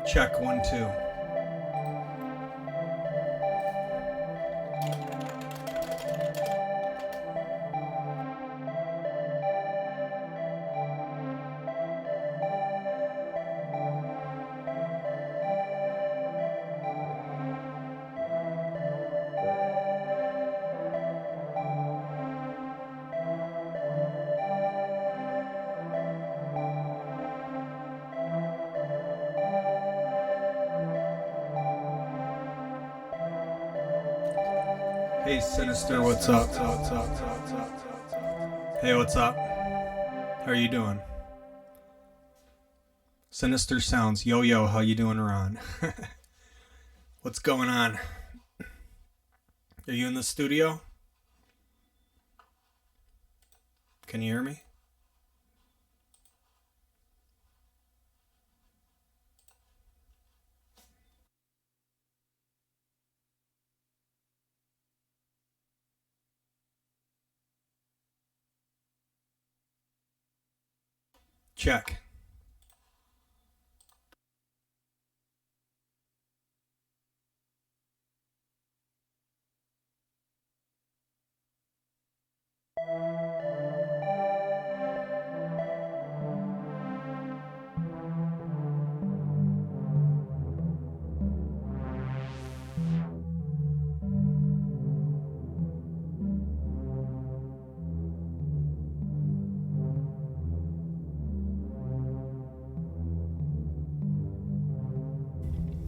Check 1 2. Hey Sinister, what's up? Hey, what's up? How are you doing? Sinister Sounds, yo, how you doing, Ron? What's going on? Are you in the studio? Can you hear me? Check.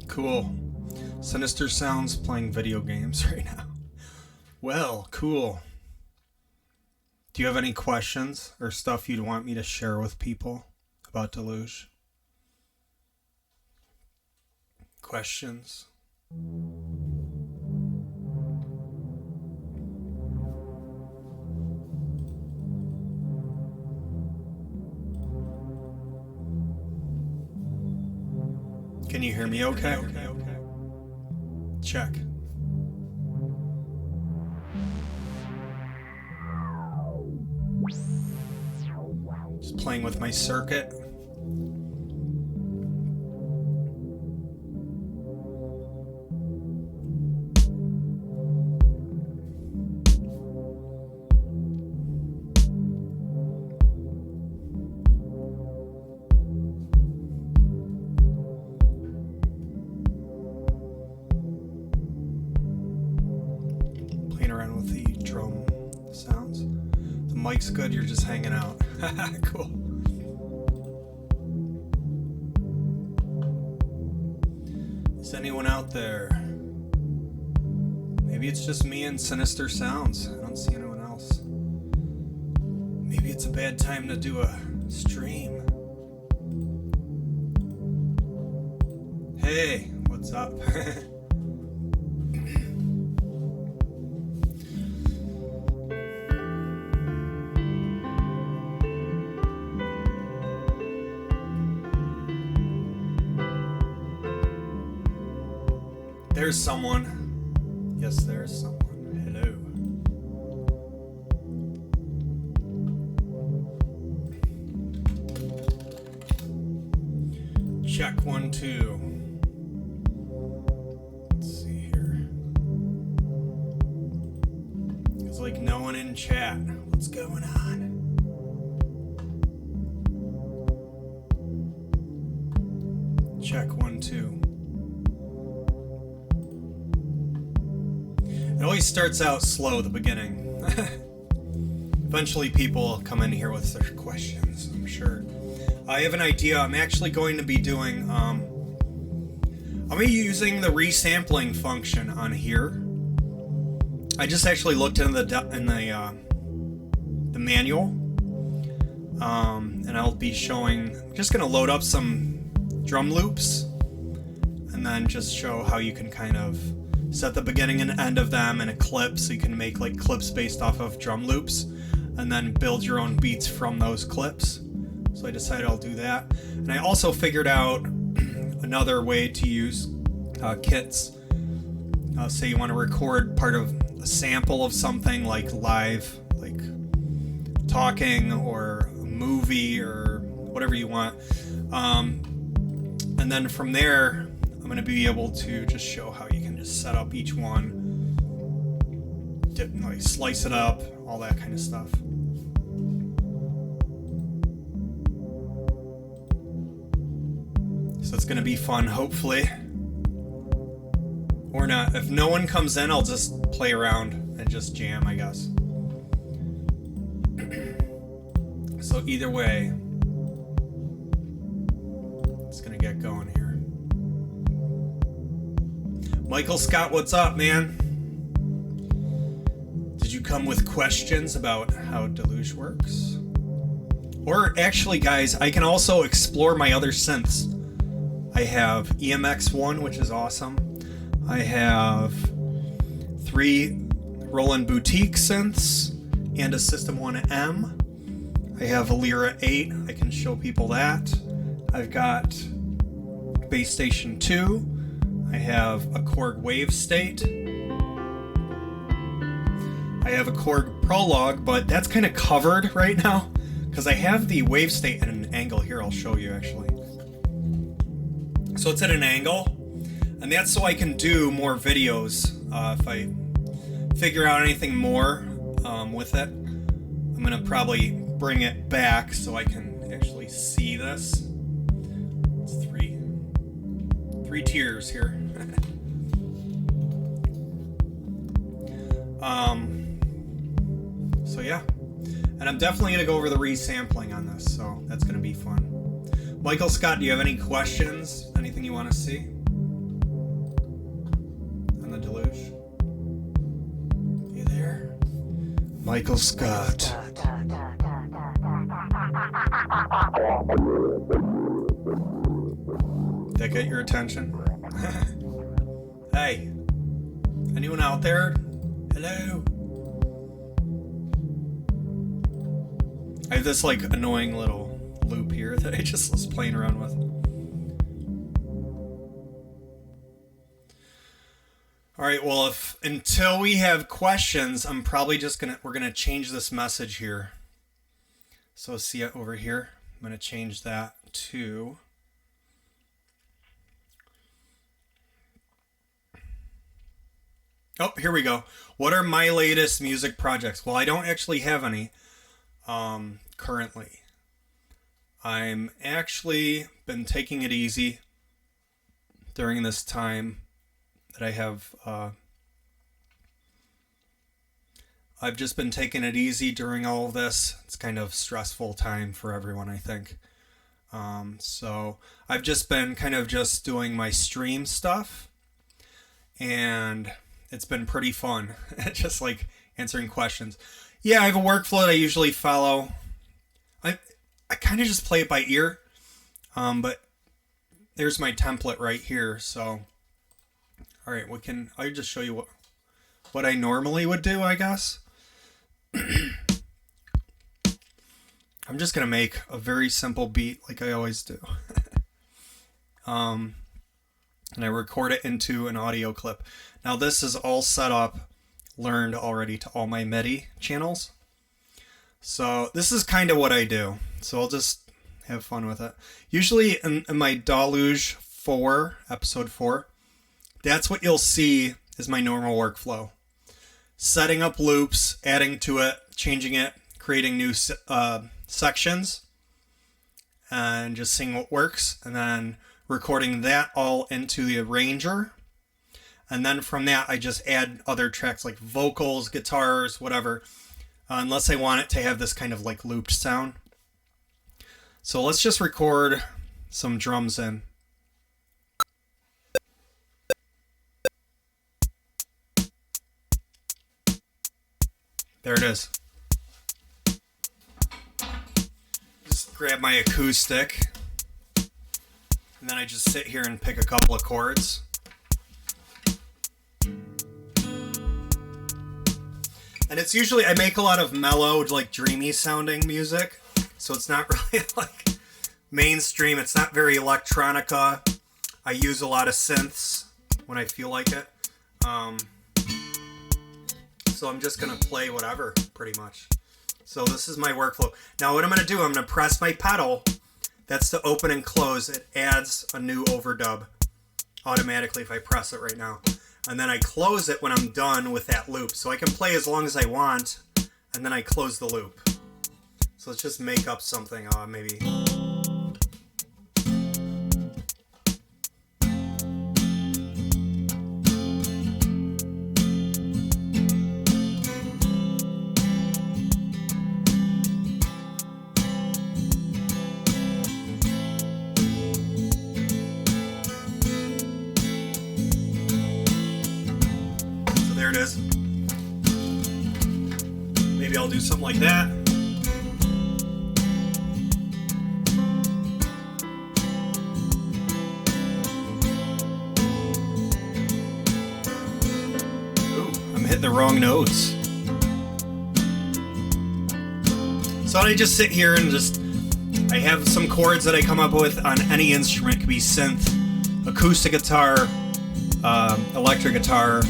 Cool. Sinister Sounds playing video games right now. Well, cool. Do you have any questions or stuff you'd want me to share with people about Deluge? Questions? Can you hear me okay? Check. Just playing with my circuit. Mike's good, you're just hanging out. Cool. Is anyone out there? Maybe it's just me and Sinister Sounds. I don't see anyone else. Maybe it's a bad time to do a stream. Hey, what's up? There's someone. Yes, there's someone. Hello. Check 1 2. Let's see here. There's like no one in chat. What's going on? Check 1 2. It always starts out slow, the beginning. Eventually people come in here with their questions, I'm sure. I have an idea. I'm actually going to be doing, I'll be using the resampling function on here. I just actually looked into the manual. And I'll be showing, I'm just going to load up some drum loops and then just show how you can kind of set the beginning and end of them in a clip, so you can make like clips based off of drum loops and then build your own beats from those clips. So I decided I'll do that. And I also figured out another way to use kits. Say you want to record part of a sample of something like live, like talking or a movie or whatever you want. And then from there, I'm going to be able to just show how you can just set up each one, like slice it up, all that kind of stuff. So it's going to be fun, hopefully. Or not. If no one comes in, I'll just play around and just jam, I guess. So either way, it's going to get going here. Michael Scott, what's up, man? Did you come with questions about how Deluge works? Or actually, guys, I can also explore my other synths. I have EMX1, which is awesome. I have 3 Roland Boutique synths and a System 1M. I have a Lyra 8. I can show people that. I've got Bass Station 2. I have a Chord Wavestate. I have a Chord Prologue, but that's kind of covered right now because I have the Wavestate at an angle here. I'll show you actually. So it's at an angle, and that's so I can do more videos. If I figure out anything more with it, I'm gonna probably bring it back so I can actually see this. It's three tiers here. So yeah, and I'm definitely gonna go over the resampling on this, so that's gonna be fun. Michael Scott, do you have any questions? Anything you want to see on the Deluge? You there? Michael Scott. Did that get your attention? Hey, anyone out there? Hello? I have this like annoying little loop here that I just was playing around with. All right, well, until we have questions, I'm probably just we're gonna change this message here. So see it over here. I'm gonna change that to oh, here we go. What are my latest music projects? Well, I don't actually have any currently. I'm actually been taking it easy during this time that I have. I've just been taking it easy during all of this. It's kind of stressful time for everyone, I think. So I've just been kind of just doing my stream stuff, and it's been pretty fun. Just like answering questions. Yeah, I have a workflow that I usually follow. I kind of just play it by ear, but there's my template right here. So, all right, I'll just show you what I normally would do, I guess. I'm just gonna make a very simple beat like I always do, and I record it into an audio clip. Now this is all set up, learned already to all my Midi channels. So this is kind of what I do. So I'll just have fun with it. Usually in my Deluge 4, episode 4, that's what you'll see is my normal workflow. Setting up loops, adding to it, changing it, creating new sections, and just seeing what works, and then recording that all into the arranger. And then from that, I just add other tracks like vocals, guitars, whatever, unless I want it to have this kind of like looped sound. So let's just record some drums in. There it is. Just grab my acoustic, and then I just sit here and pick a couple of chords. And it's usually, I make a lot of mellow, like dreamy sounding music. So it's not really like mainstream. It's not very electronica. I use a lot of synths when I feel like it. So I'm just going to play whatever, pretty much. So this is my workflow. Now what I'm going to do, I'm going to press my pedal. That's to open and close. It adds a new overdub automatically if I press it right now. And then I close it when I'm done with that loop. So I can play as long as I want, and then I close the loop. So let's just make up something, maybe. There it is. Maybe I'll do something like that. Ooh, I'm hitting the wrong notes. So I just sit here and I have some chords that I come up with on any instrument. It could be synth, acoustic guitar, electric guitar.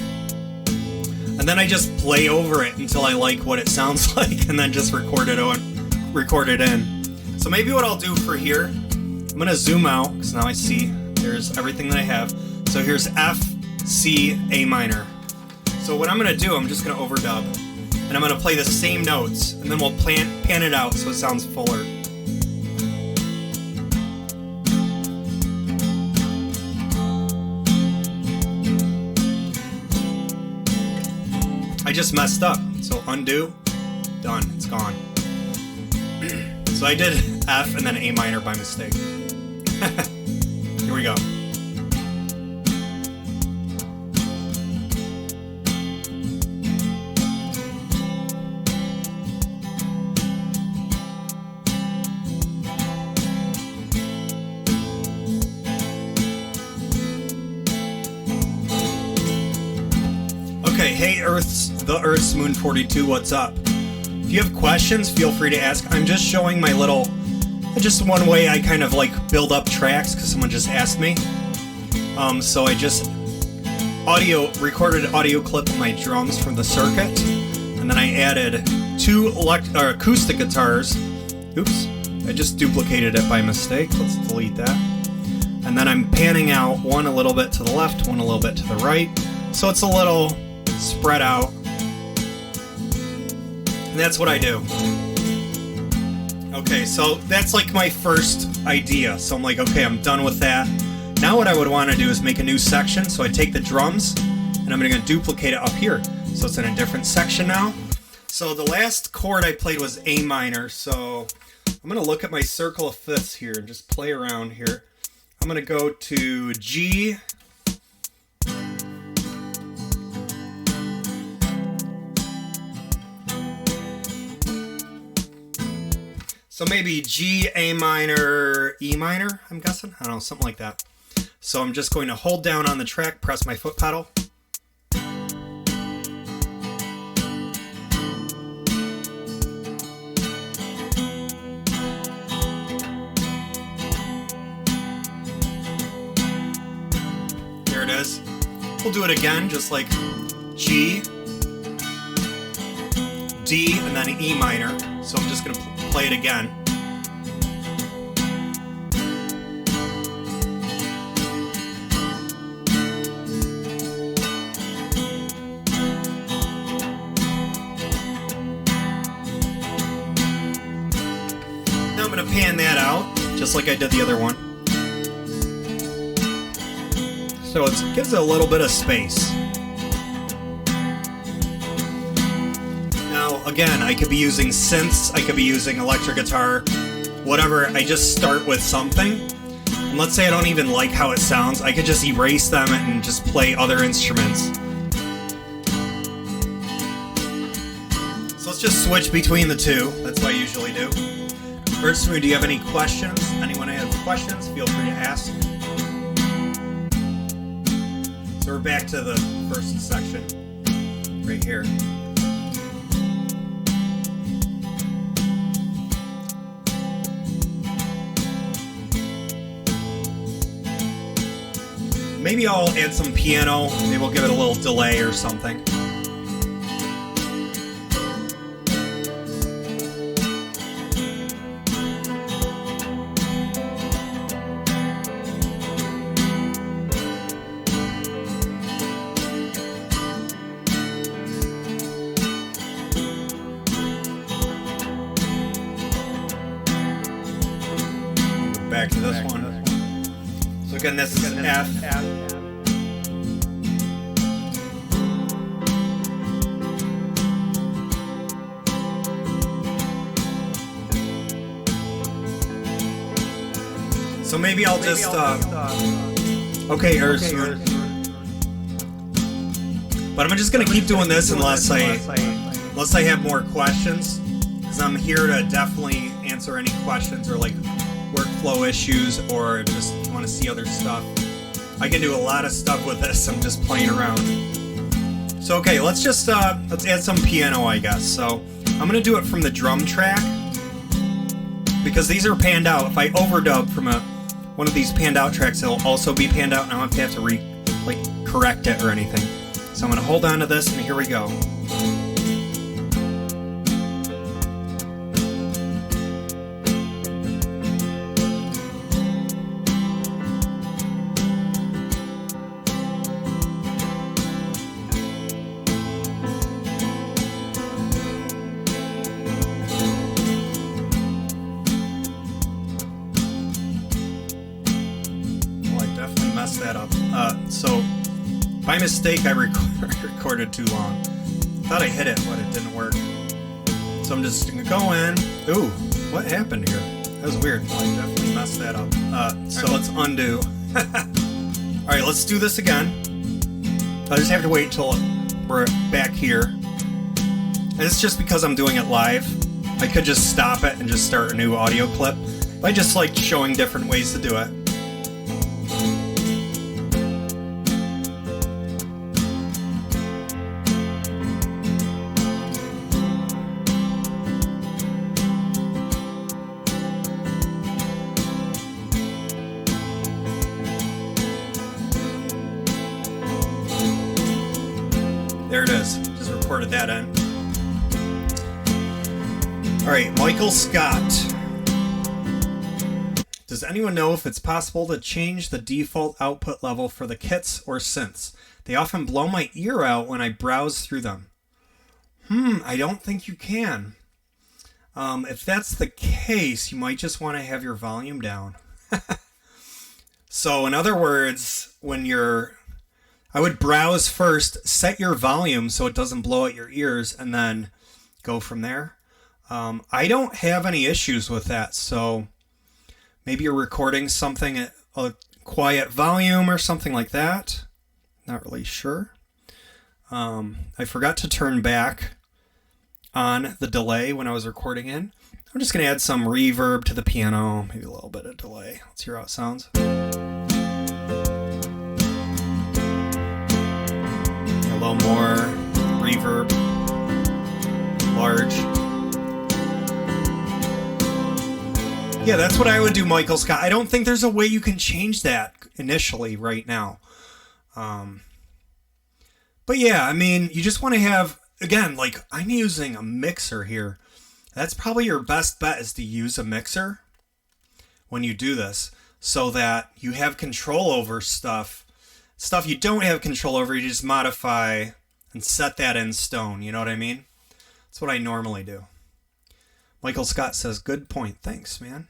And then I just play over it until I like what it sounds like, and then just record it in. So maybe what I'll do for here, I'm gonna zoom out, because now I see there's everything that I have. So here's F, C, A minor. So what I'm gonna do, I'm just gonna overdub, and I'm gonna play the same notes, and then we'll pan it out so it sounds fuller. I just messed up, so undo, done, it's gone. So I did F and then A minor by mistake. Here we go. Okay, hey the Earth's Moon 42, what's up? If you have questions, feel free to ask. I'm just showing my just one way I kind of like build up tracks, because someone just asked me. So I just recorded an audio clip of my drums from the circuit, and then I added 2 acoustic guitars. Oops, I just duplicated it by mistake. Let's delete that. And then I'm panning out one a little bit to the left, one a little bit to the right, so it's a little spread out. And that's what I do. Okay, so that's like my first idea. So I'm like, okay, I'm done with that. Now what I would want to do is make a new section. So I take the drums and I'm going to duplicate it up here. So it's in a different section now. So the last chord I played was A minor. So I'm going to look at my circle of fifths here and just play around here. I'm going to go to G, so maybe G, A minor, E minor, I'm guessing? I don't know, something like that. So I'm just going to hold down on the track, press my foot pedal. There it is. We'll do it again, just like G, D, and then E minor. So I'm just going to play it again. Now I'm going to pan that out, just like I did the other one. So it gives it a little bit of space. Again, I could be using synths, I could be using electric guitar, whatever. I just start with something. And let's say I don't even like how it sounds, I could just erase them and just play other instruments. So let's just switch between the two. That's what I usually do. First, do you have any questions? Anyone have questions? Feel free to ask. So we're back to the first section right here. Maybe I'll add some piano, maybe we'll give it a little delay or something. back to this one. So again, this is F. So maybe I'll just, okay, but I'm just gonna keep doing this unless I have more questions, because I'm here to definitely answer any questions or like workflow issues, or just want to see other stuff. I can do a lot of stuff with this. I'm just playing around. So okay, let's add some piano, I guess. So I'm gonna do it from the drum track, because these are panned out. If I overdub from one of these panned out tracks, it'll also be panned out, and I don't have to correct it or anything. So I'm gonna hold on to this, and here we go. That up. So by mistake I recorded too long. Thought I hit it, but it didn't work. So I'm just gonna go in. Ooh, what happened here? That was weird. I definitely messed that up. So let's undo. Alright, let's do this again. I just have to wait till we're back here. And it's just because I'm doing it live. I could just stop it and just start a new audio clip. But I just like showing different ways to do it. There it is. Just recorded that in. Alright, Michael Scott. Does anyone know if it's possible to change the default output level for the kits or synths? They often blow my ear out when I browse through them. I don't think you can. If that's the case, you might just want to have your volume down. So in other words, I would browse first, set your volume so it doesn't blow out your ears, and then go from there. I don't have any issues with that, so maybe you're recording something at a quiet volume or something like that. Not really sure. I forgot to turn back on the delay when I was recording in. I'm just going to add some reverb to the piano, maybe a little bit of delay. Let's hear how it sounds. A little more reverb, large. Yeah, that's what I would do, Michael Scott. I don't think there's a way you can change that initially right now. But yeah, I mean, you just want to have, again, like I'm using a mixer here. That's probably your best bet, is to use a mixer when you do this, so that you have control over stuff you don't have control over. You just modify and set that in stone. You know what I mean? That's what I normally do. Michael Scott says, good point. Thanks, man.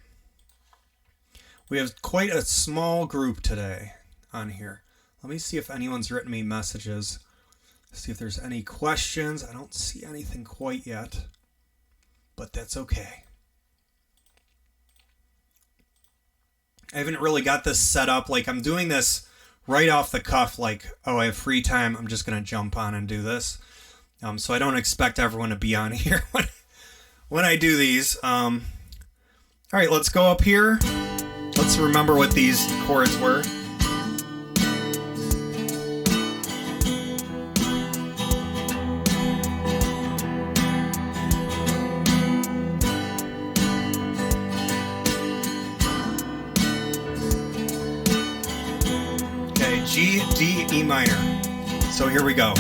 We have quite a small group today on here. Let me see if anyone's written me messages. See if there's any questions. I don't see anything quite yet, but that's okay. I haven't really got this set up. Like, I'm doing this right off the cuff, like, oh, I have free time, I'm just going to jump on and do this. So I don't expect everyone to be on here when I do these. All right, let's go up here. Let's remember what these chords were. G, D, E minor. So here we go.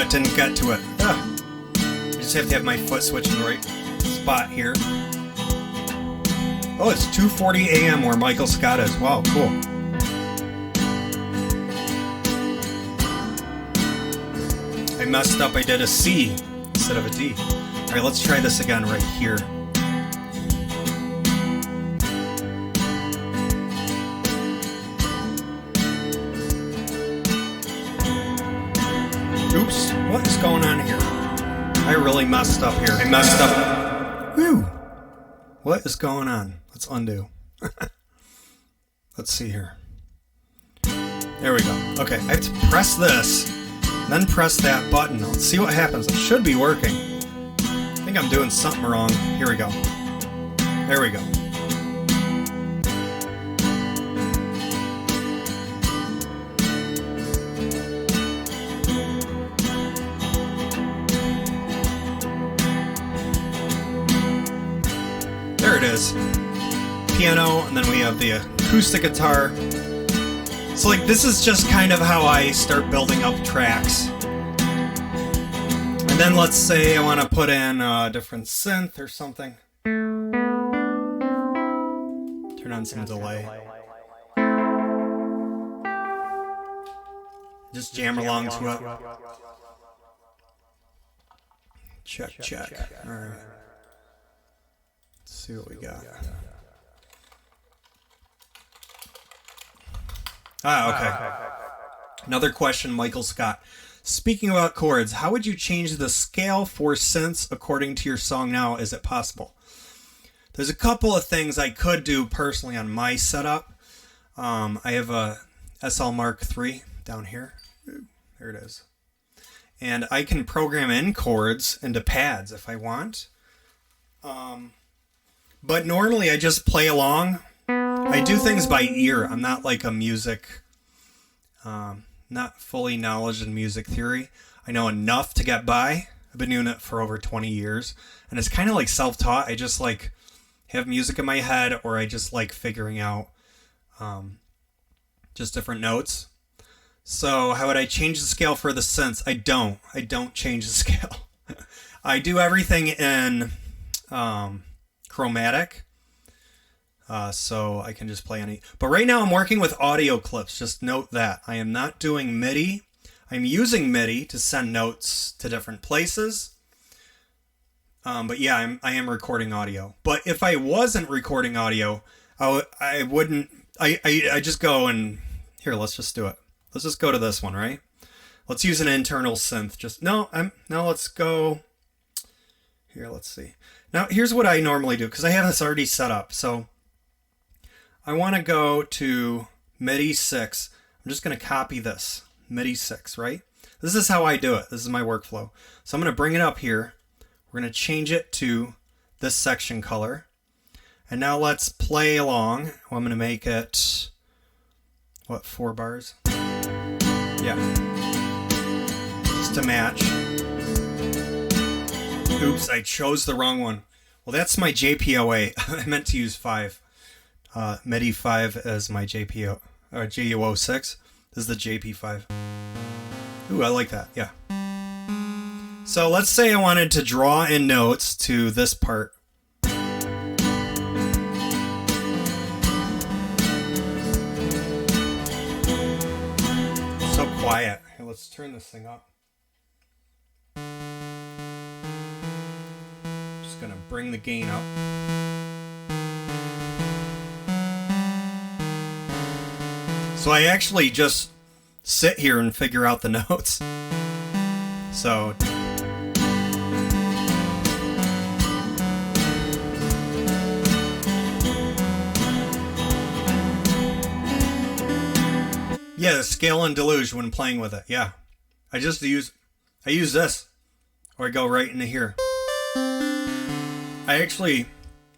It didn't get to it. I just have to have my foot switch in the right spot here. Oh, it's 2:40 a.m. where Michael Scott is. Wow, cool. I messed up. I did a C instead of a D. All right, let's try this again right here. What is going on here? I really messed up here. I messed up. Whew. What is going on? Let's undo. Let's see here. There we go. Okay, I have to press this, then press that button. Let's see what happens. It should be working. I think I'm doing something wrong. Here we go. There we go. There it is. Piano, and then we have the acoustic guitar. So like this is just kind of how I start building up tracks. And then let's say I want to put in a different synth or something. Turn on some delay. Just jam along to it. Check, check. All right. Let's see what we got. Okay. Another question, Michael Scott. Speaking about chords, how would you change the scale for synths according to your song now? Is it possible? There's a couple of things I could do personally on my setup. I have a SL Mark III down here. There it is. And I can program in chords into pads if I want. But normally I just play along. I do things by ear. I'm not like a music, not fully knowledge in music theory. I know enough to get by. I've been doing it for over 20 years. And it's kind of like self-taught. I just like have music in my head, or I just like figuring out just different notes. So how would I change the scale for the synths? I don't change the scale. I do everything in chromatic. So I can just play any. But right now I'm working with audio clips. Just note that. I am not doing Midi. I'm using Midi to send notes to different places. But yeah, I am recording audio. But if I wasn't recording audio, I wouldn't. I just go and here. Let's just do it. Let's just go to this one, right? Let's use an internal synth. Let's go here. Let's see. Now here's what I normally do because I have this already set up. So I want to go to Midi 6. I'm just going to copy this Midi 6, right? This is how I do it. This is my workflow. So I'm going to bring it up here. We're going to change it to this section color. And now let's play along. Well, I'm going to make it, 4 bars? Yeah. Just to match. Oops, I chose the wrong one. Well, that's my JPOA. I meant to use 5. Midi 5 as my JUO 6. This is the JP5. Ooh, I like that. Yeah. So let's say I wanted to draw in notes to this part. So quiet. Here, let's turn this thing up. Just gonna bring the gain up. So I actually just sit here and figure out the notes. So yeah, the scale and Deluge when playing with it. Yeah. I use this, or I go right into here. I actually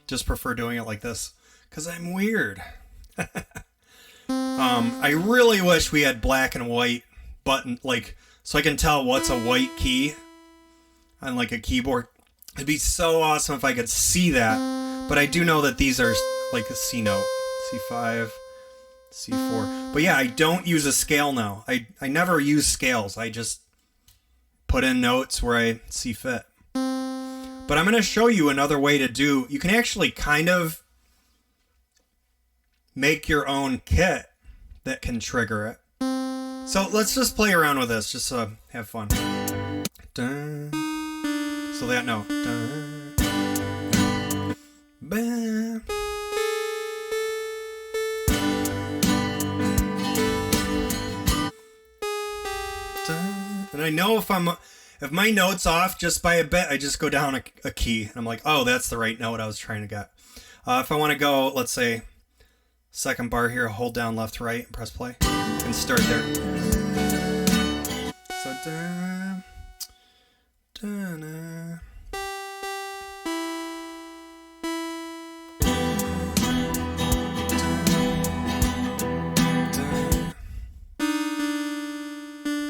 just prefer doing it like this because I'm weird. I really wish we had black and white button, like, so I can tell what's a white key on like a keyboard. It'd be so awesome if I could see that. But I do know that these are like a C note, C5, C4. But yeah, I don't use a scale now. I never use scales. I just put in notes where I see fit. But I'm going to show you another way to do. You can actually kind of make your own kit that can trigger it. So let's just play around with this, just to have fun. Dun. So that note. Dun. Bam. Dun. And I know if If my note's off just by a bit, I just go down a key. And I'm like, oh, that's the right note I was trying to get. If I want to go, let's say, second bar here, hold down left, right, and press play. And start there. So, da, da, da.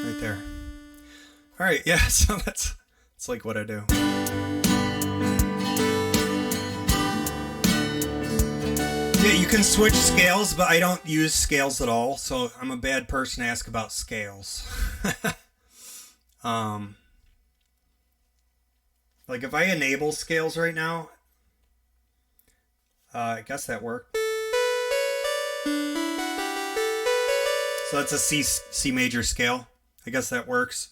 Right there. All right, yeah, so that's like what I do. Yeah, you can switch scales, but I don't use scales at all, so I'm a bad person to ask about scales. Like if I enable scales right now, I guess that worked. So that's a C major scale. I guess that works.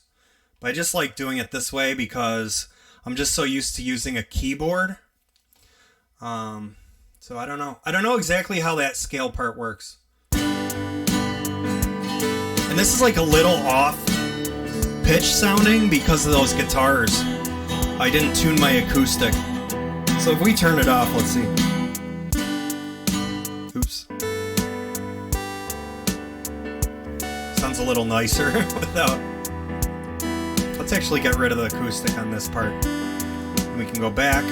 But I just like doing it this way because I'm just so used to using a keyboard. So I don't know. I don't know exactly how that scale part works. And this is like a little off pitch sounding because of those guitars. I didn't tune my acoustic. So if we turn it off, let's see. Oops. Sounds a little nicer without. Let's actually get rid of the acoustic on this part. And we can go back.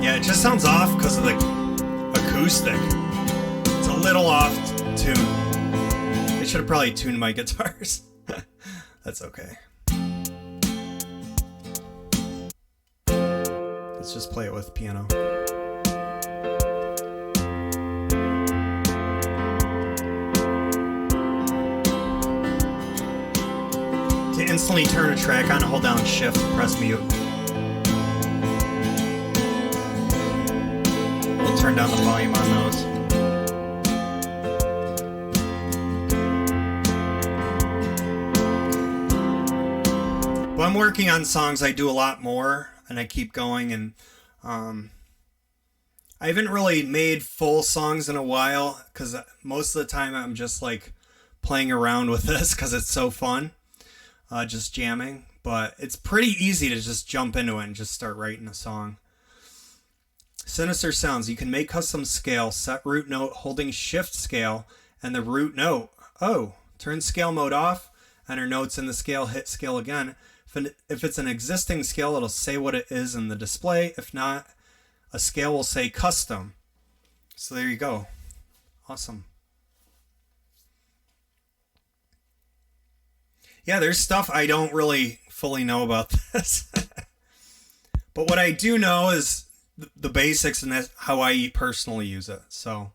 It just sounds off because of the acoustic. It's a little off tune. I should have probably tuned my guitars. That's okay. Let's just play it with piano. To instantly turn a track on, hold down Shift, press mute. Turn down the volume on those. When I'm working on songs, I do a lot more, and I keep going. And I haven't really made full songs in a while because most of the time I'm just like playing around with this because it's so fun, just jamming. But it's pretty easy to just jump into it and just start writing a song. Sinister sounds. You can make custom scale, set root note, holding shift scale, and the root note. Oh, turn scale mode off, enter notes in the scale, hit scale again. If it's an existing scale, it'll say what it is in the display. If not, a scale will say custom. So there you go. Awesome. Yeah, there's stuff I don't really fully know about this. But what I do know is the basics, and that's how I personally use it. So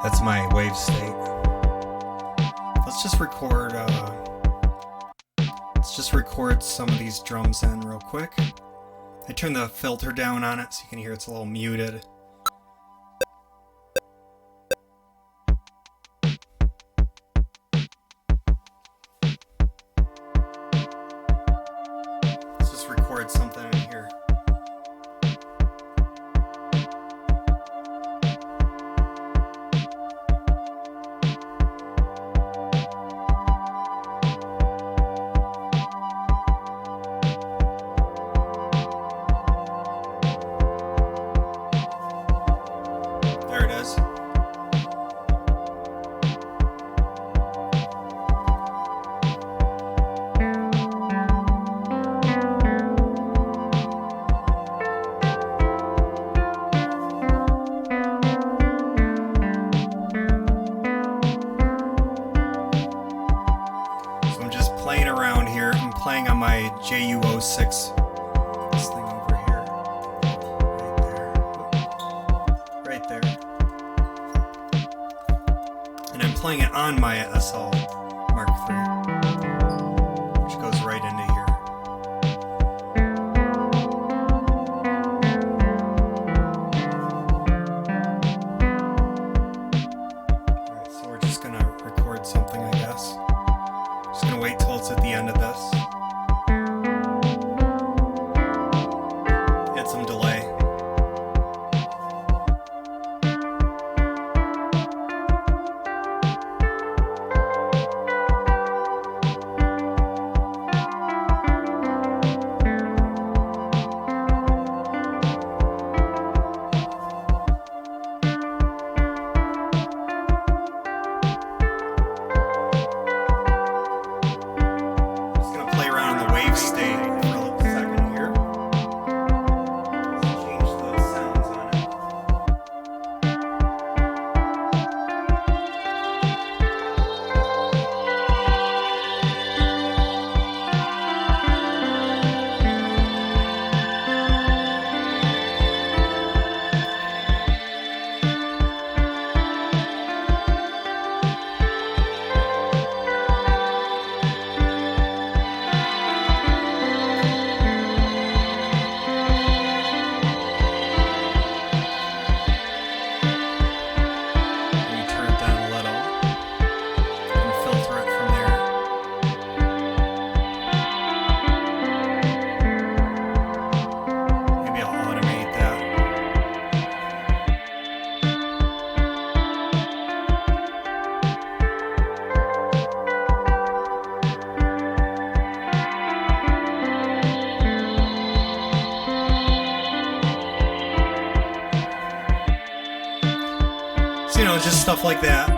that's my Wavestate. Let's just record some of these drums in real quick. I turned the filter down on it so you can hear it's a little muted. Let's just record something in here. playing on my JU06. This thing over here. Right there. And I'm playing it on my SL Mark III, which goes right into here. Alright, so we're just gonna record something, I guess. Just gonna wait till it's at the end of this. Add some delay. Just gonna play around in the Wavestate for a second here. Let's change the sounds on it. Let me turn it down a little and filter it from there. Maybe I'll automate that. So, just stuff like that.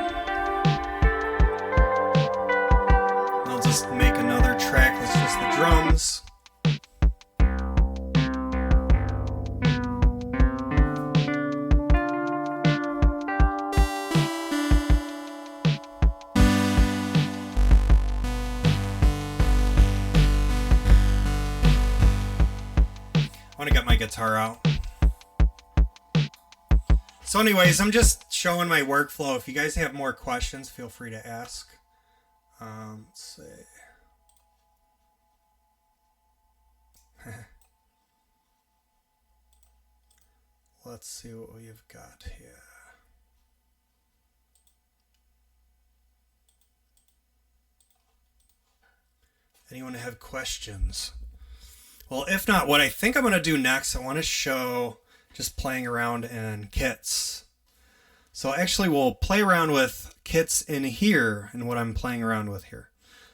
I'll just make another track that's just the drums. I want to get my guitar out. So anyways, I'm just showing my workflow. If you guys have more questions, feel free to ask. Let's see. Let's see what we've got here. Anyone have questions? Well, if not, what I think I'm going to do next, I want to show just playing around in kits. So actually we'll play around with kits in here and what I'm playing around with here.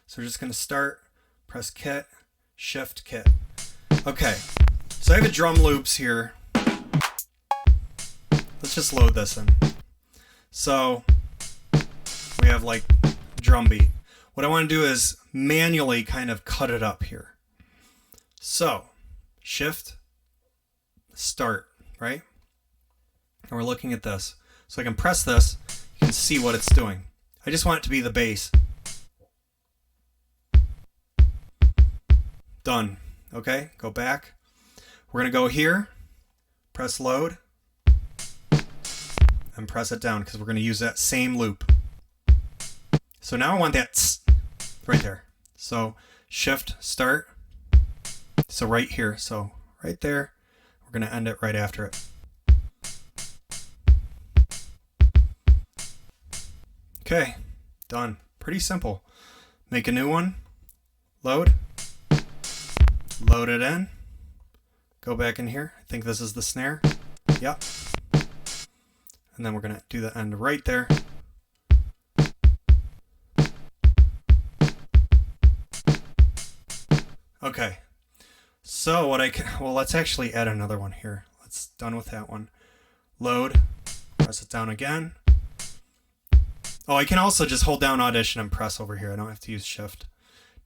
So we're just going to start, press kit, shift kit. Okay, so I have a drum loops here. Let's just load this in. So we have like drum beat. What I want to do is manually kind of cut it up here. So shift, start, right? And we're looking at this. So I can press this, you can see what it's doing. I just want it to be the bass. Done. Okay, go back. We're gonna go here, press load, and press it down because we're gonna use that same loop. So now I want that tss right there. So shift, start. So right here, so right there, we're gonna end it right after it. Okay, done. Pretty simple. Make a new one, load it in, go back in here. I think this is the snare. Yep. And then we're gonna do the end right there. Okay. So what I can, well, let's actually add another one here. Let's done with that one. Load, press it down again. Oh, I can also just hold down Audition and press over here. I don't have to use Shift.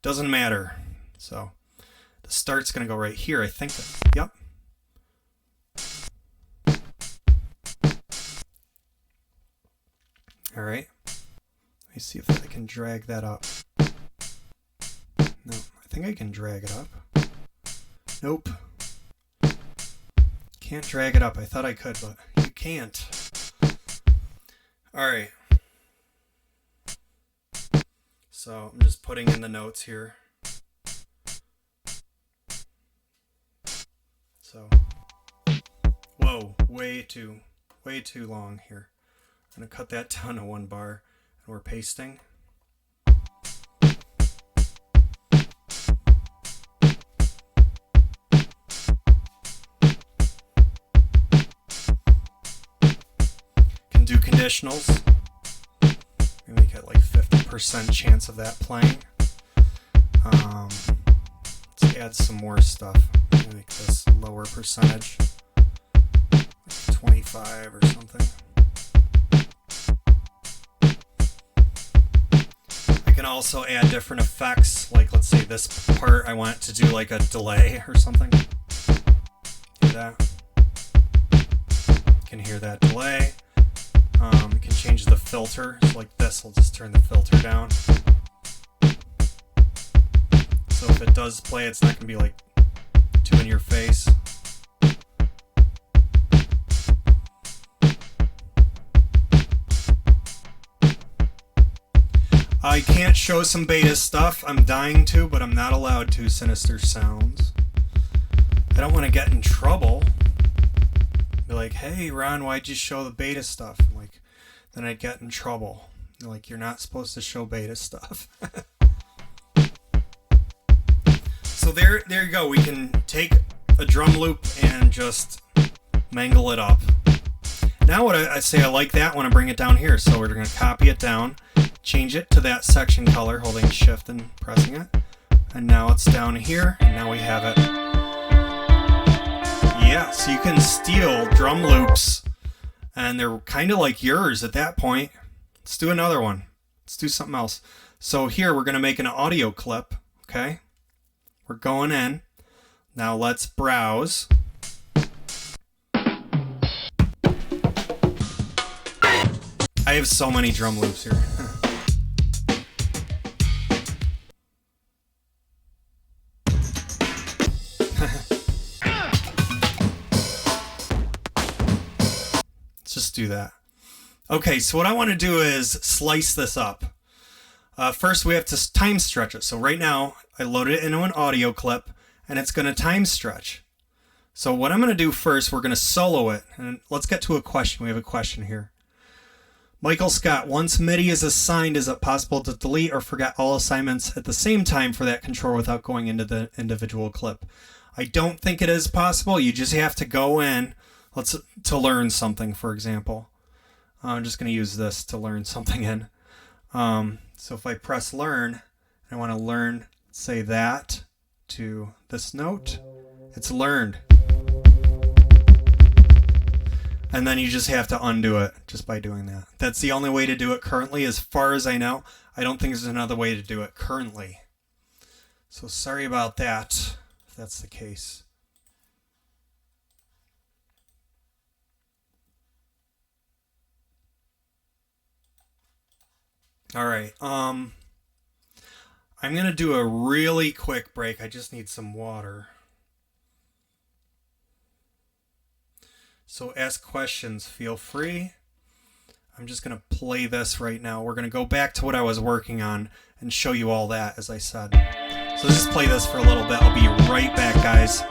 Doesn't matter. So the start's going to go right here. I think that, yep. All right. Let me see if I can drag that up. No, I think I can drag it up. Nope. Can't drag it up. I thought I could, but you can't. Alright. So I'm just putting in the notes here. So, whoa, way too long here. I'm going to cut that down to 1 bar, and we're pasting. Can do conditionals. We make it like 50% chance of that playing. Let's add some more stuff. Make this lower percentage, like 25 or something. I can also add different effects, like let's say this part I want it to do like a delay or something. Hear that? You can hear that delay. You can change the filter, so like this, we'll just turn the filter down. So if it does play, it's not going to be like too in your face. I can't show some beta stuff. I'm dying to, but I'm not allowed to. Sinister Sounds. I don't want to get in trouble. Be like, hey Ron, why'd you show the beta stuff? I'm like, then I'd get in trouble. They're like, you're not supposed to show beta stuff. So there you go. We can take a drum loop and just mangle it up. Now what I say, I like that when I bring it down here. So we're going to copy it down, change it to that section color, holding shift and pressing it. And now it's down here, and now we have it. Yeah, so you can steal drum loops, and they're kind of like yours at that point. Let's do another one. Let's do something else. So here we're going to make an audio clip, okay? We're going in. Now let's browse. I have so many drum loops here. Let's just do that. Okay, so what I want to do is slice this up. First, we have to time stretch it. So right now, I loaded it into an audio clip, and it's going to time stretch. So what I'm going to do first, we're going to solo it. And let's get to a question. We have a question here. Michael Scott, once Midi is assigned, is it possible to delete or forget all assignments at the same time for that control without going into the individual clip? I don't think it is possible. You just have to go in to learn something, for example. I'm just going to use this to learn something in. So if I press learn, I want to learn, say that to this note, it's learned. And then you just have to undo it just by doing that. That's the only way to do it currently, as far as I know. I don't think there's another way to do it currently. So sorry about that, if that's the case. All right. I'm going to do a really quick break. I just need some water. So ask questions, feel free. I'm just going to play this right now. We're going to go back to what I was working on and show you all that, as I said. So let's just play this for a little bit. I'll be right back, guys.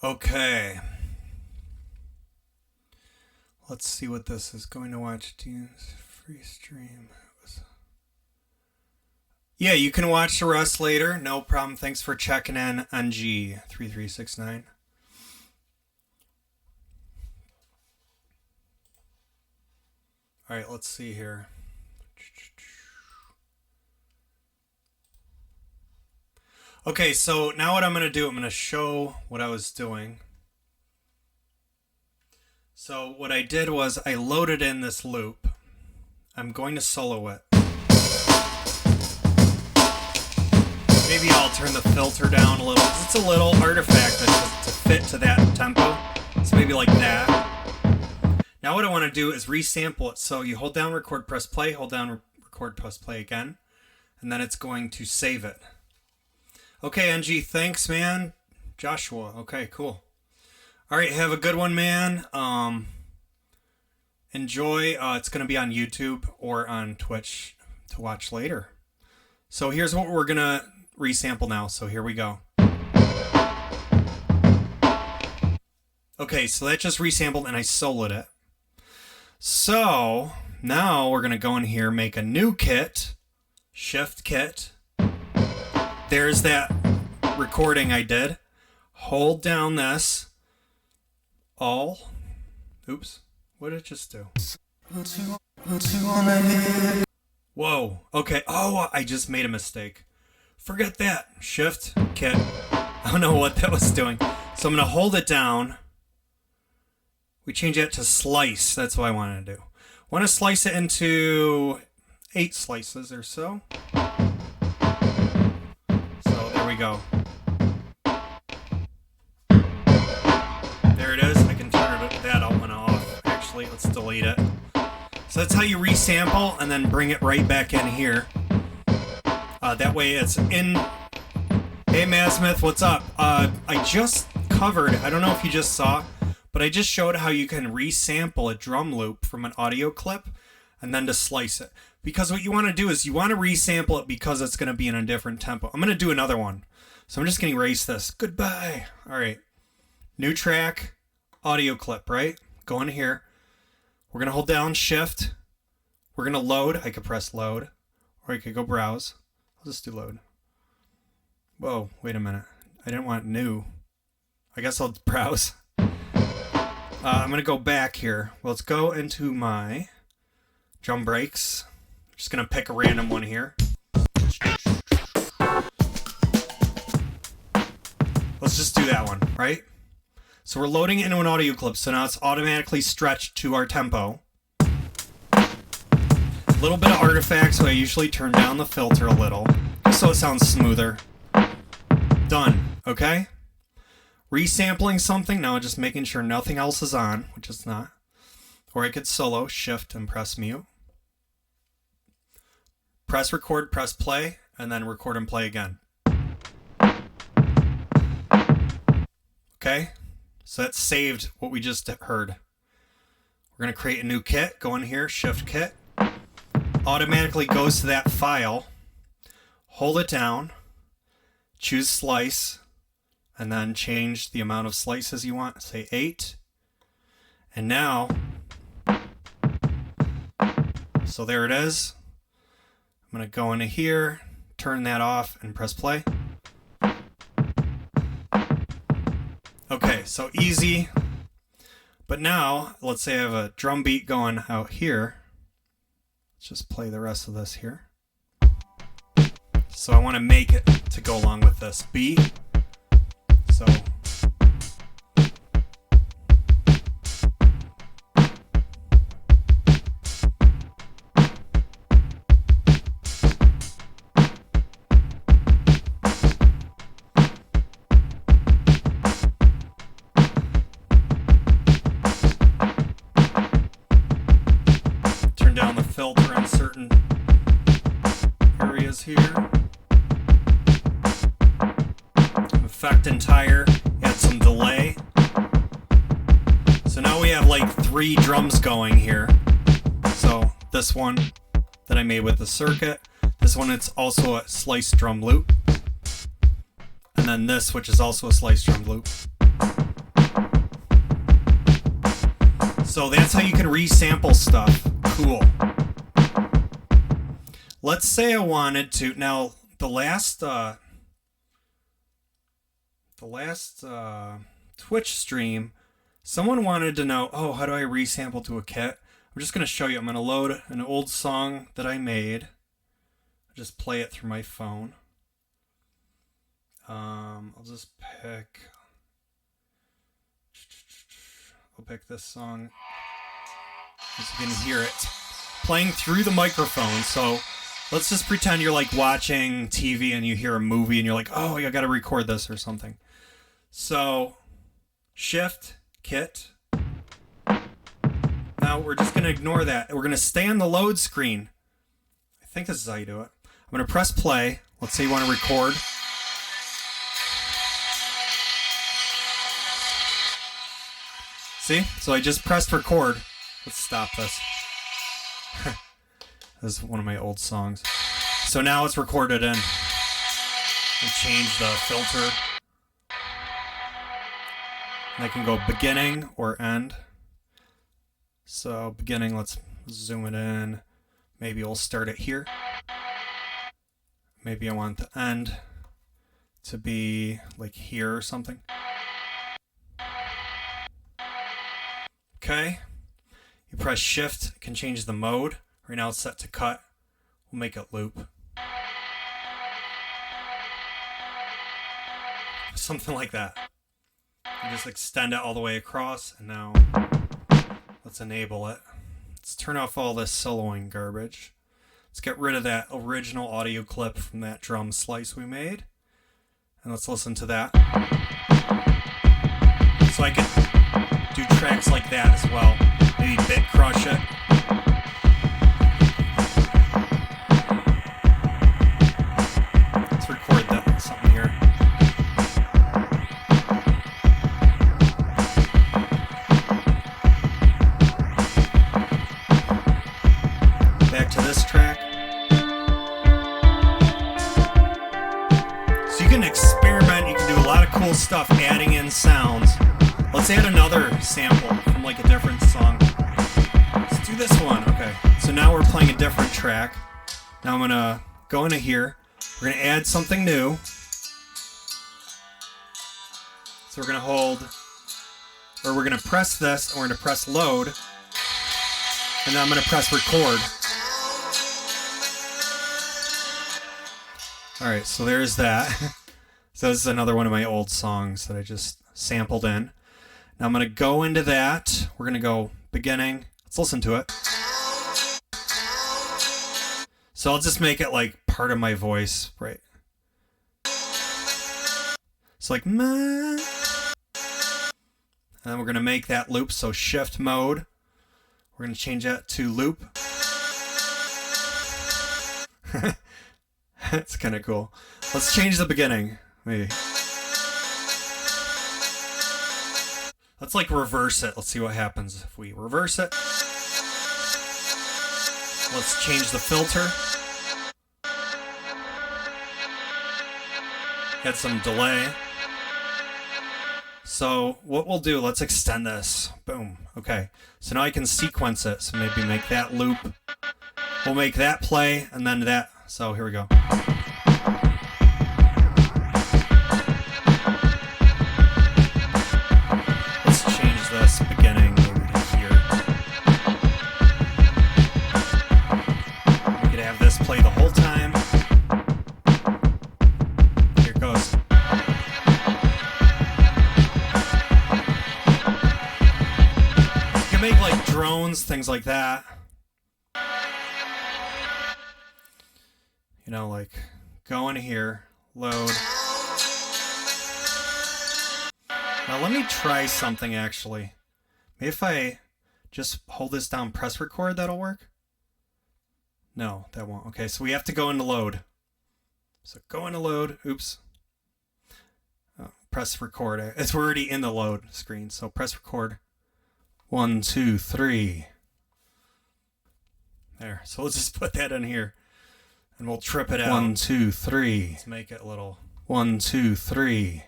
Okay. Let's see what this is. Going to watch Dean's free stream. Yeah, you can watch the rest later. No problem. Thanks for checking in, NG3369. All right, let's see here. Okay, so now what I'm going to do, I'm going to show what I was doing. So what I did was I loaded in this loop. I'm going to solo it. Maybe I'll turn the filter down a little, because it's a little artifact to fit to that tempo. So maybe like that. Now what I want to do is resample it. So you hold down record, press play, hold down record, press play again. And then it's going to save it. Okay, NG, thanks, man. Joshua, okay, cool. All right, have a good one, man. Enjoy. It's going to be on YouTube or on Twitch to watch later. So here's what we're going to resample now. So here we go. Okay, so that just resampled and I soloed it. So now we're going to go in here, make a new kit, shift kit. There's that recording I did. Hold down this. Oops. What did it just do? Whoa. Okay. Oh, I just made a mistake. Forget that. Shift, kit. I don't know what that was doing. So I'm going to hold it down. We change it to slice. That's what I want to do. I want to slice it into 8 slices or so. So there we go. There it is. I can turn that out and off. Actually, let's delete it. So that's how you resample and then bring it right back in here. That way it's in. Hey, Madsmith, what's up? I just covered, I don't know if you just saw, but I just showed how you can resample a drum loop from an audio clip and then to slice it. Because what you want to do is you want to resample it because it's going to be in a different tempo. I'm going to do another one. So I'm just going to erase this. Goodbye. All right. New track, audio clip, right? Go in here. We're going to hold down shift. We're going to load. I could press load or I could go browse. I'll just do load. Whoa, wait a minute. I didn't want new. I guess I'll browse. I'm going to go back here. Well, let's go into my drum breaks. I'm just going to pick a random one here. Let's just do that one, right? So we're loading it into an audio clip, so now it's automatically stretched to our tempo. A little bit of artifact, so I usually turn down the filter a little, just so it sounds smoother. Done, okay? Resampling something, now just making sure nothing else is on, which it's not. Or I could solo, shift, and press mute. Press record, press play, and then record and play again. Okay? So that saved what we just heard. We're going to create a new kit. Go in here, shift kit. Automatically goes to that file. Hold it down. Choose slice. And then change the amount of slices you want. Say 8. And now, so there it is. I'm going to go into here, turn that off, and press play. Okay, so easy. But now, let's say I have a drum beat going out here. Let's just play the rest of this here. So I want to make it to go along with this beat. So turn down the filter in certain areas here. Effect entire, add some delay. So now we have like 3 drums going here. So this one that I made with the circuit, this one it's also a sliced drum loop, and then this which is also a sliced drum loop. So that's how you can resample stuff. Cool. Let's say I wanted to. Now, the last Twitch stream, someone wanted to know, oh, how do I resample to a kit? I'm just going to show you. I'm going to load an old song that I made. I'll just play it through my phone. I'll just pick... I'll pick this song. As you can hear it playing through the microphone. So let's just pretend you're like watching TV and you hear a movie and you're like, oh, I got to record this or something. So Shift, Kit. Now we're just going to ignore that. We're going to stay on the load screen. I think this is how you do it. I'm going to press play. Let's say you want to record. See? So I just pressed record. Let's stop this. This is one of my old songs. So now it's recorded in. And change the filter. And I can go beginning or end. So beginning, let's zoom it in. Maybe we'll start it here. Maybe I want the end to be like here or something. Okay. You press shift, it can change the mode. Right now it's set to cut. We'll make it loop. Something like that. You just extend it all the way across, and now let's enable it. Let's turn off all this soloing garbage. Let's get rid of that original audio clip from that drum slice we made. And let's listen to that. So I can do tracks like that as well. Maybe bit crush it. Let's record that something here. Back to this track. So you can experiment, you can do a lot of cool stuff adding in sounds. Let's add another sample from like a different song. Let's do this one. Okay. So now we're playing a different track. Now I'm going to go into here. We're going to add something new. So we're going to hold, or we're going to press this, and we're going to press load. And then I'm going to press record. All right. So there's that. So this is another one of my old songs that I just sampled in. Now I'm going to go into that. We're going to go beginning. Let's listen to it. So I'll just make it like part of my voice, right? So like, meh. And then we're going to make that loop. So shift mode. We're going to change that to loop. That's kind of cool. Let's change the beginning, maybe. Let's like reverse it. Let's see what happens if we reverse it. Let's change the filter. Get some delay. So what we'll do, let's extend this. Boom. Okay. So now I can sequence it. So maybe make that loop. We'll make that play and then that. So here we go. Beginning maybe to here. We could have this play the whole time. Here it goes. You can make like drones, things like that. You know, like go in here, load. Now let me try something actually. Maybe if I just hold this down, press record, that'll work? No, that won't. Okay, so we have to go into load. So go into load. Oops. Oh, press record. It's already in the load screen, so press record. 1, 2, 3. There. So let's just put that in here. And we'll trip it out. 1, 2, 3. Let's make it a little. 1, 2, 3.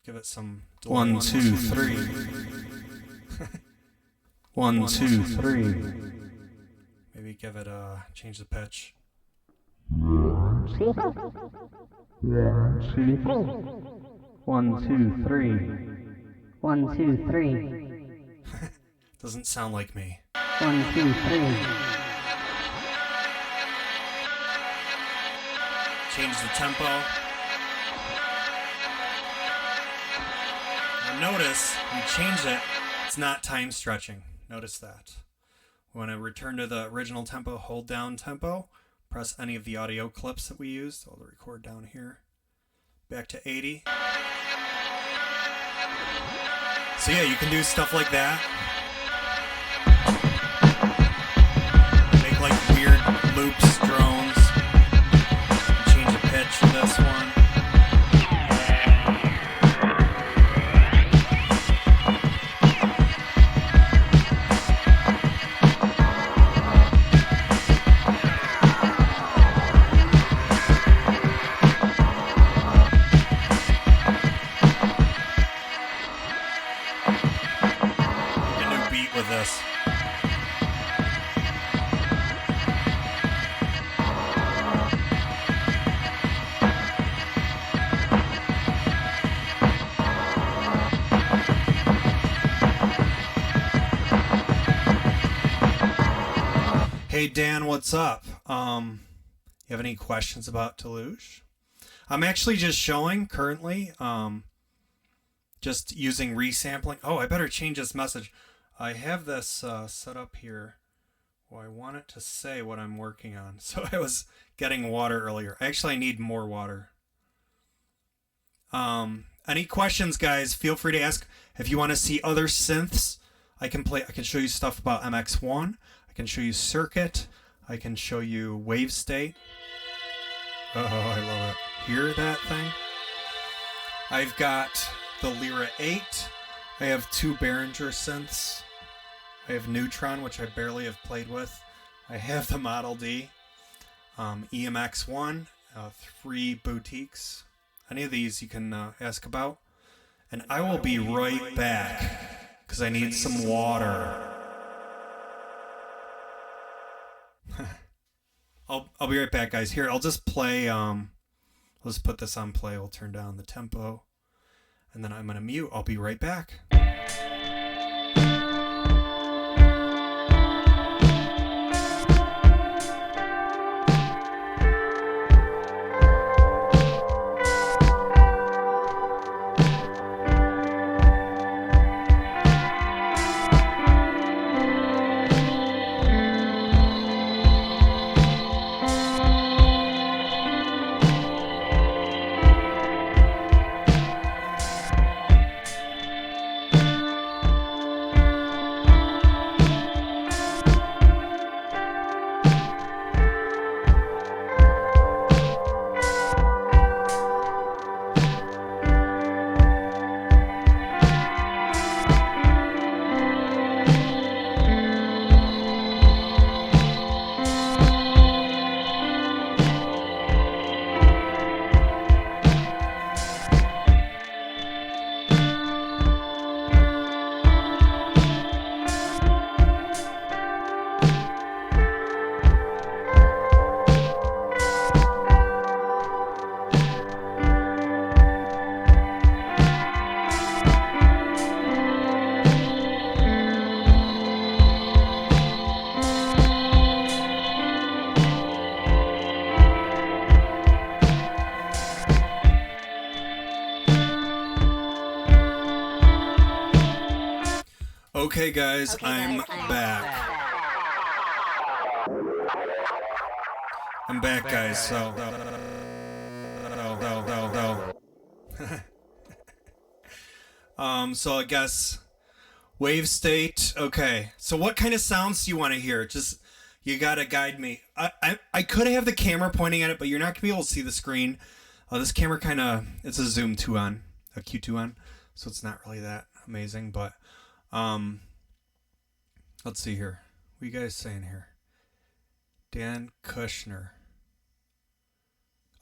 Give it some delay. 1, 2, 3. 1, 2, 3. Maybe give it a change the pitch. 1, 2, 3. 1, 2, 3. Doesn't sound like me. 1, 2, 3. Change the tempo. Now notice, we change it, it's not time stretching. Notice that. We want to return to the original tempo, hold down tempo, press any of the audio clips that we used. I'll record down here. Back to 80. So yeah, you can do stuff like that. Make like weird loops, drones. Change the pitch of this one. Hey Dan, what's up? You have any questions about Deluge? I'm actually just showing currently, just using resampling. Oh, I better change this message. I have this set up here. Well, I want it to say what I'm working on. So I was getting water earlier. Actually, I need more water. Any questions, guys? Feel free to ask. If you want to see other synths, I can show you stuff about MX1. I can show you Circuit. I can show you Wavestate. Oh, I love it. Hear that thing? I've got the Lyra 8. I have 2 Behringer synths. I have Neutron, which I barely have played with. I have the Model D. EMX1. 3 boutiques. Any of these you can ask about. And I will be right back because I need some water. I'll be right back, guys. Here, I'll just play. Let's put this on play. We'll turn down the tempo, and then I'm gonna mute. I'll be right back. Okay, guys, I'm back. I'm back, guys, so... So I guess... Wavestate, okay. So what kind of sounds do you want to hear? Just, you gotta guide me. I could have the camera pointing at it, but you're not gonna be able to see the screen. This camera kinda, it's a Zoom 2 on, a Q2 on, so it's not really that amazing, but... let's see here. What are you guys saying here? Dan Kushner.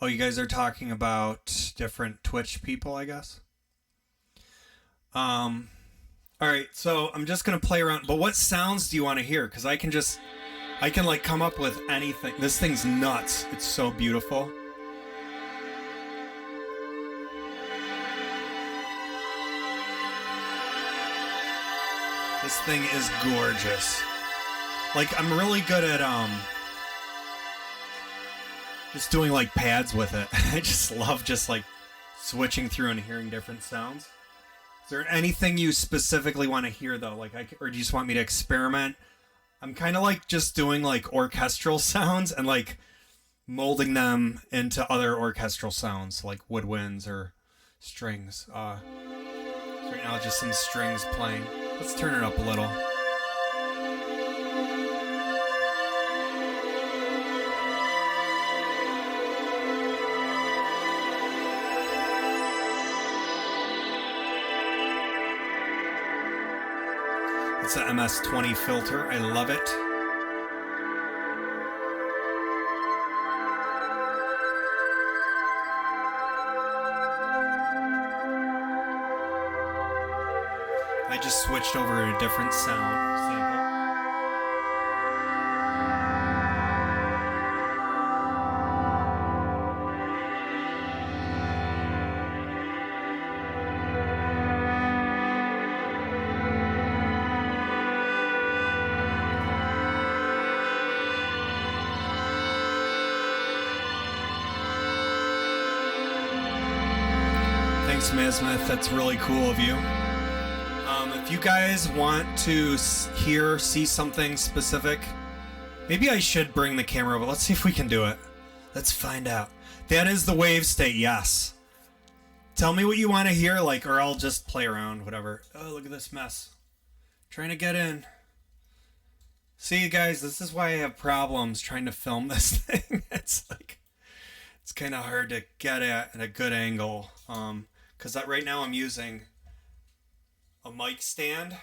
Oh, you guys are talking about different Twitch people, I guess. All right, so I'm just gonna play around. But what sounds do you want to hear? Because I can like come up with anything. This thing's nuts. It's so beautiful. This thing is gorgeous. Like, I'm really good at just doing like pads with it. I just love just like switching through and hearing different sounds. Is there anything you specifically want to hear though? Like, or do you just want me to experiment? I'm kind of like just doing like orchestral sounds and like molding them into other orchestral sounds, like woodwinds or strings. Right now, just some strings playing. Let's turn it up a little. It's an MS-20 filter. I love it. I just switched over to a different sound sample. Thanks, Masmith. That's really cool of you. If you guys want to see something specific, maybe I should bring the camera over. Let's see if we can do it. Let's find out. That is the Wavestate, yes. Tell me what you want to hear, like, or I'll just play around, whatever. Oh, look at this mess. Trying to get in. See, guys, this is why I have problems trying to film this thing. It's kind of hard to get at a good angle. Because right now I'm using a mic stand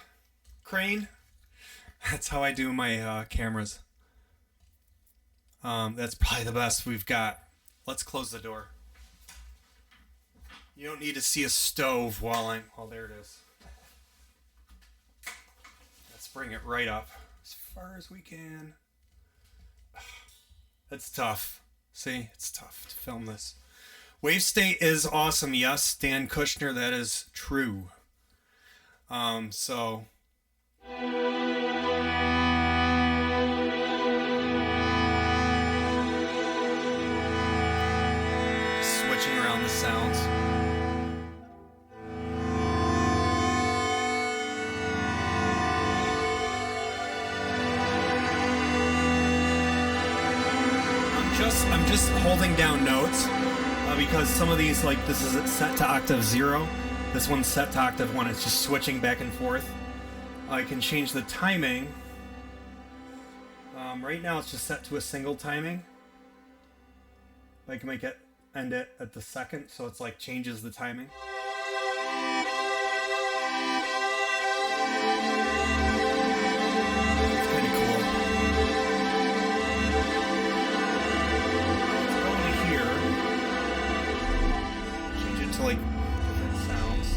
crane. That's how I do my cameras. That's probably the best we've got. Let's close the door. You don't need to see a stove while there it is. Let's bring it right up as far as we can. It's tough. See, it's tough to film this. Wavestate is awesome. Yes, Dan Kushner, that is true. So switching around the sounds. I'm just holding down notes because some of these, like this is set to octave 0. This one's set to octave 1. It's just switching back and forth. I can change the timing. Right now it's just set to a single timing. I can end it at the second, so it's like changes the timing. It's kind of cool. Let's go into here. Change it to like different sounds.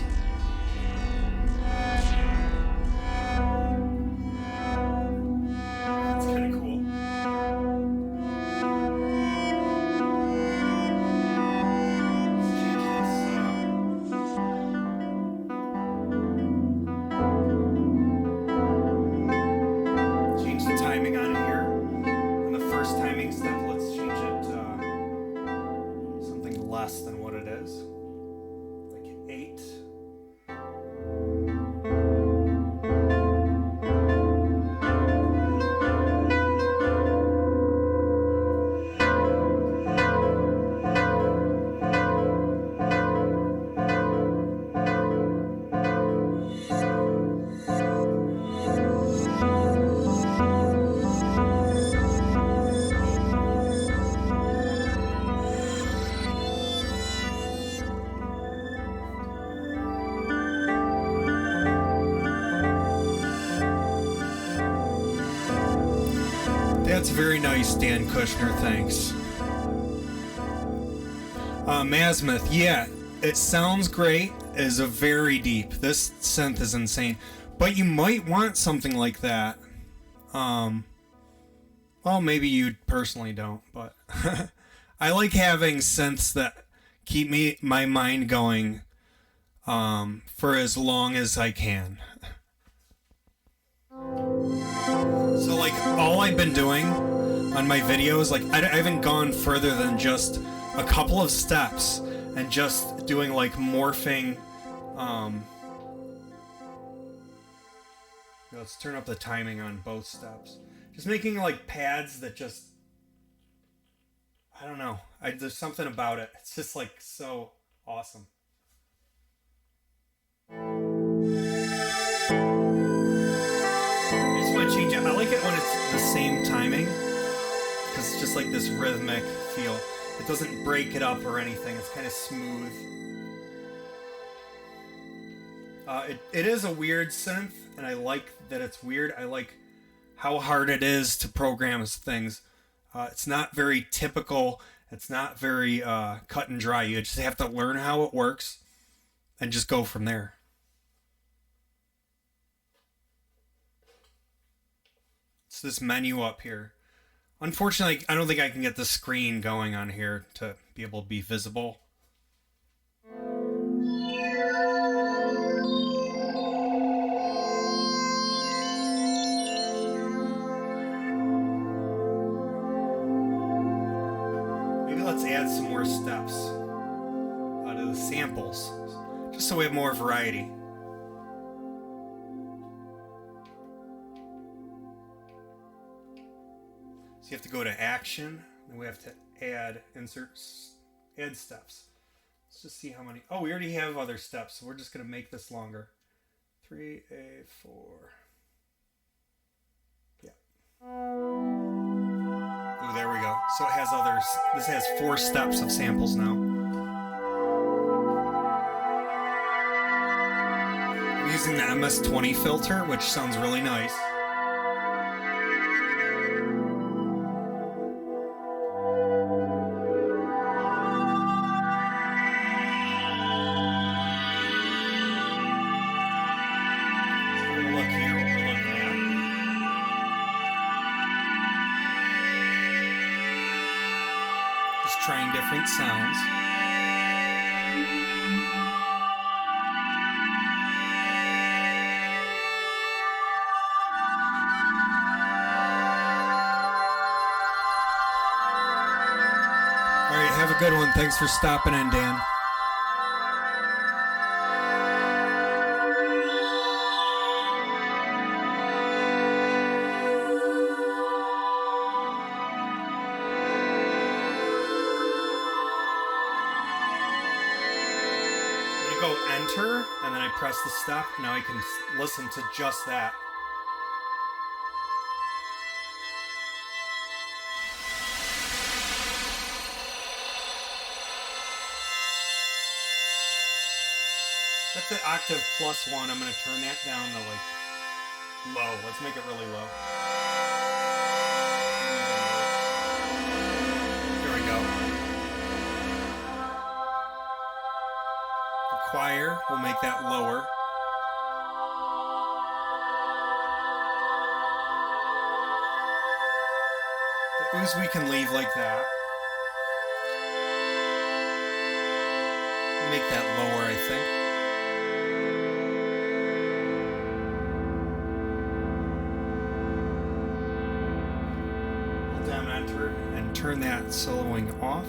That's kind of cool. Change the timing on here. On the first timing step, let's change it to something less than what it is. Like 8. That's very nice, Dan Kushner, thanks. Masmith, yeah, it sounds great. It is a very deep. This synth is insane. But you might want something like that. Well, maybe you personally don't, but I like having synths that keep my mind going for as long as I can. So like all I've been doing on my videos, like I haven't gone further than just a couple of steps and just doing like morphing. Let's turn up the timing on both steps. Just making like pads that just, I don't know. There's something about it. It's just like so awesome. I just want to change it. I like it when it's the same timing because it's just like this rhythmic feel. It doesn't break it up or anything. It's kind of smooth. It is a weird synth, and I like that it's weird. I like how hard it is to program things. It's not very typical. It's not very cut and dry. You just have to learn how it works and just go from there. It's this menu up here. Unfortunately, I don't think I can get the screen going on here to be able to be visible. Let's add some more steps to the samples, just so we have more variety. So you have to go to action, then we have to add add steps. Let's just see how many. Oh, we already have other steps, so we're just going to make this longer. 3A4. Yeah. Ooh, there we go. So it has others. This has 4 steps of samples now. I'm using the MS-20 filter, which sounds really nice. Trying different sounds. All right, have a good one. Thanks for stopping in, Dan. Go enter, and then I press the step. Now I can listen to just that. That's the octave +1. I'm going to turn that down to like low. Let's make it really low. Here we go. Choir, we'll make that lower. The ooze we can leave like that. Make that lower, I think. Hold down enter and turn that soloing off.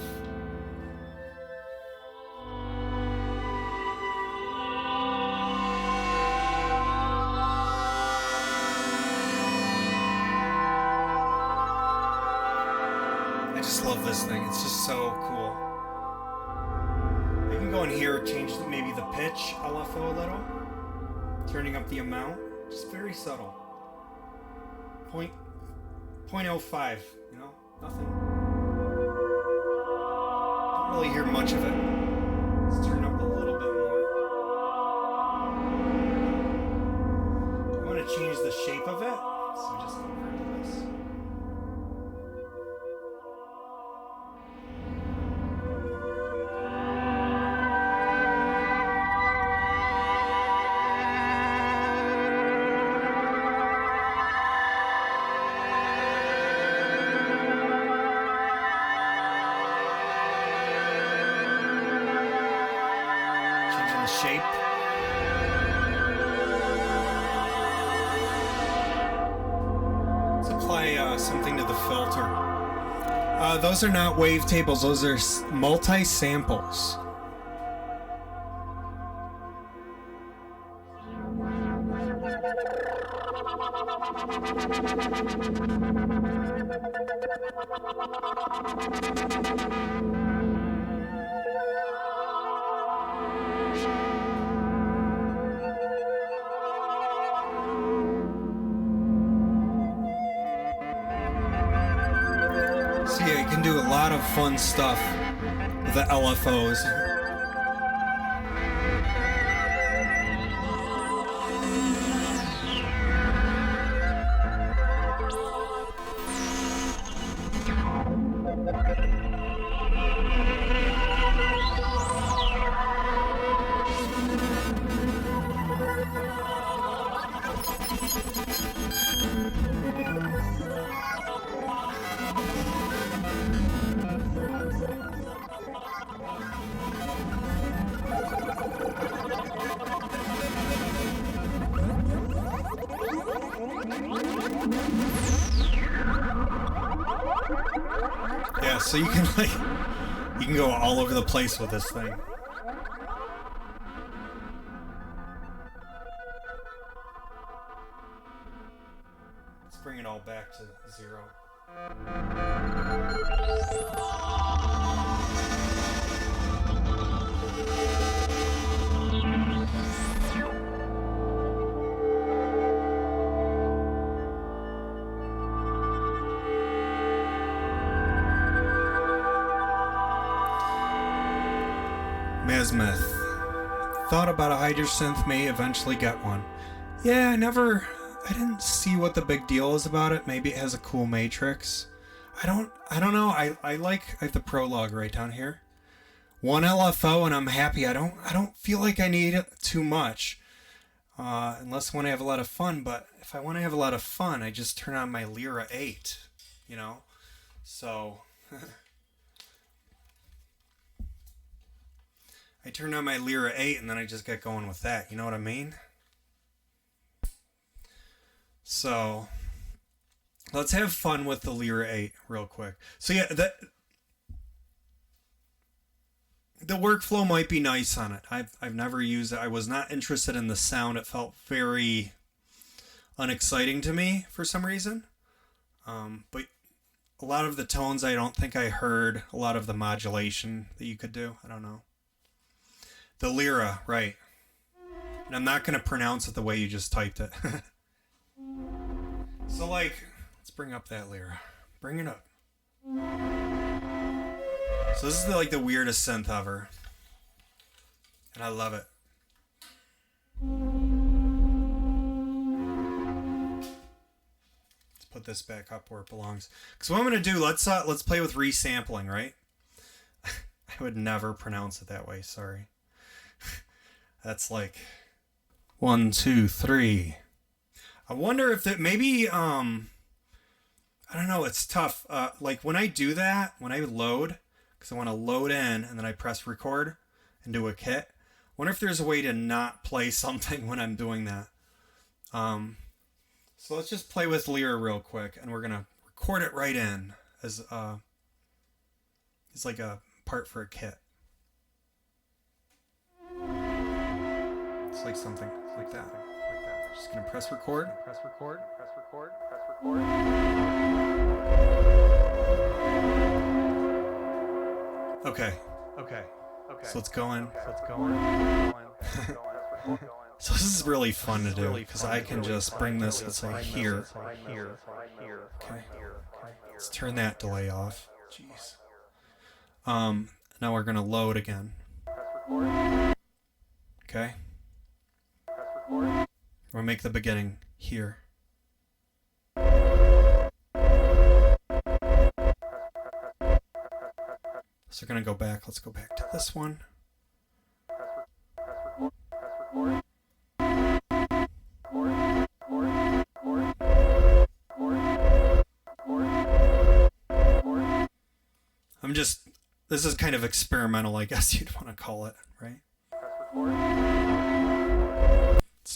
I just love this thing. It's just so cool. I can go in here, change maybe the pitch LFO a little. Turning up the amount. Just very subtle. 0.05, you know? Nothing. Don't really hear much of it. Let's turn up a little bit more. I want to change the shape of it, so just convert to this. shape. Let's apply something to the filter. Those are not wavetables, those are multi-samples. So yeah, you can do a lot of fun stuff with the LFOs. Yeah, so you can go all over the place with this thing. Let's bring it all back to 0. Masmith. Thought about a Hydra synth, may eventually get one. Yeah, I didn't see what the big deal is about it. Maybe it has a cool matrix. I don't know. I have the prologue right down here. One LFO and I'm happy. I don't feel like I need too much. Unless I want to have a lot of fun, but if I want to have a lot of fun, I just turn on my Lyra 8, you know? So I turn on my Lyra 8 and then I just get going with that. You know what I mean? So let's have fun with the Lyra 8 real quick. So yeah, the workflow might be nice on it. I've never used it. I was not interested in the sound. It felt very unexciting to me for some reason. But a lot of the tones I don't think I heard. A lot of the modulation that you could do. I don't know. The Lyra, right. And I'm not going to pronounce it the way you just typed it. So like, let's bring up that Lyra. Bring it up. So this is the weirdest synth ever. And I love it. Let's put this back up where it belongs. Because what I'm going to do, let's play with resampling, right? I would never pronounce it that way, sorry. That's like 1, 2, 3. I wonder if that maybe I don't know, it's tough. Like when I do that, when I load, because I want to load in and then I press record and do a kit. I wonder if there's a way to not play something when I'm doing that. So let's just play with Lyra real quick and we're gonna record it right in as it's like a part for a kit. It's like something like that. Just gonna press record. Press record. Press record. Press record. Okay. Okay. Okay. So it's going. So it's going. So this is really fun to do because I can just bring this. It's like here. Okay. Let's turn that delay off. Jeez. Now we're gonna load again. Okay. We'll make the beginning here. So we're gonna go back. Let's go back to this one. This is kind of experimental, I guess you'd want to call it, right?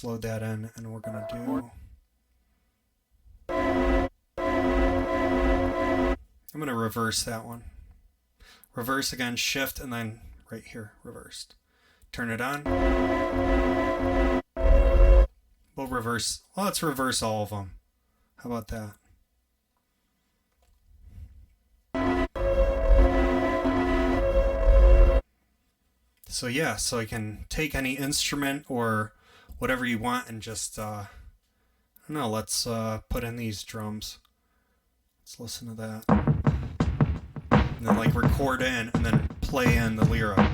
load that in, and we're gonna do. I'm gonna reverse that one. Reverse again, shift, and then right here, reversed. Turn it on. We'll reverse. Well, let's reverse all of them. How about that? So yeah, so I can take any instrument or whatever you want and just, I don't know, let's put in these drums. Let's listen to that. And then like record in and then play in the Lyra.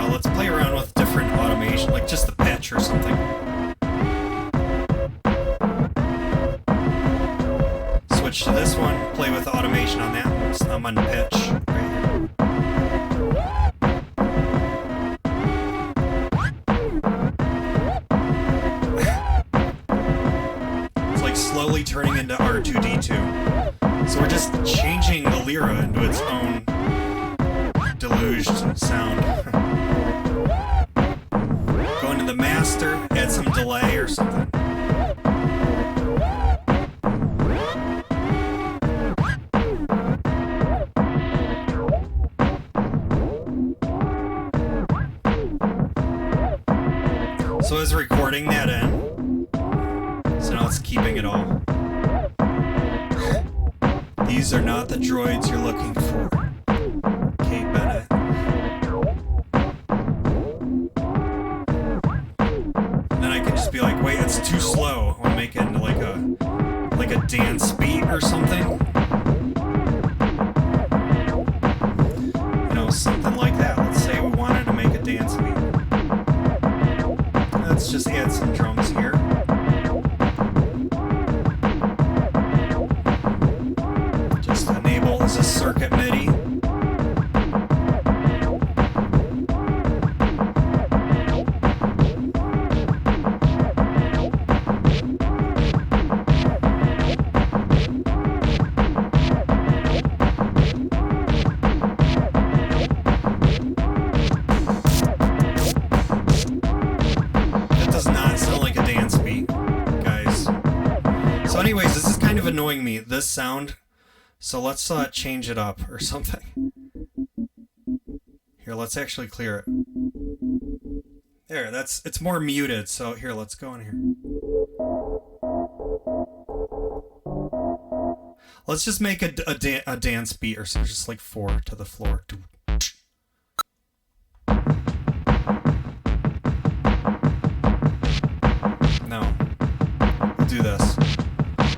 Let's play around with different automation, like just the pitch or something. Switch to this one, play with automation on that one. So I'm on pitch right here. It's like slowly turning into R2D2. So we're just changing the Lyra into its own deluged sound. Go into the master, add some delay or something. So I was recording that in. So now it's keeping it all. These are not the droids you're looking for. Be like, wait, it's too slow. I want to make it into like a dance beat or something. You know, something like that. Let's say we wanted to make a dance beat. Let's just add some drums here. Just enable as a circuit MIDI. Annoying me, this sound, so let's change it up or something. Here, let's actually clear it. There, it's more muted, so here, let's go in here. Let's just make a dance beat or something, just like 4 to the floor. No, we'll do this.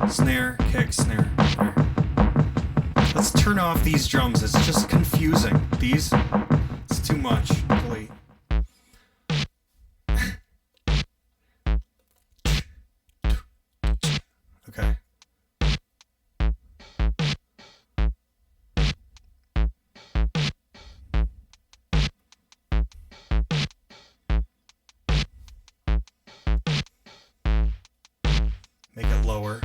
Snare, kick, snare, snare. Let's turn off these drums. It's just confusing. These, it's too much. Delete. Okay. Make it lower.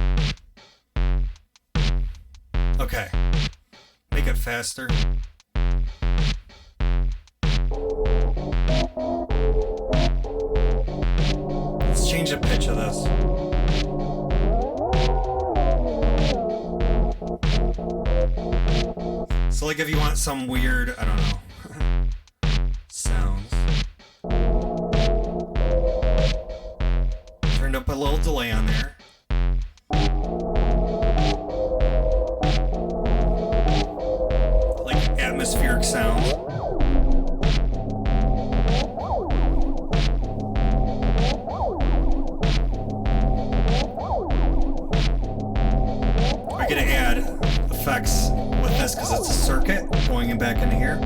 Okay. Make it faster. Let's change the pitch of this. So like if you want some weird, I don't know, sounds. Turned up a little delay on there. Atmospheric sounds. We're gonna add effects with this because it's a circuit going in back into here.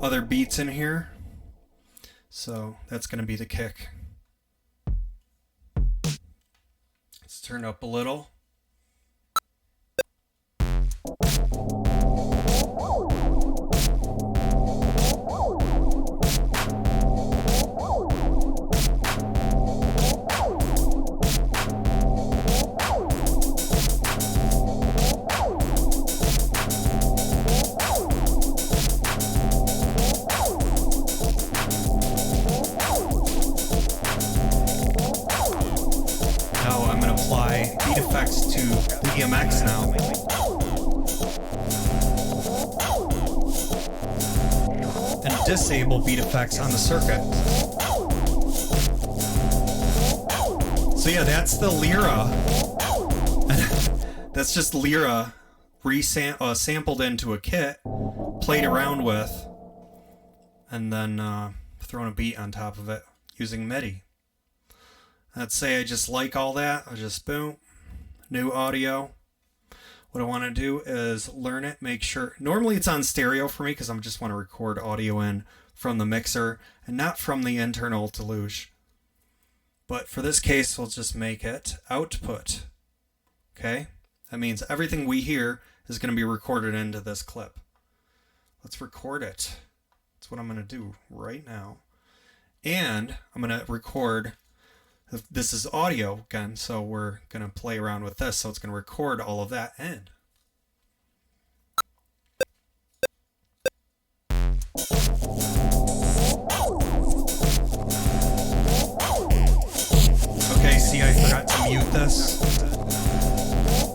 other beats in here. So that's going to be the kick. Let's turn it up a little. Effects to the EMX now. And disable beat effects on the circuit. So yeah, that's the Lyra. That's just Lyra sampled into a kit, played around with, and then thrown a beat on top of it using Midi. Let's say I just like all that. I'll just boom. New audio. What I want to do is learn it, make sure. Normally it's on stereo for me because I just want to record audio in from the mixer and not from the internal Deluge. But for this case, we'll just make it output. Okay? That means everything we hear is going to be recorded into this clip. Let's record it. That's what I'm going to do right now. And I'm going to record. This is audio again, so we're going to play around with this, so it's going to record all of that in. Okay, see, I forgot to mute this.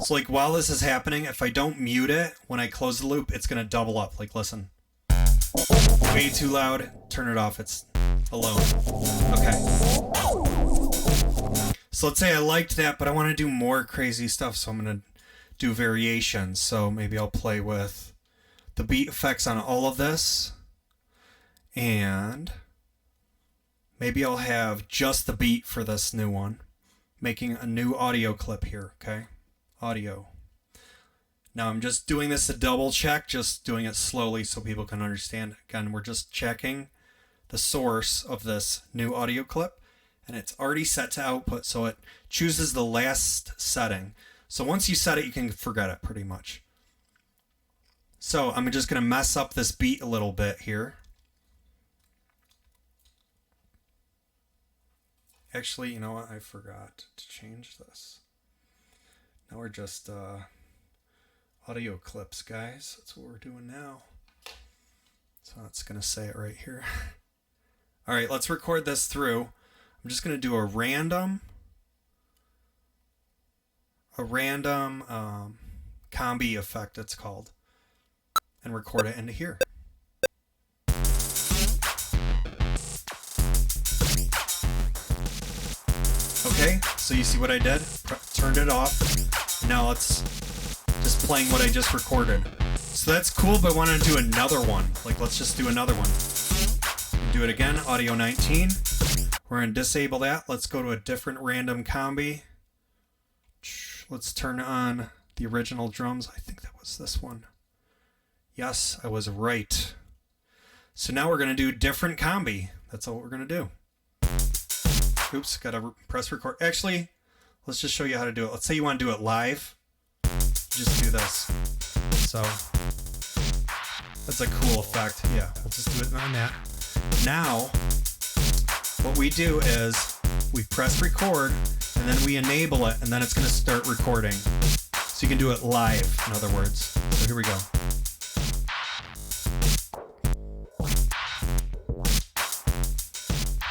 So like while this is happening, if I don't mute it, when I close the loop, it's going to double up. Like listen. Way too loud, turn it off, it's alone. Okay. So let's say I liked that, but I want to do more crazy stuff, so I'm going to do variations. So maybe I'll play with the beat effects on all of this, and maybe I'll have just the beat for this new one, making a new audio clip here, okay? Audio. Now I'm just doing this to double check, just doing it slowly so people can understand. Again, we're just checking the source of this new audio clip. And it's already set to output, so it chooses the last setting. So once you set it, you can forget it pretty much. So I'm just going to mess up this beat a little bit here. Actually, you know what? I forgot to change this. Now we're just audio clips, guys. That's what we're doing now. So it's going to say it right here. All right, let's record this through. I'm just going to do a random combi effect, it's called, and record it into here. Okay, so you see what I did? Turned it off. Now it's just playing what I just recorded. So that's cool, but I want to do another one. Like, let's just do another one. Do it again, audio 19. We're going to disable that. Let's go to a different random combi. Let's turn on the original drums. I think that was this one. Yes, I was right. So now we're going to do different combi. That's all we're going to do. Oops, got to press record. Actually, let's just show you how to do it. Let's say you want to do it live. Just do this. So that's a cool effect. Yeah, we'll just do it on that. Now, what we do is we press record and then we enable it, and then it's going to start recording. So you can do it live, in other words. So here we go.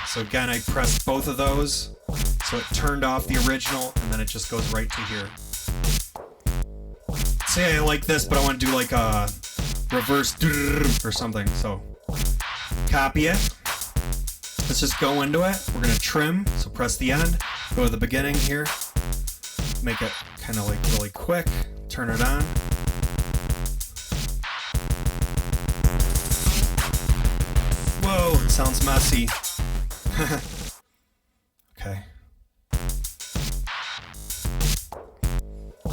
So again, I pressed both of those, so it turned off the original, and then it just goes right to here. Say I like this, but I want to do like a reverse or something. So copy it. Let's just go into it. We're going to trim, so press the end, go to the beginning here, make it kind of like really quick, turn it on. Whoa, it sounds messy. Okay.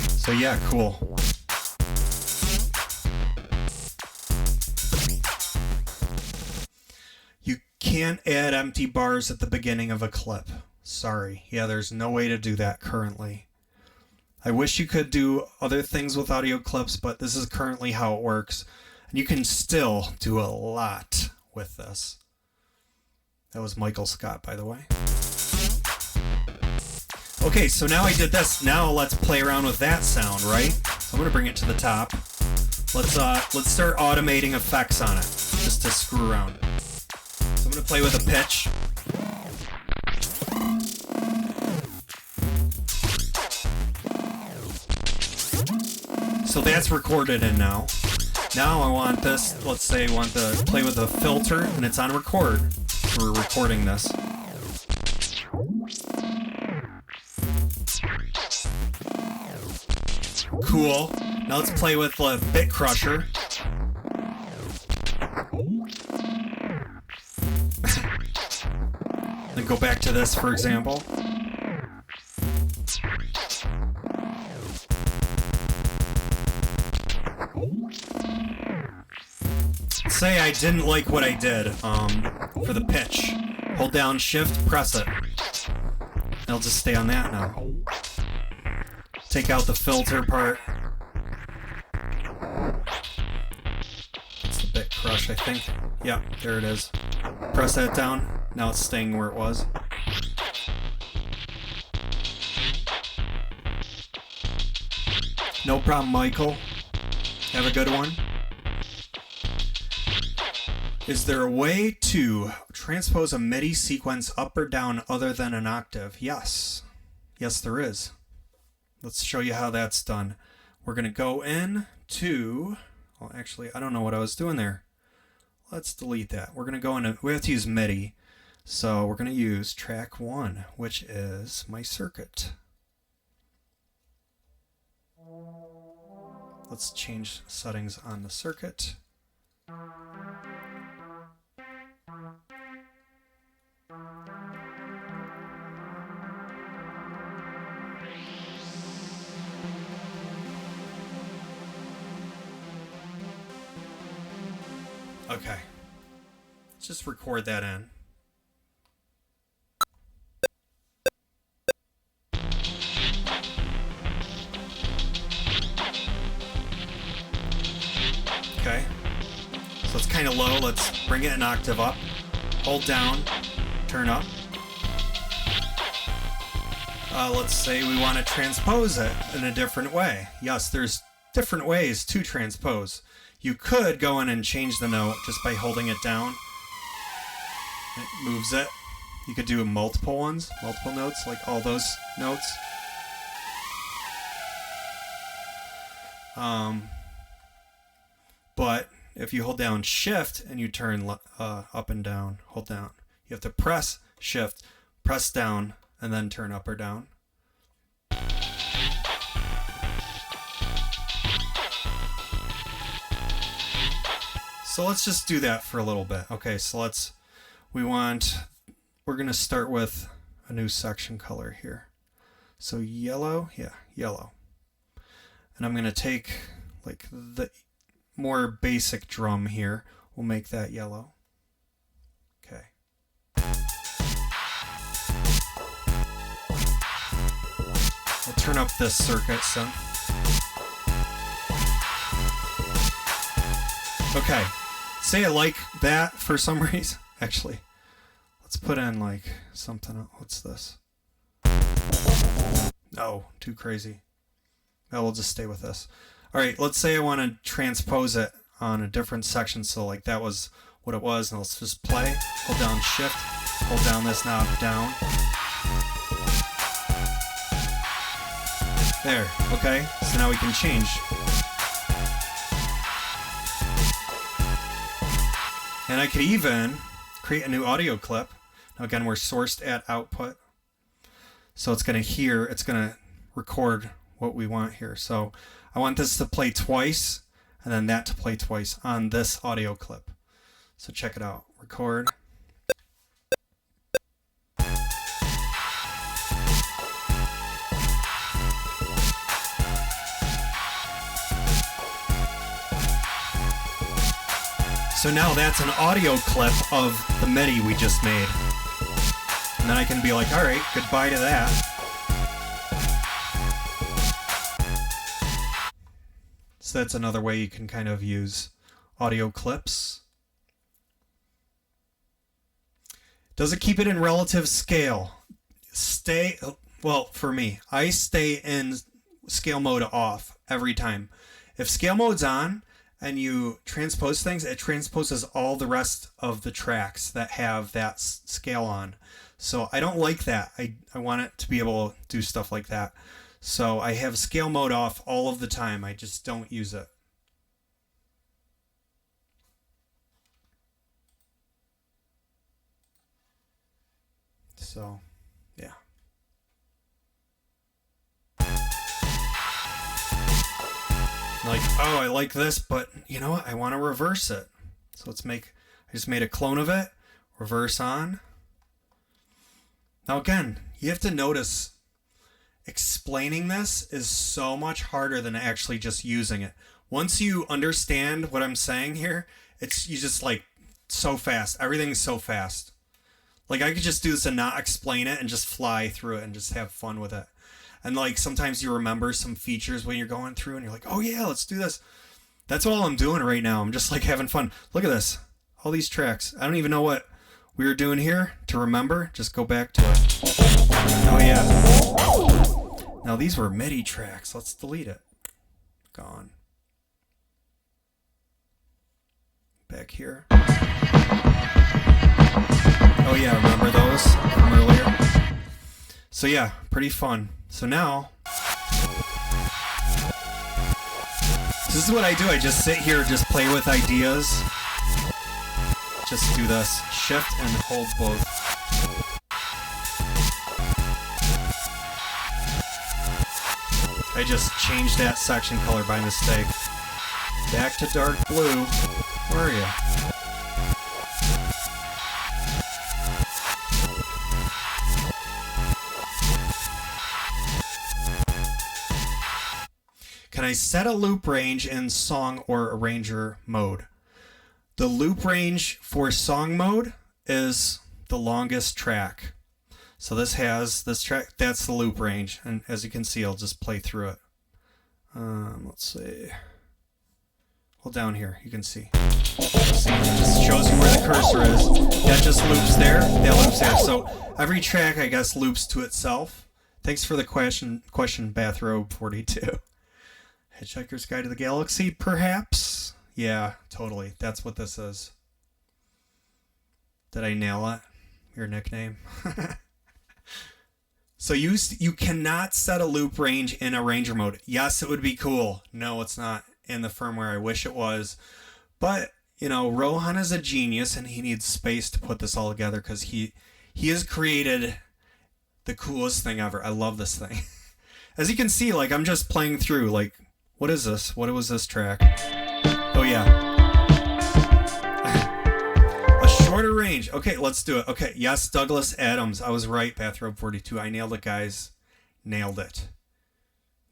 So yeah, cool. can't add empty bars at the beginning of a clip. Sorry. Yeah, there's no way to do that currently. I wish you could do other things with audio clips, but this is currently how it works. And you can still do a lot with this. That was Michael Scott, by the way. Okay, so now I did this. Now let's play around with that sound, right? So I'm gonna bring it to the top. Let's start automating effects on it, just to screw around. So I'm gonna play with a pitch. So that's recorded in now. Now I want this, let's say I want to play with a filter and it's on record. We're recording this. Cool. Now let's play with the bit crusher. Then go back to this, for example. Say I didn't like what I did for the pitch. Hold down Shift, press it. It'll just stay on that now. Take out the filter part. It's the bit crush, I think. Yeah, there it is. Press that down. Now it's staying where it was. No problem, Michael. Have a good one. Is there a way to transpose a MIDI sequence up or down other than an octave? Yes. Yes, there is. Let's show you how that's done. We're going to go in to... Well, actually, I don't know what I was doing there. Let's delete that. We're going to go into... We have to use MIDI. So we're going to use track 1, which is my circuit. Let's change settings on the circuit. Okay, let's just record that in. Okay, so it's kind of low. Let's bring it an octave up. Hold down, turn up. Let's say we want to transpose it in a different way. Yes, there's different ways to transpose. You could go in and change the note just by holding it down. It moves it. You could do multiple ones, multiple notes, like all those notes. But if you hold down Shift and you turn up and down, hold down. You have to press Shift, press down, and then turn up or down. So let's just do that for a little bit. Okay, so we're gonna start with a new section color here. So yellow, yeah, yellow. And I'm gonna take like the more basic drum here. We'll make that yellow. Okay. I'll turn up this circuit some. Okay. Say I like that for some reason. Actually, let's put in like something. What's this? No, too crazy. No, we'll just stay with this. All right, let's say I want to transpose it on a different section. So like that was what it was. And let's just play. Hold down Shift. Hold down this knob down. There. Okay. So now we can change. And I could even create a new audio clip. Now again, we're sourced at output. So it's going to record what we want here. So I want this to play twice and then that to play twice on this audio clip. So check it out. Record. So now that's an audio clip of the MIDI we just made. And then I can be like, all right, goodbye to that. So that's another way you can kind of use audio clips. Does it keep it in relative scale? Well, for me, I stay in scale mode off every time. If scale mode's on and you transpose things, it transposes all the rest of the tracks that have that scale on. So I don't like that. I want it to be able to do stuff like that. So I have scale mode off all of the time. I just don't use it. So, yeah. Like, oh, I like this, but you know what? I want to reverse it. So let's I just made a clone of it. Reverse on. Now again, you have to notice explaining this is so much harder than actually just using it. Once you understand what I'm saying here, you just like so fast. Everything's so fast. Like I could just do this and not explain it and just fly through it and just have fun with it. And like sometimes you remember some features when you're going through and you're like, oh yeah, let's do this. That's all I'm doing right now. I'm just like having fun. Look at this. All these tracks. I don't even know what we were doing here to remember. Just go back to it. Oh yeah. Now these were MIDI tracks. Let's delete it. Gone. Back here. Oh yeah, remember those from earlier? So yeah, pretty fun. So now, this is what I do. I just sit here, just play with ideas. Just do this. Shift and hold both. I just changed that section color by mistake. Back to dark blue. Where are you? Can I set a loop range in song or arranger mode? The loop range for song mode is the longest track. So this has this track, that's the loop range. And as you can see, I'll just play through it. Let's see. Well, down here, you can see. See, it just shows you where the cursor is. That just loops there, that loops there. So every track, I guess, loops to itself. Thanks for the question Bathrobe 42. Hitchhiker's Guide to the Galaxy, perhaps? Yeah, totally. That's what this is. Did I nail it? Your nickname? So you cannot set a loop range in arranger mode. Yes, it would be cool. No, it's not in the firmware. I wish it was. But, you know, Rohan is a genius and he needs space to put this all together because he has created the coolest thing ever. I love this thing. As you can see, like, I'm just playing through, like, what is this? What was this track? Oh, yeah. A shorter range. Okay, let's do it. Okay, yes, Douglas Adams. I was right, Bathrobe 42. I nailed it, guys. Nailed it.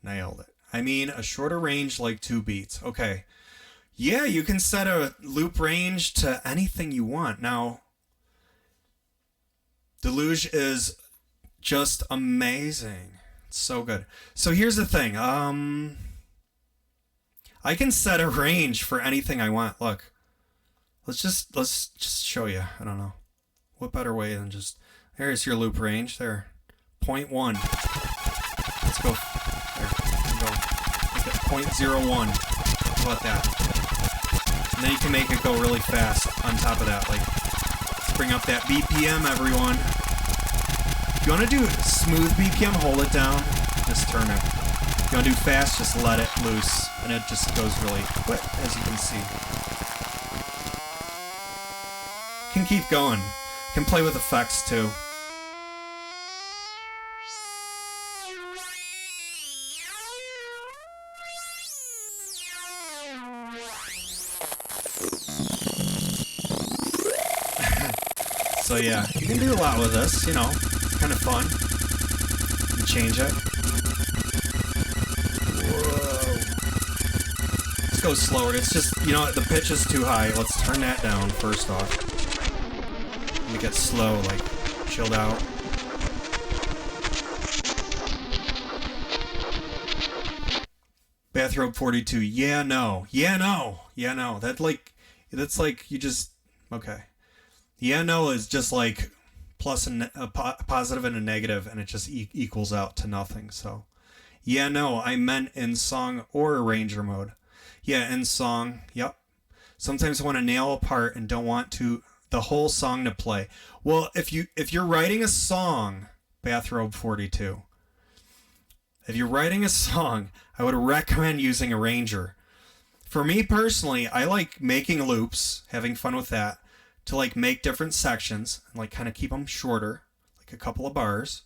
Nailed it. I mean, a shorter range, like 2 beats. Okay. Yeah, you can set a loop range to anything you want. Now, Deluge is just amazing. It's so good. So here's the thing. I can set a range for anything I want. Look, let's just show you. I don't know what better way than just there's your loop range there, 0.1. Let's go. There, go. Make it 0.01. How about that? And then you can make it go really fast on top of that. Like, let's bring up that BPM, everyone. If you want to do smooth BPM, hold it down. Just turn it. If you want to do fast, just let it loose. And it just goes really quick, as you can see. Can keep going. Can play with effects too. So yeah, you can do a lot with this, you know. It's kind of fun. You can change it. go slower. It's just, you know what, the pitch is too high. Let's turn that down first off. Make it slow, like chilled out. Bathrobe 42. Yeah, no. Yeah, no. Yeah, no. That's like you just, okay. Yeah, no is just like plus a positive and a negative, and it just equals out to nothing. So, yeah, no, I meant in song or arranger mode. Yeah, in song. Yep. Sometimes I want to nail a part and don't want the whole song to play. Well, if you're writing a song, Bathrobe 42. If you're writing a song, I would recommend using arranger. For me personally, I like making loops, having fun with that, to like make different sections and like kind of keep them shorter, like a couple of bars,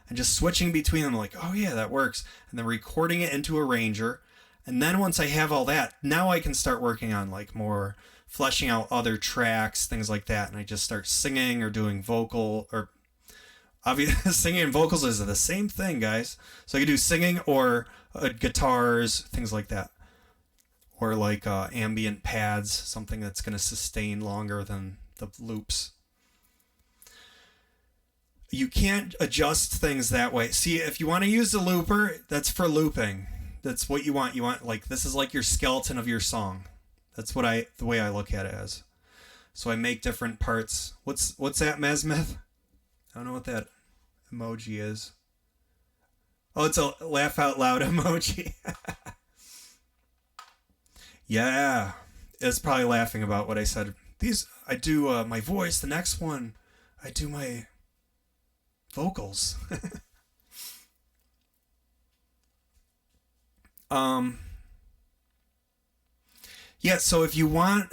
and just switching between them like, oh yeah, that works. And then recording it into arranger. And then once I have all that, now I can start working on like more fleshing out other tracks, things like that. And I just start singing or doing vocal, or obviously singing and vocals is the same thing, guys. So I can do singing or guitars, things like that. Or like ambient pads, something that's going to sustain longer than the loops. You can't adjust things that way. See, if you want to use the looper, that's for looping. That's what you want. You want, like, this is like your skeleton of your song. That's what the way I look at it as. So I make different parts. What's that, Mesmith? I don't know what that emoji is. Oh, it's a laugh out loud emoji. Yeah, it's probably laughing about what I said. I do my voice. The next one, I do my vocals. Yeah, so if you want,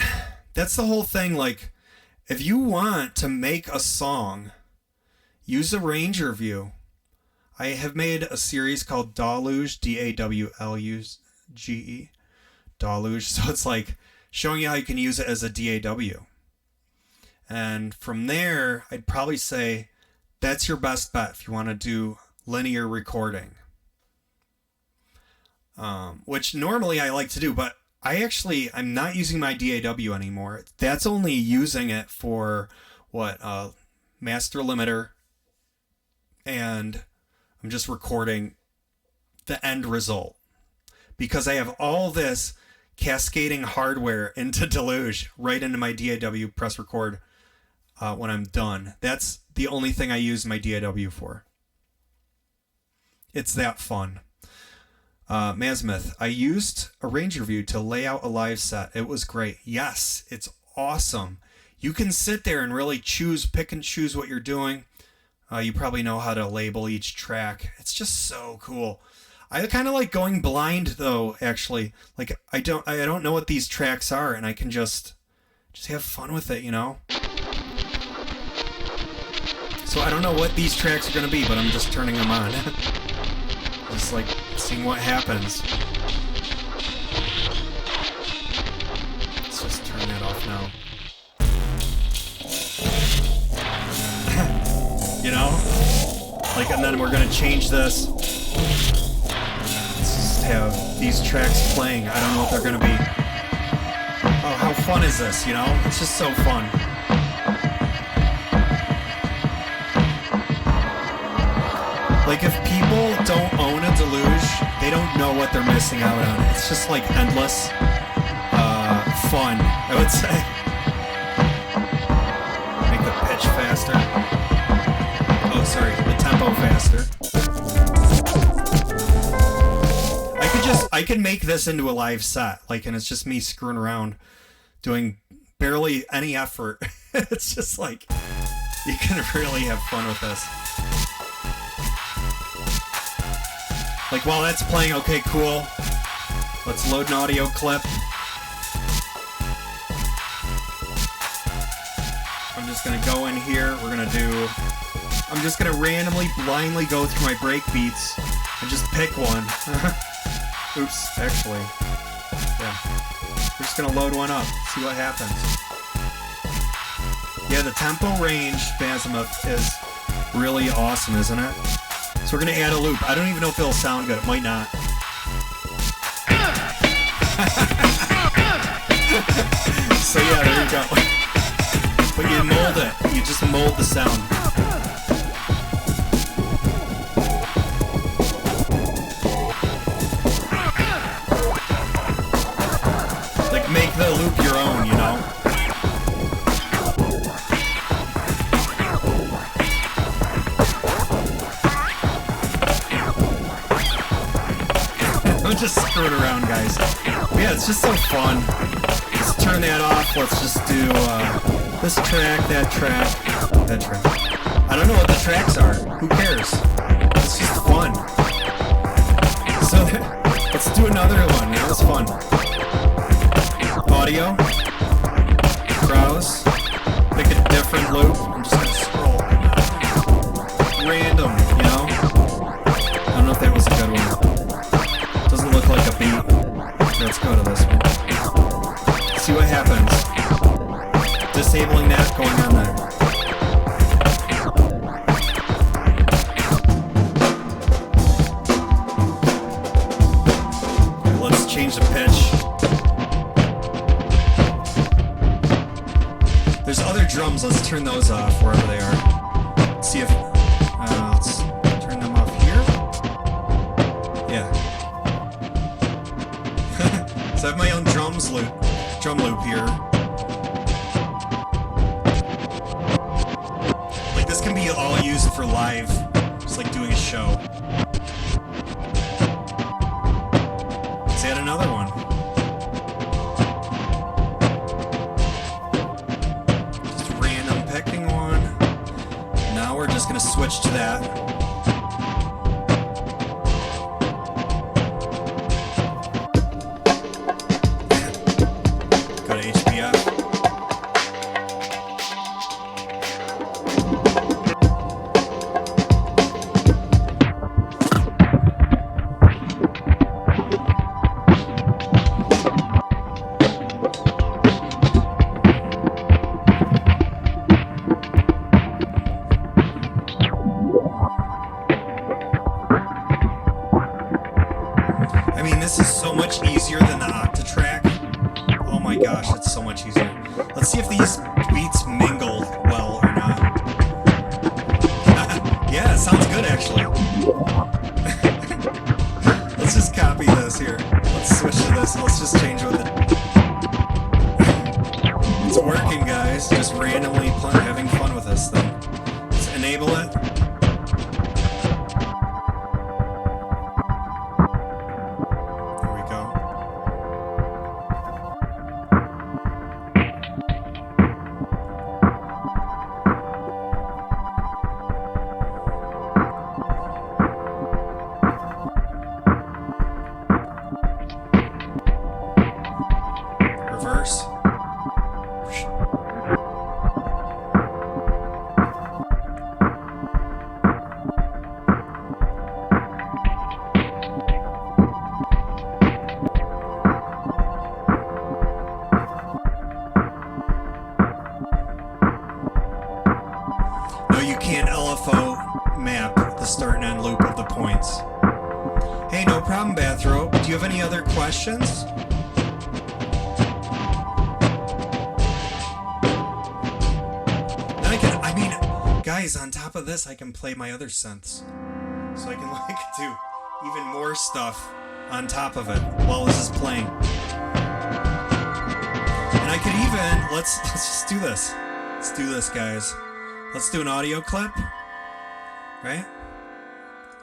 that's the whole thing. Like, if you want to make a song, use Arranger View. I have made a series called Deluge, D-A-W-L-U-G-E. Deluge. So it's like showing you how you can use it as a DAW. And from there, I'd probably say that's your best bet if you want to do linear recording. Which normally I like to do, but I'm not using my DAW anymore. That's only using it for master limiter, and I'm just recording the end result because I have all this cascading hardware into Deluge right into my DAW press record when I'm done. That's the only thing I use my DAW for. It's that fun. Masmith, I used Arranger View to lay out a live set. It was great. Yes, it's awesome. You can sit there and really pick and choose what you're doing. You probably know how to label each track. It's just so cool. I kind of like going blind though, actually. Like I don't know what these tracks are, and I can just have fun with it, you know? So I don't know what these tracks are going to be, but I'm just turning them on. Just like seeing what happens. Let's just turn that off now. You know? Like, and then we're gonna change this. Let's just have these tracks playing. I don't know what they're gonna be. Oh, how fun is this, you know? It's just so fun. Like, if people don't own a Deluge, they don't know what they're missing out on. It's just like endless fun, I would say. Make the pitch faster. Oh, sorry, the tempo faster. I could make this into a live set, like, and it's just me screwing around, doing barely any effort. It's just like, you can really have fun with this. Like, while that's playing, okay, cool. Let's load an audio clip. I'm just gonna go in here. I'm just gonna randomly, blindly go through my break beats and just pick one. Oops, actually. Yeah. We're just gonna load one up, see what happens. Yeah, the tempo range, Bazimuth, is really awesome, isn't it? So we're going to add a loop. I don't even know if it'll sound good. It might not. So yeah, there you go. But you mold it. You just mold the sound. Like make the loop your own, you know? I'm just screwing around, guys. But yeah, it's just so fun. Let's turn that off. Let's just do this track, that track, that track. I don't know what the tracks are. Who cares? It's just fun. So let's do another one. That was fun. Audio. Browse. Pick a different loop. I'm just gonna scroll. Random, you know? I don't know if that was a good one. Doesn't look like a beat. Let's go to this one. See what happens. Disabling that, going on there. Okay, let's change the pitch. There's other drums. Let's turn those off wherever they are. Let's see if... let's turn them off here. Yeah. So I have my own drum loop here. Like this can be all used for live, just like doing a show. Let's add another one. Just random picking one. Now we're just gonna switch to that. This is so much easier than the octatrack. Oh my gosh, it's so much easier. Let's see if these beats mingle well or not. Yeah, it sounds good actually. Let's just copy this here. Let's switch to this. Let's just change with it. It's working, guys. Just randomly having fun with this thing. Let's enable it. Do you have any other questions? Then guys, on top of this, I can play my other synths. So I can like do even more stuff on top of it while this is playing. And I could even, let's just do this. Let's do this, guys. Let's do an audio clip. Right?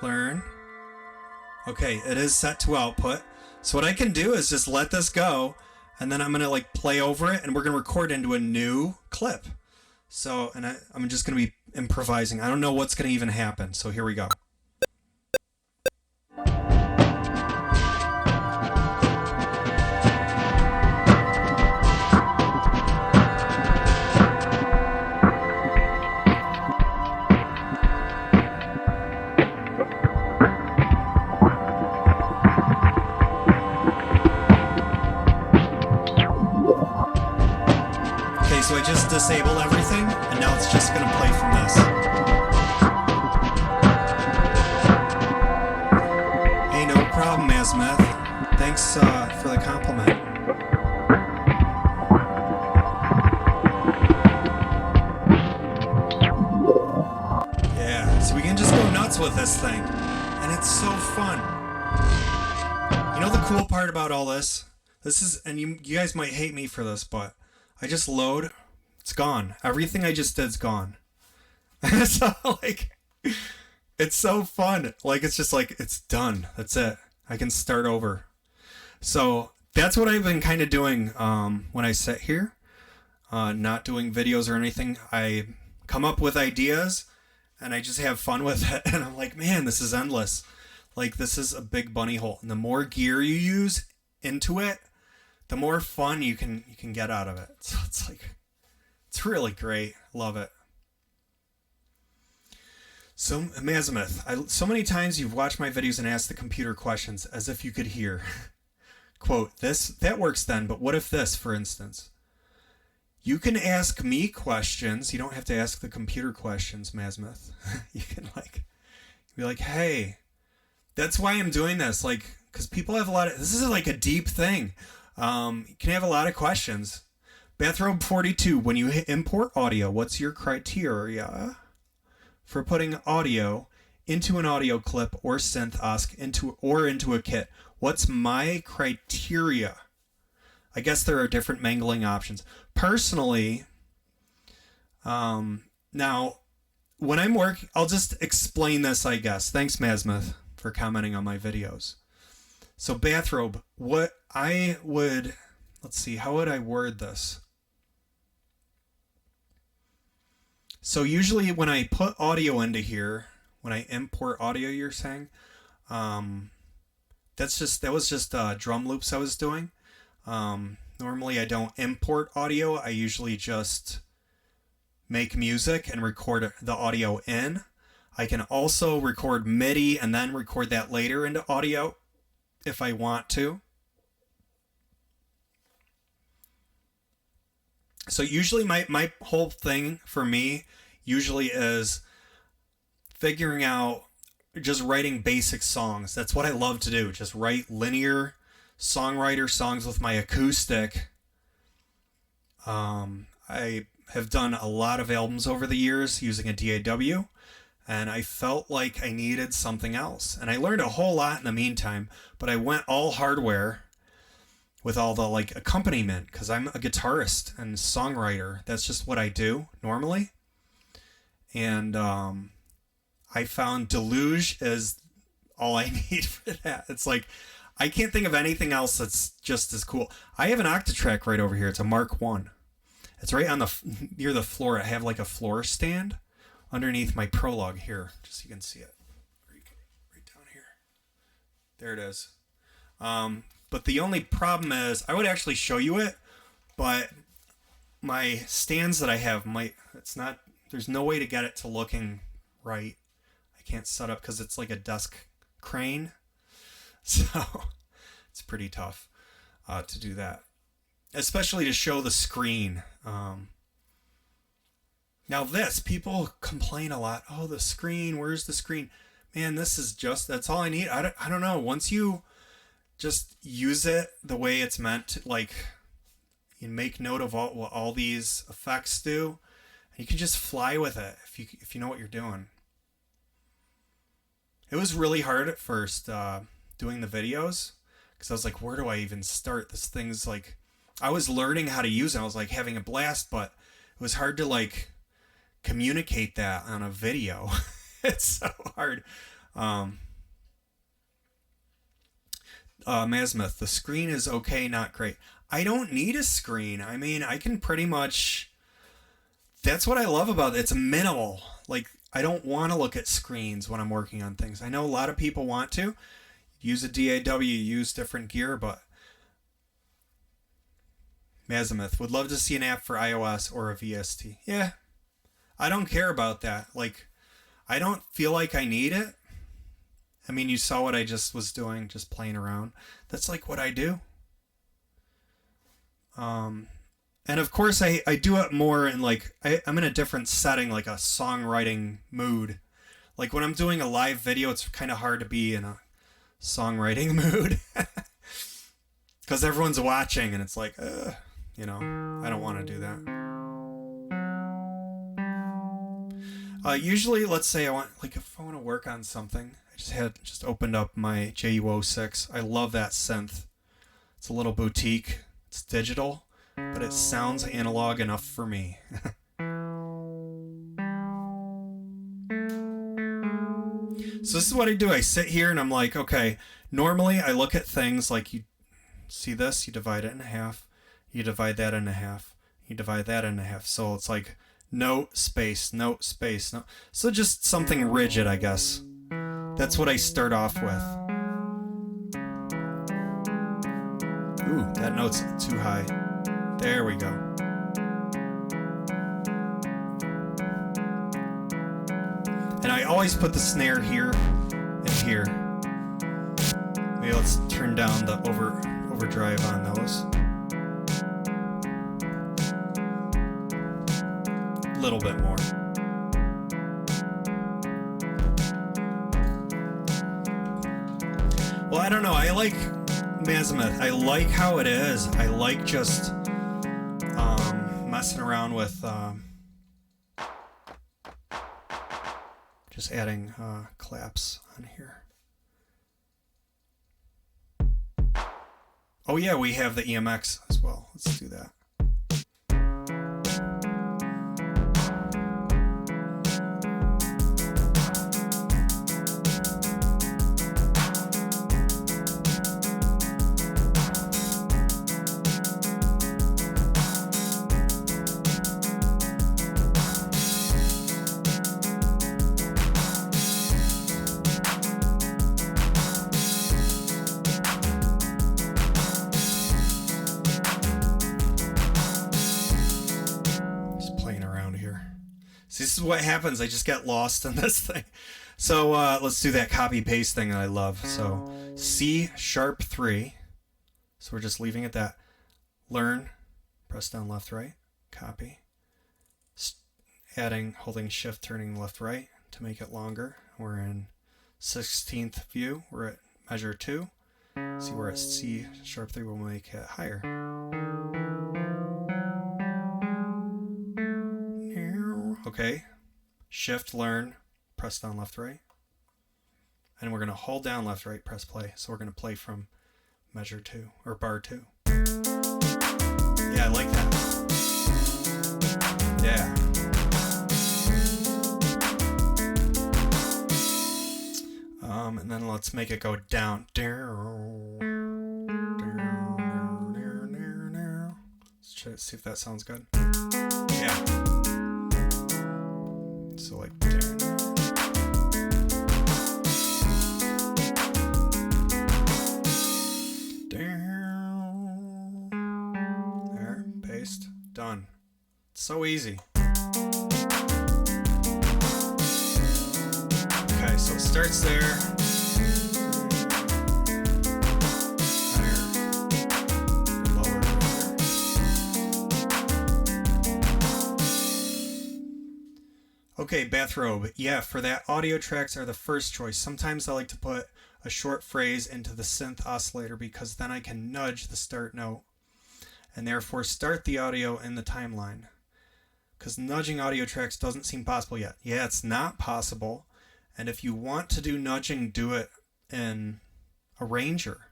Learn. Okay, it is set to output. So what I can do is just let this go, and then I'm gonna like play over it, and we're gonna record into a new clip. So, and I'm just gonna be improvising. I don't know what's gonna even happen. So here we go. So I just disabled everything, and now it's just going to play from this. Hey, no problem, Asmeth. Thanks for the compliment. with this thing, and it's so fun. You know the cool part about all this? This is, and you guys might hate me for this, but I just load, it's gone. Everything I just did's gone. So like, it's so fun. Like, it's just like, it's done. That's it. I can start over. So that's what I've been kind of doing when I sit here, not doing videos or anything. I come up with ideas and I just have fun with it. And I'm like, man, this is endless. Like, this is a big bunny hole. And the more gear you use into it, the more fun you can get out of it. So it's like, it's really great. Love it. So, Mazimuth, so many times you've watched my videos and asked the computer questions as if you could hear. Quote, that works then, but what if this, for instance? You can ask me questions. You don't have to ask the computer questions, Mazimuth. You can be like, hey, that's why I'm doing this. Like, because people have this is like a deep thing. You can have a lot of questions. Bathrobe 42, when you hit import audio, what's your criteria for putting audio into an audio clip or synth into a kit? What's my criteria? I guess there are different mangling options. Personally, now, when I'm working, I'll just explain this, I guess. Thanks, Mazimuth, for commenting on my videos. So, Bathrobe, let's see, how would I word this? So usually when I put audio into here, when I import audio, you're saying, that was just drum loops I was doing. Normally I don't import audio. I usually just make music and record the audio in. I can also record Midi and then record that later into audio if I want to. So usually my whole thing for me usually is figuring out, just writing basic songs. That's what I love to do. Just write linear songwriter songs with my acoustic. I have done a lot of albums over the years using a DAW, and I felt like I needed something else. And I learned a whole lot in the meantime, but I went all hardware with all the accompaniment, because I'm a guitarist and songwriter. That's just what I do normally. And I found Deluge is all I need for that. It's like, I can't think of anything else that's just as cool. I have an Octatrack right over here. It's a Mark 1. It's right on near the floor. I have like a floor stand underneath my Prologue here, just so you can see it. Right down here. There it is. But the only problem is, I would actually show you it, but my stands that I have there's no way to get it to looking right. I can't set up because it's like a desk crane. So it's pretty tough to do that, especially to show the screen. Now people complain a lot. Oh, the screen, where's the screen? Man, that's all I need. I don't know. Once you just use it the way it's meant to, you make note of what all these effects do, and you can just fly with it if you know what you're doing. It was really hard at first doing the videos, because I was like, where do I even start? This thing's I was learning how to use it. I was having a blast, but it was hard to communicate that on a video. It's so hard. Mazimuth, the screen is okay, not great. I don't need a screen. I mean, I can pretty much... That's what I love about it. It's minimal. I don't want to look at screens when I'm working on things. I know a lot of people want to. Use a DAW, use different gear, but... Mazimuth, would love to see an app for iOS or a VST. Yeah. I don't care about that. I don't feel like I need it. I mean, you saw what I just was doing, just playing around. That's what I do. And of course I do it more in I'm in a different setting, like a songwriting mood. When I'm doing a live video, it's kind of hard to be in a songwriting mood. Because everyone's watching and it's I don't want to do that. Usually, let's say I want, like, if I want to work on something, I just opened up my JU06. I love that synth. It's a little boutique. It's digital, but it sounds analog enough for me. So this is what I do. I sit here and I'm like, okay, normally I look at things like, you see this, you divide it in half, you divide that in half, you divide that in half. So it's like note, space, note, space, note. So just something rigid, I guess. That's what I start off with. Ooh, that note's too high. There we go. And I always put the snare here and here. Maybe let's turn down the overdrive on those. A little bit more. Well, I don't know. I like Mazimuth. I like how it is. I like just messing around with just adding claps on here. Oh yeah, we have the EMX as well. Let's do that. This is what happens. I just get lost in this thing. So let's do that copy paste thing that I love. So C#3. So we're just leaving it that. Learn. Press down left, right. Copy. Adding, holding shift, turning left, right to make it longer. We're in 16th view. We're at measure 2. See, we're at C#3. We'll make it higher. Okay, shift, learn, press down left, right. And we're going to hold down left, right, press play. So we're going to play from measure 2 or bar 2. Yeah, I like that. Yeah. And then let's make it go down. Let's try to see if that sounds good. Yeah. So like there. There, paste, done. It's so easy. Okay, so it starts there. Okay, bathrobe. Yeah, for that, audio tracks are the first choice. Sometimes I like to put a short phrase into the synth oscillator because then I can nudge the start note and therefore start the audio in the timeline. Because nudging audio tracks doesn't seem possible yet. Yeah, it's not possible. And if you want to do nudging, do it in Arranger.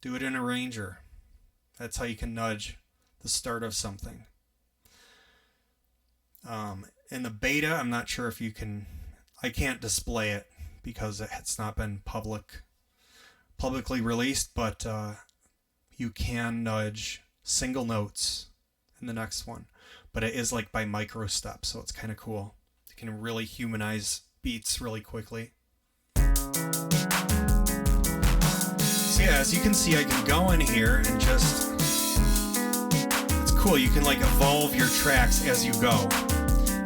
Do it in Arranger. That's how you can nudge the start of something. In the beta, I'm not sure if you can. I can't display it because it's not been publicly released, but you can nudge single notes in the next one. But it is like by micro steps, so it's kind of cool. You can really humanize beats really quickly. So yeah, as you can see, I can go in here and just. It's cool. You can like evolve your tracks as you go.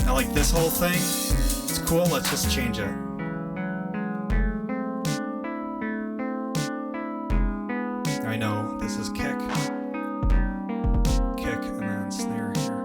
Now, like this whole thing, it's cool. Let's just change it. I know this is kick, and then snare here.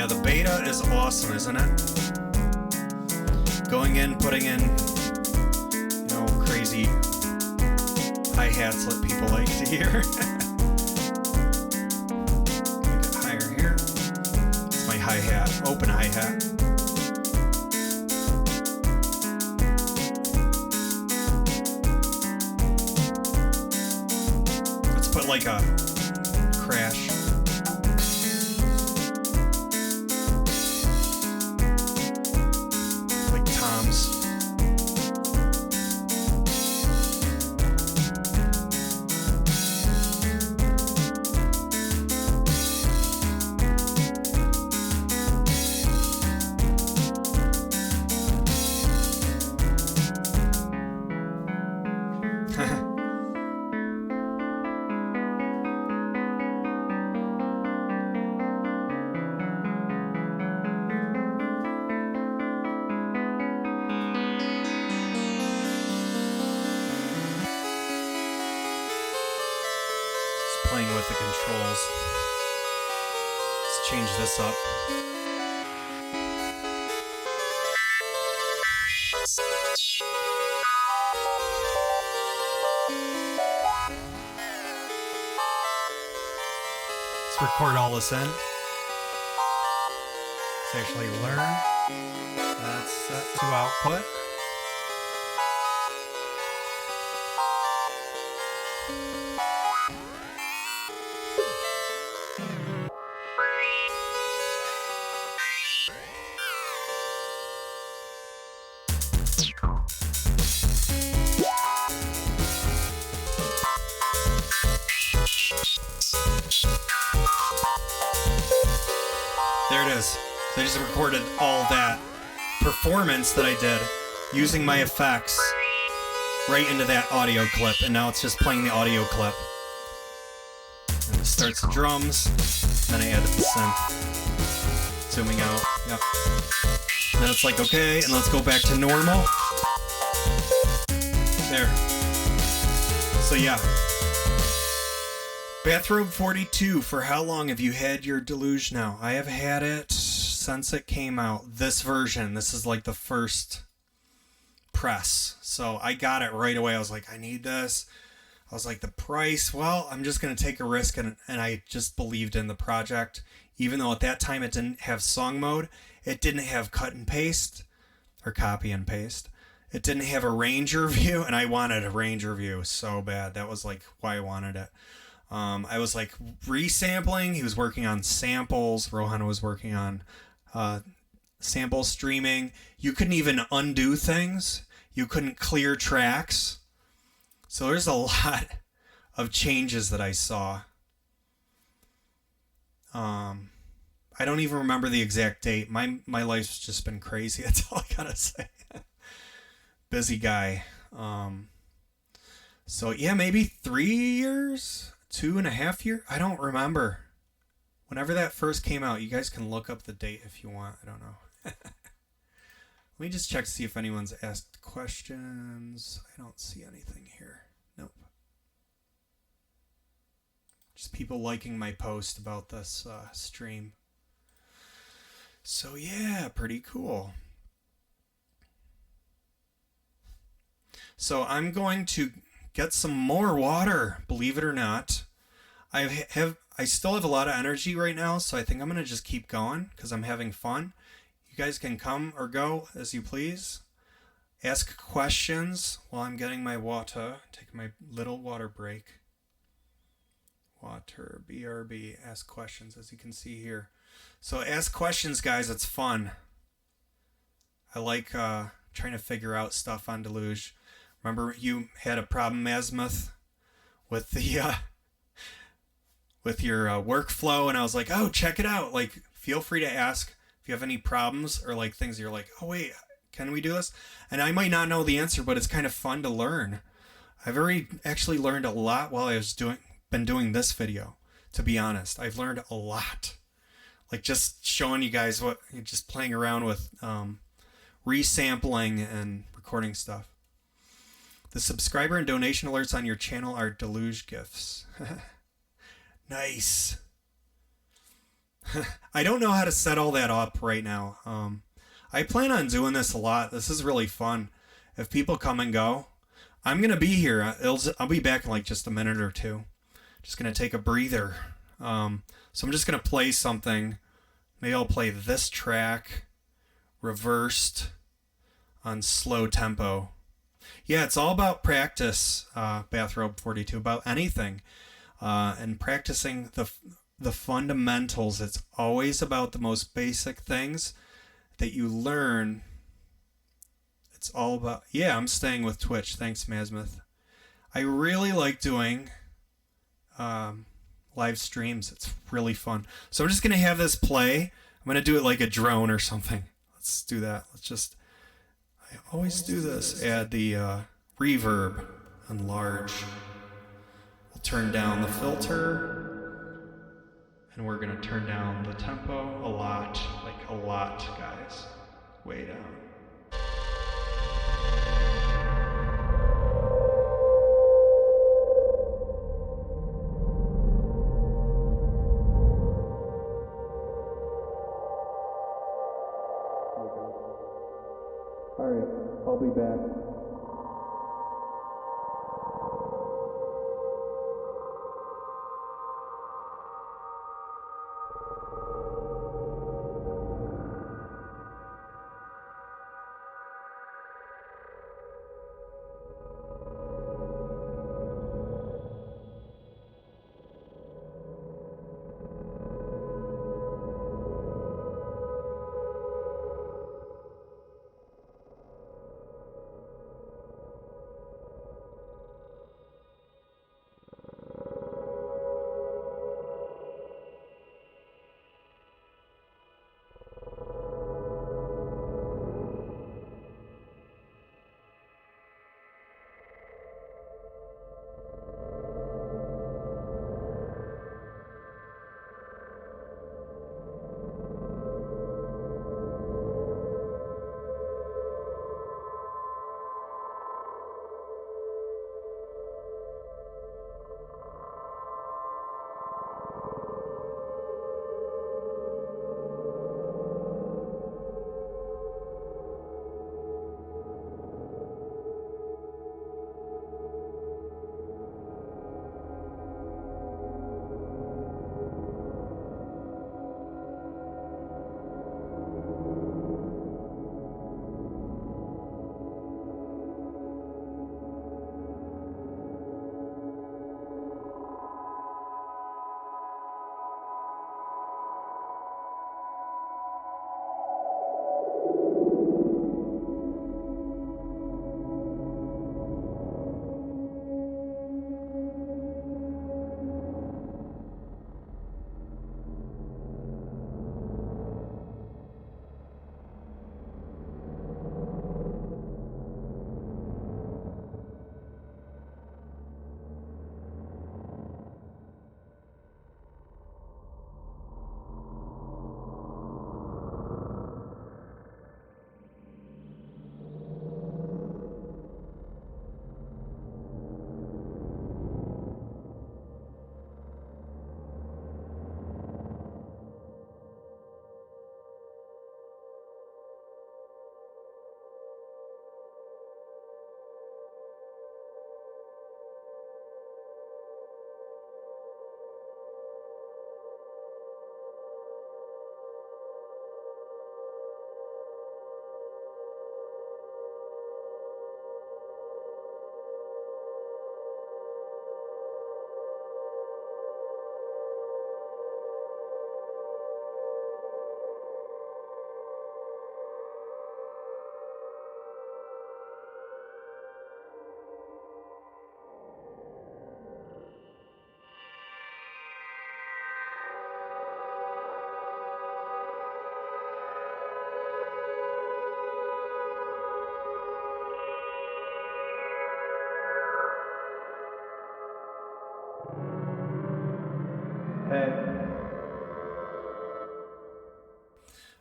Yeah, the beta is awesome, isn't it? Going in, putting in, crazy hi-hats that people like to hear. Make it higher here. It's my hi-hat, open hi-hat. Let's put like a crash. Like toms. Playing with the controls. Let's change this up. Let's record all this in. Let's actually learn. That's set to output. There it is. So I just recorded all that performance that I did using my effects right into that audio clip, and now it's just playing the audio clip. And it starts the drums, then I added the synth. Zooming out, yep. And then it's like, okay, and let's go back to normal. There. So yeah. Bathrobe 42, for how long have you had your Deluge now? I have had it since it came out. This version, this is like the first press. So I got it right away. I was like, I need this. I was like, the price, well, I'm just going to take a risk. And I just believed in the project. Even though at that time it didn't have song mode. It didn't have cut and paste or copy and paste. It didn't have a Ranger view. And I wanted a Ranger view so bad. That was like why I wanted it. I was like resampling. He was working on samples. Rohan was working on sample streaming. You couldn't even undo things. You couldn't clear tracks. So there's a lot of changes that I saw. I don't even remember the exact date. My life's just been crazy. That's all I gotta say. Busy guy. So yeah, maybe 3 years. 2.5 years? I don't remember. Whenever that first came out, you guys can look up the date if you want. I don't know. Let me just check to see if anyone's asked questions. I don't see anything here. Nope. Just people liking my post about this stream. So yeah, pretty cool. So I'm going to get some more water, believe it or not. I still have a lot of energy right now, so I think I'm going to just keep going because I'm having fun. You guys can come or go as you please. Ask questions while I'm getting my water. Take my little water break. Water, BRB, ask questions, as you can see here. So ask questions, guys. It's fun. I like trying to figure out stuff on Deluge. Remember you had a problem, Azimuth, with the with your workflow, and I was like, oh, check it out. Like, feel free to ask if you have any problems or like things you're like, oh wait, can we do this? And I might not know the answer, but it's kind of fun to learn. I've already actually learned a lot while I was been doing this video. To be honest, I've learned a lot. Like just showing you guys just playing around with resampling and recording stuff. The subscriber and donation alerts on your channel are Deluge gifts. Nice. I don't know how to set all that up right now. I plan on doing this a lot. This is really fun. If people come and go, I'm gonna be here. I'll be back in like just a minute or two. Just gonna take a breather. So I'm just gonna play something. Maybe I'll play this track reversed on slow tempo. Yeah, it's all about practice, Bathrobe 42, about anything. And practicing the fundamentals. It's always about the most basic things that you learn. It's all about... Yeah, I'm staying with Twitch. Thanks, Masmith. I really like doing live streams. It's really fun. So I'm just going to have this play. I'm going to do it like a drone or something. Let's do that. I always do this. Add the reverb on large. We'll turn down the filter. And we're going to turn down the tempo a lot. Like a lot, guys. Way down. Alright, I'll be back.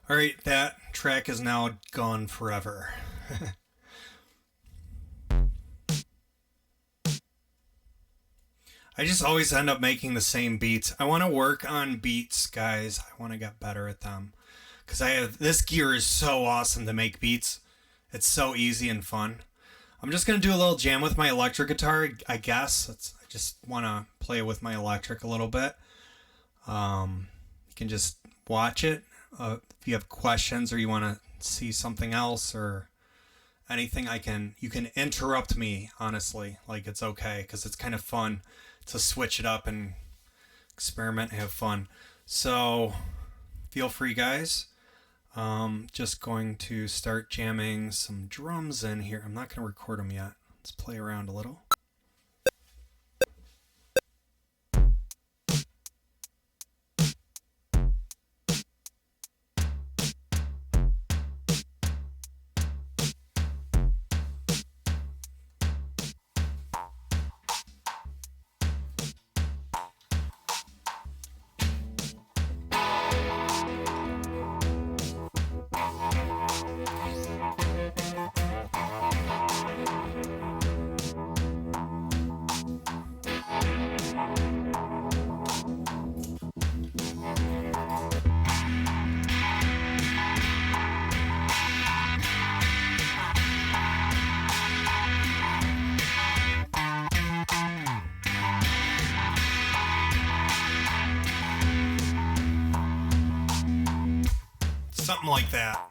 All right, that track is now gone forever. I just always end up making the same beats. I want to work on beats, guys. I want to get better at them. Because this gear is so awesome to make beats. It's so easy and fun. I'm just going to do a little jam with my electric guitar, I guess. I just want to play with my electric a little bit. You can just watch it. If you have questions or you want to see something else or anything, you can interrupt me, honestly. Like, it's okay, because it's kind of fun to switch it up and experiment and have fun. So feel free, guys. Just going to start jamming some drums in here. I'm not going to record them yet. Let's play around a little. Something like that.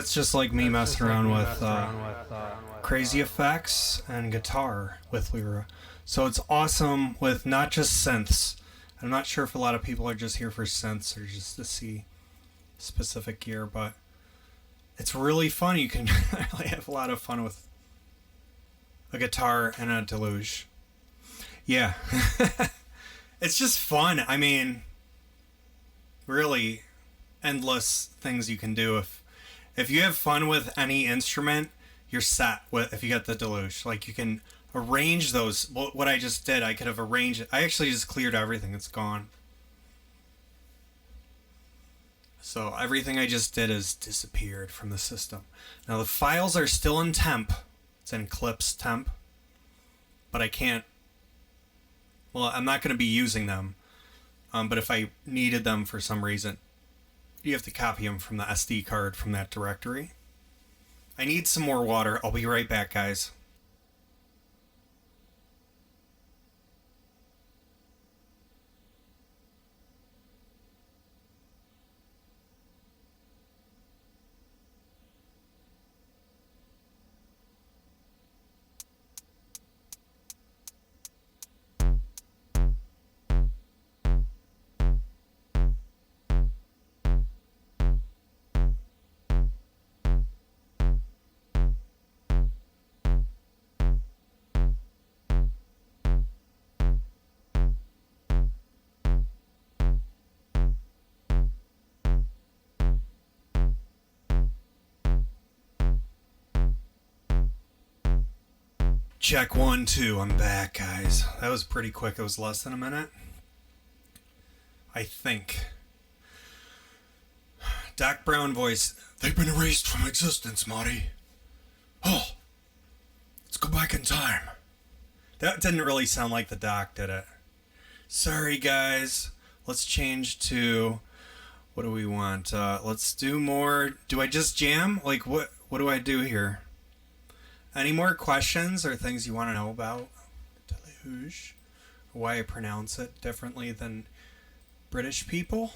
that's just like me messing around with crazy effects and guitar with Lyra. So it's awesome with not just synths. I'm not sure if a lot of people are just here for synths or just to see specific gear, but it's really fun. You can really have a lot of fun with a guitar and a Deluge. Yeah. It's just fun. I mean, really endless things you can do. If you have fun with any instrument, you're set with if you get the Deluge. Like, you can arrange those. What I just did, I could have arranged it. I actually just cleared everything. It's gone. So everything I just did has disappeared from the system. Now the files are still in temp. It's in clips temp. But I can't... Well, I'm not going to be using them. But if I needed them for some reason, you have to copy them from the SD card from that directory. I need some more water. I'll be right back, guys. Check 1, 2. I'm back, guys. That was pretty quick. It was less than a minute. I think. Doc Brown voice. They've been erased from existence, Midi. Oh, let's go back in time. That didn't really sound like the Doc, did it? Sorry, guys. Let's change to... What do we want? Let's do more... Do I just jam? Like, what do I do here? Any more questions or things you want to know about Deluge? Why I pronounce it differently than British people?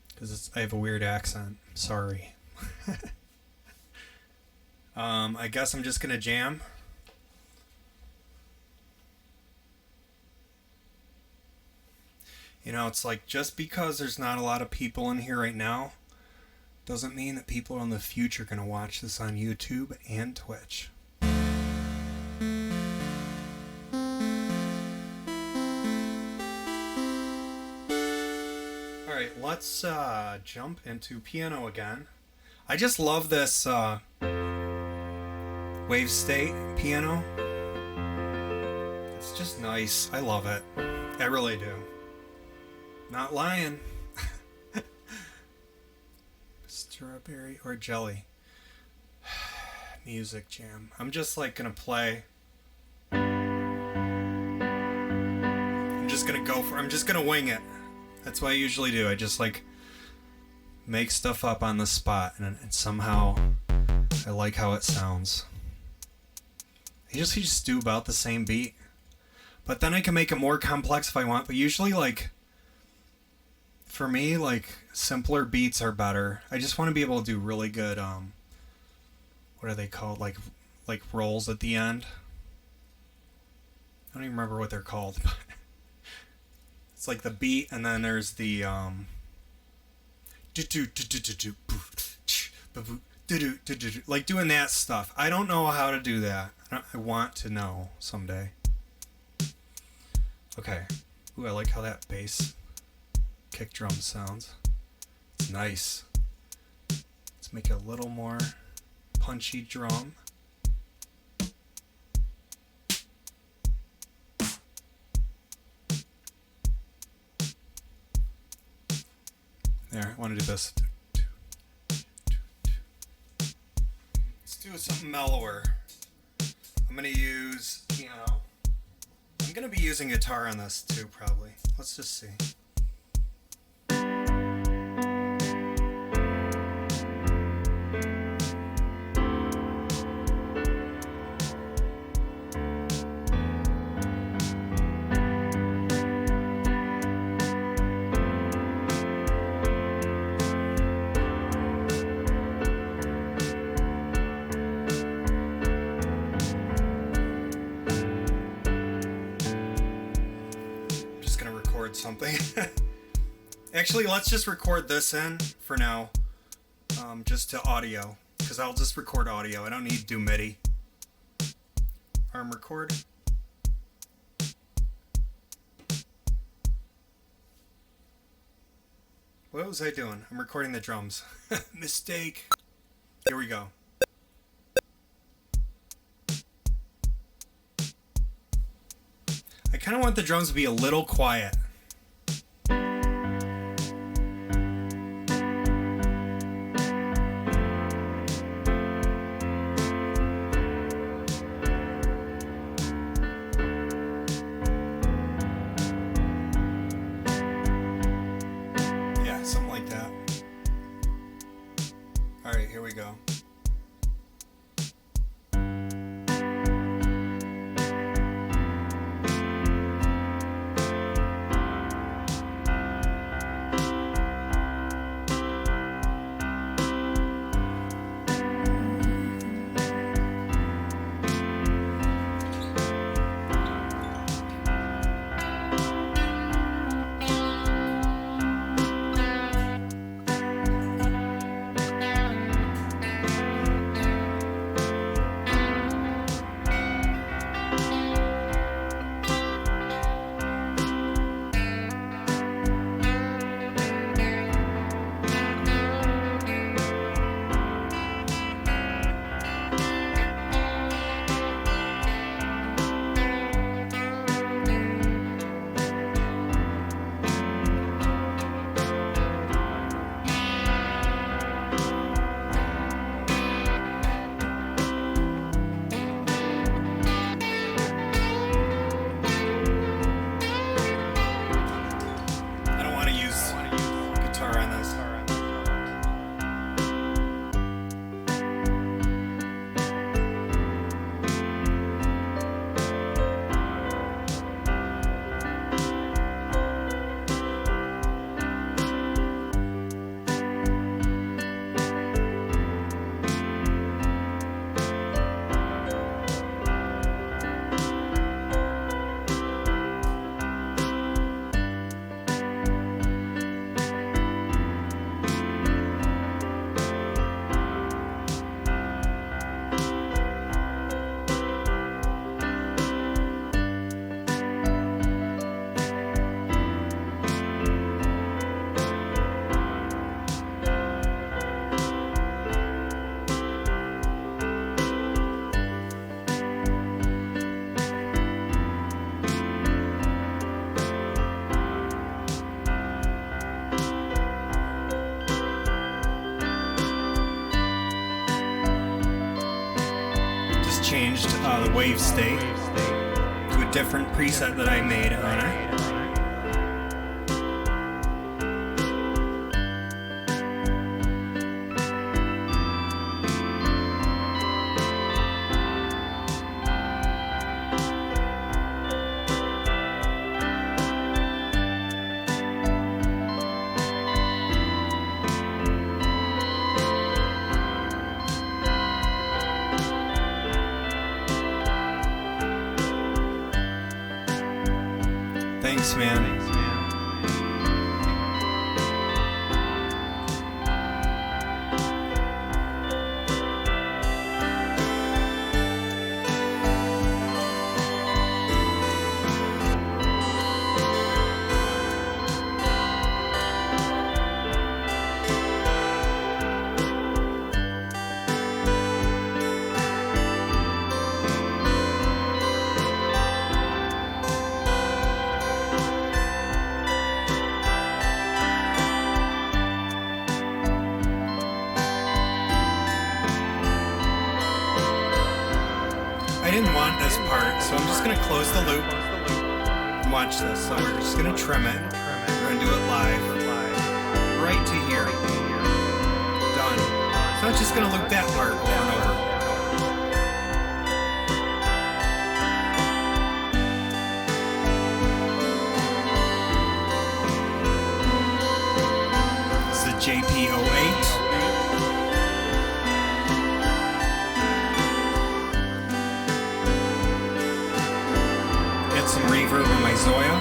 Because I have a weird accent. Sorry. I guess I'm just going to jam. You know, it's like just because there's not a lot of people in here right now doesn't mean that people in the future are going to watch this on YouTube and Twitch. Alright, let's jump into piano again. I just love this Wavestate piano. It's just nice. I love it. I really do. Not lying. Strawberry or jelly. Music jam. I'm just like gonna play. I'm just gonna wing it. That's what I usually do. I just like make stuff up on the spot and somehow I like how it sounds. I usually just do about the same beat. But then I can make it more complex if I want, but usually like for me, like, simpler beats are better. I just want to be able to do really good, what are they called? Like rolls at the end. I don't even remember what they're called, but it's like the beat, and then there's the, like doing that stuff. I don't know how to do that. I want to know someday. Okay. Ooh, I like how that bass kick drum sounds. It's nice. Let's make it a little more punchy drum. There, I want to do this. Let's do something mellower. I'm going to use piano. I'm going to be using guitar on this too, probably. Let's just see. something. Actually, let's just record this in for now, just to audio, because I'll just record audio. I don't need to do MIDI. Arm record. What was I doing? I'm recording the drums. Mistake. Here we go. I kind of want the drums to be a little quiet. Yeah, something like that. All right, here we go. Changed the Wavestate to a different preset that I made on it. Thanks, man. I didn't want this part, so I'm just going to close the loop and watch this. So we're just going to trim it. We're going to do it live. Right to here. Done. So I'm just going to loop that part over and over. This is the JP08. Some reverb on my Zoya.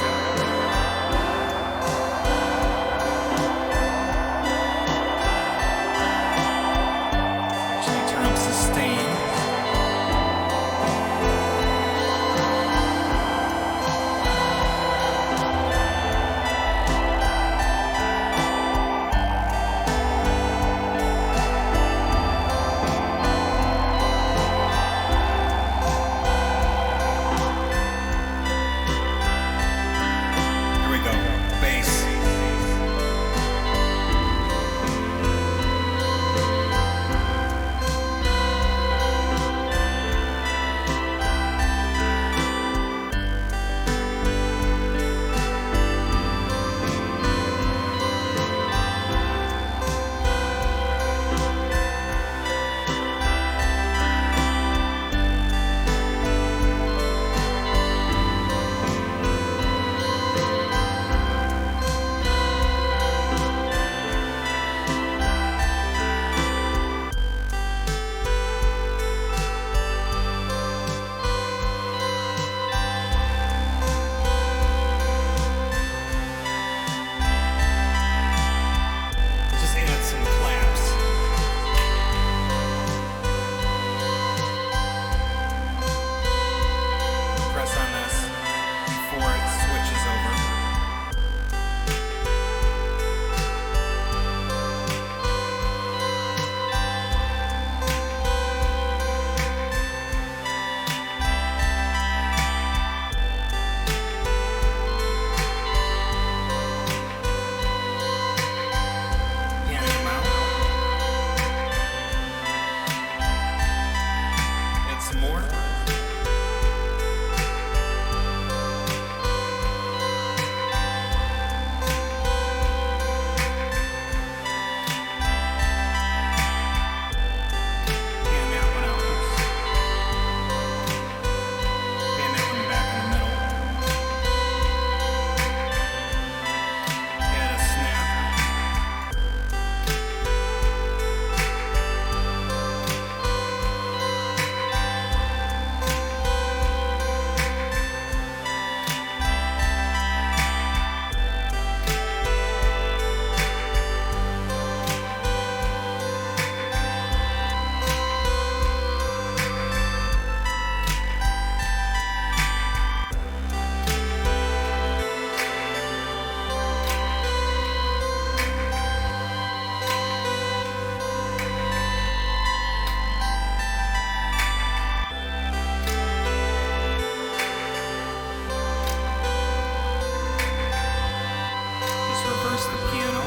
reverse the piano.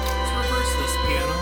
Let's reverse this piano.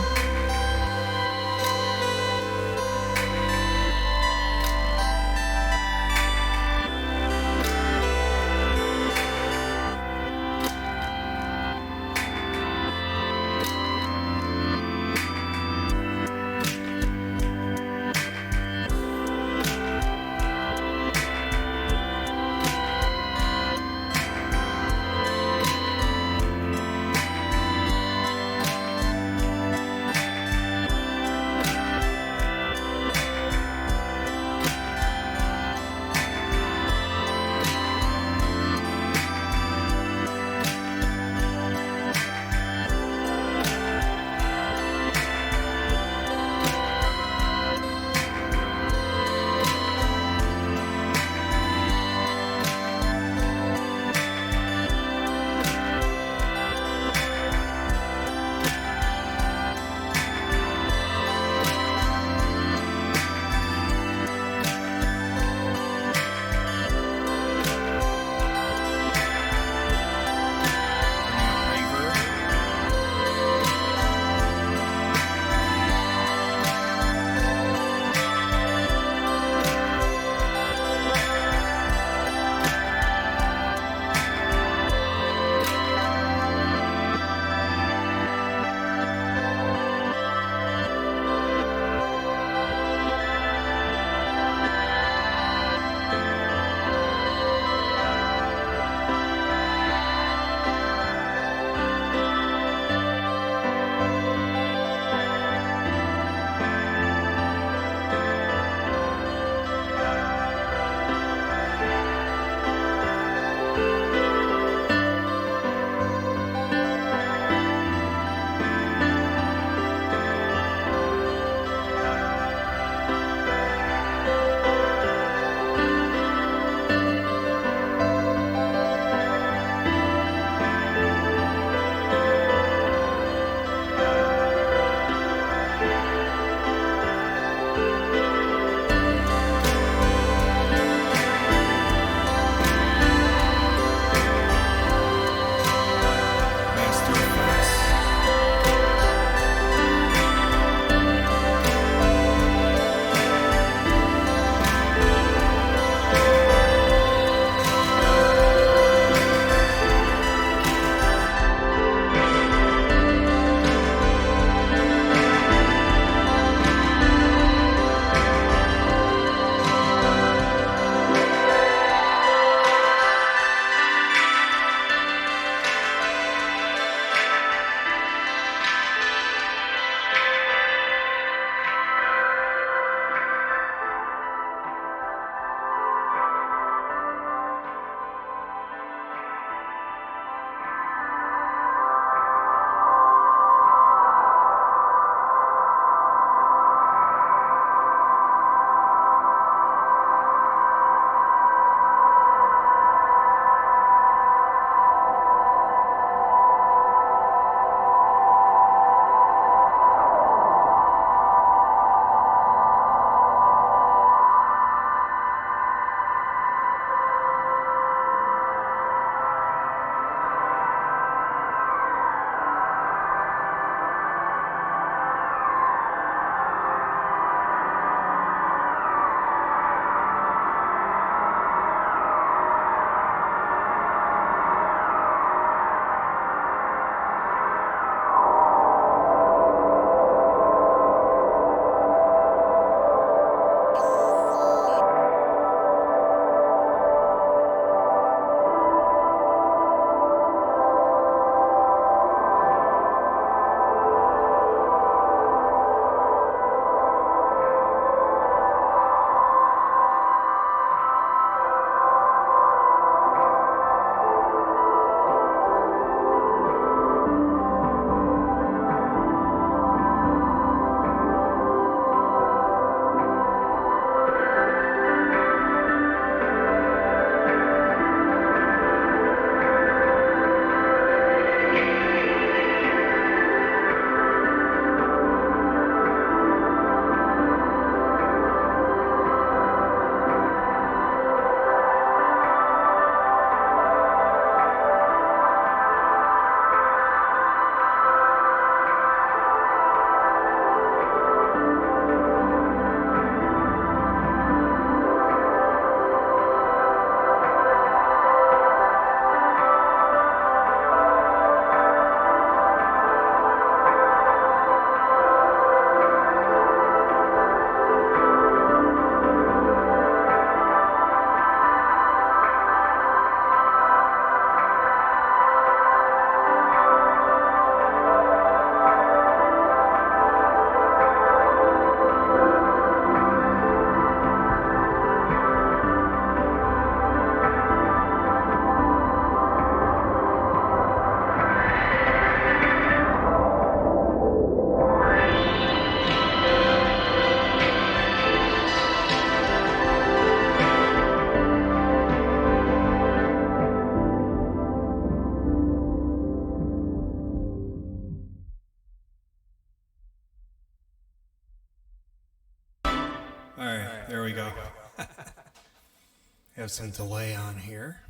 have some delay on here.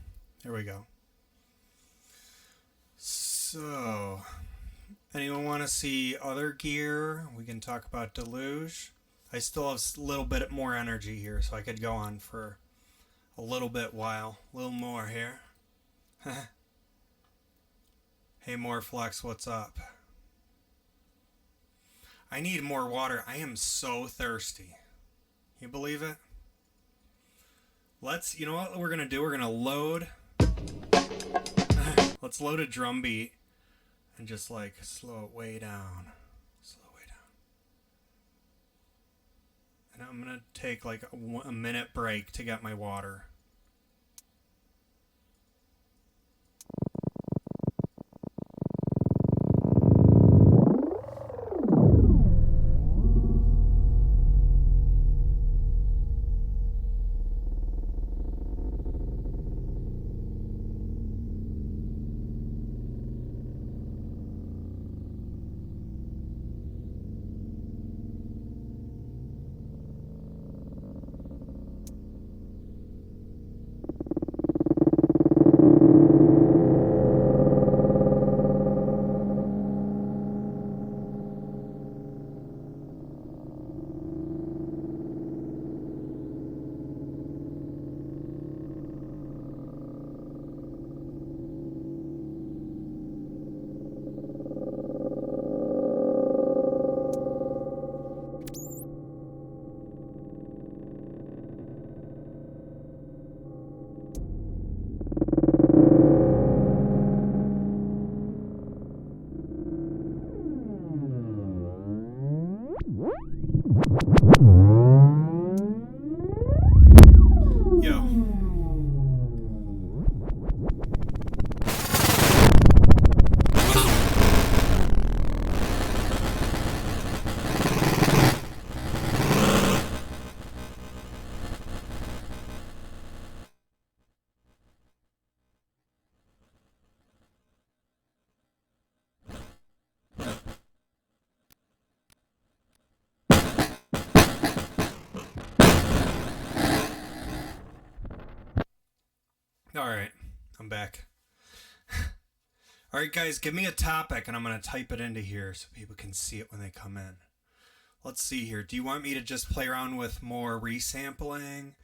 There we go. So, anyone want to see other gear? We can talk about Deluge. I still have a little bit more energy here, so I could go on for a little little more here. Hey, Moreflex, what's up? I need more water. I am so thirsty. You believe it? You know what we're going to do? We're going to load. Let's load a drum beat and just like slow it way down. Slow it way down. And I'm going to take like a minute break to get my water. Alright, I'm back. Alright guys, give me a topic and I'm going to type it into here so people can see it when they come in. Let's see here. Do you want me to just play around with more resampling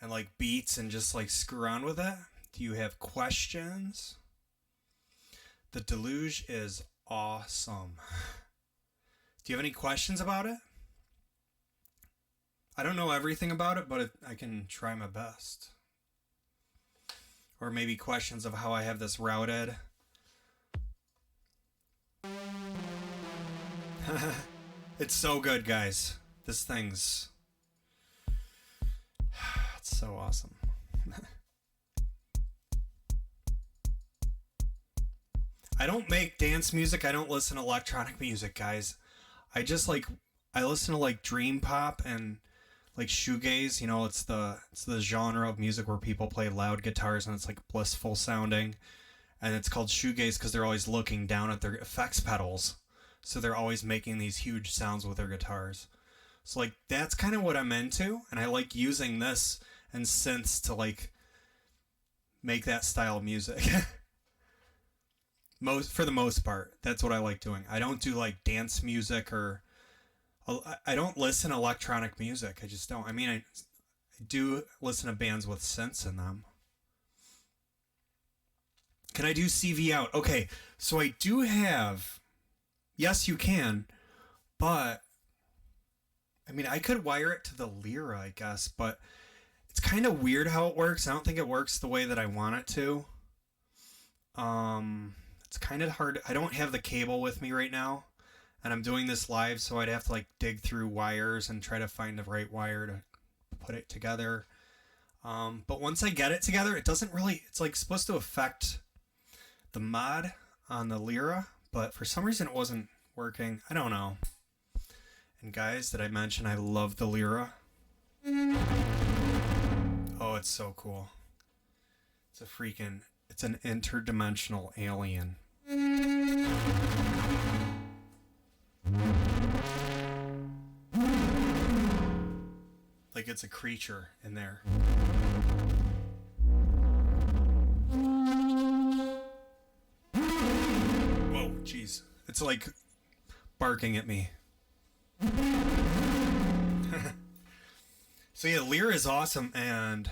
and like beats and just like screw around with it? Do you have questions? The Deluge is awesome. Do you have any questions about it? I don't know everything about it, but I can try my best. Or maybe questions of how I have this routed. It's so good, guys. This thing's... It's so awesome. I don't make dance music. I don't listen to electronic music, guys. I listen to like dream pop and like shoegaze. You know, it's the genre of music where people play loud guitars and it's like blissful sounding. And it's called shoegaze because they're always looking down at their effects pedals. So they're always making these huge sounds with their guitars. So like that's kind of what I'm into, and I like using this and synths to like make that style of music. For the most part, that's what I like doing. I don't do like dance music or I don't listen to electronic music. I just don't. I mean, I do listen to bands with synths in them. Can I do CV out? Okay, so I do have... Yes, you can, but... I mean, I could wire it to the Lyra, I guess, but it's kind of weird how it works. I don't think it works the way that I want it to. It's kind of hard. I don't have the cable with me right now, and I'm doing this live, so I'd have to like dig through wires and try to find the right wire to put it together. But once I get it together, it doesn't really... It's like supposed to affect the mod on the Lyra, but for some reason it wasn't working. I don't know. And guys, did I mention I love the Lyra? Oh, it's so cool. It's an interdimensional alien. Like it's a creature in there. It's like barking at me. So yeah, Lyra is awesome, and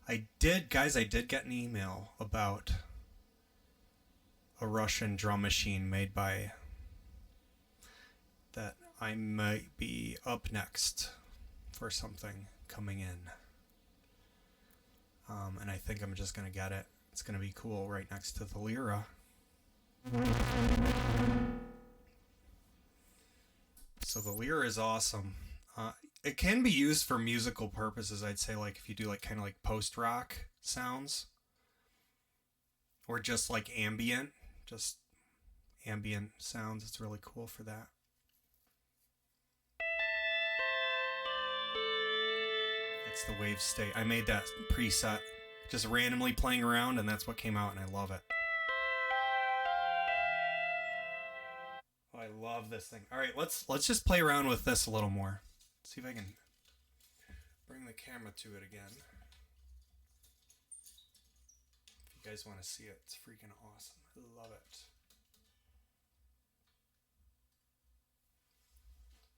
I did get an email about a Russian drum machine made by that I might be up next for something coming in. And I think I'm just going to get it. It's going to be cool right next to the Lyra. So the Lyra is awesome. It can be used for musical purposes, I'd say, like if you do like kind of like post-rock sounds. Or just like ambient sounds. It's really cool for that. That's the Wavestate. I made that preset just randomly playing around, and that's what came out, and I love it. Oh, I love this thing. All right, let's just play around with this a little more. See if I can bring the camera to it again. If you guys want to see it, it's freaking awesome. I love it.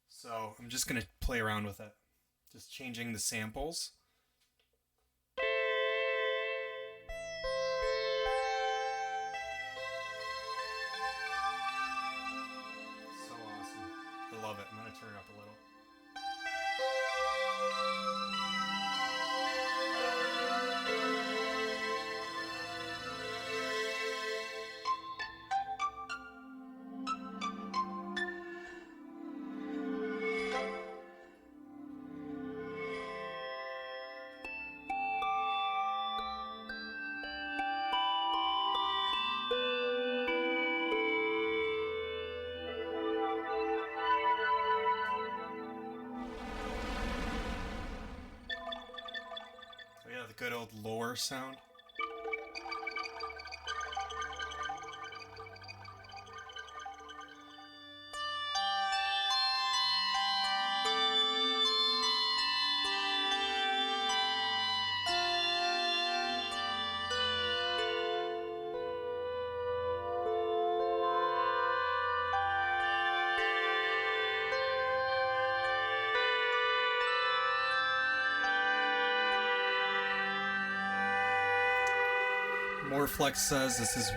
So I'm just going to play around with it. Just changing the samples. So awesome. I love it. I'm going to turn it up a little. So yeah, the good old lore sound. Moreflex says this is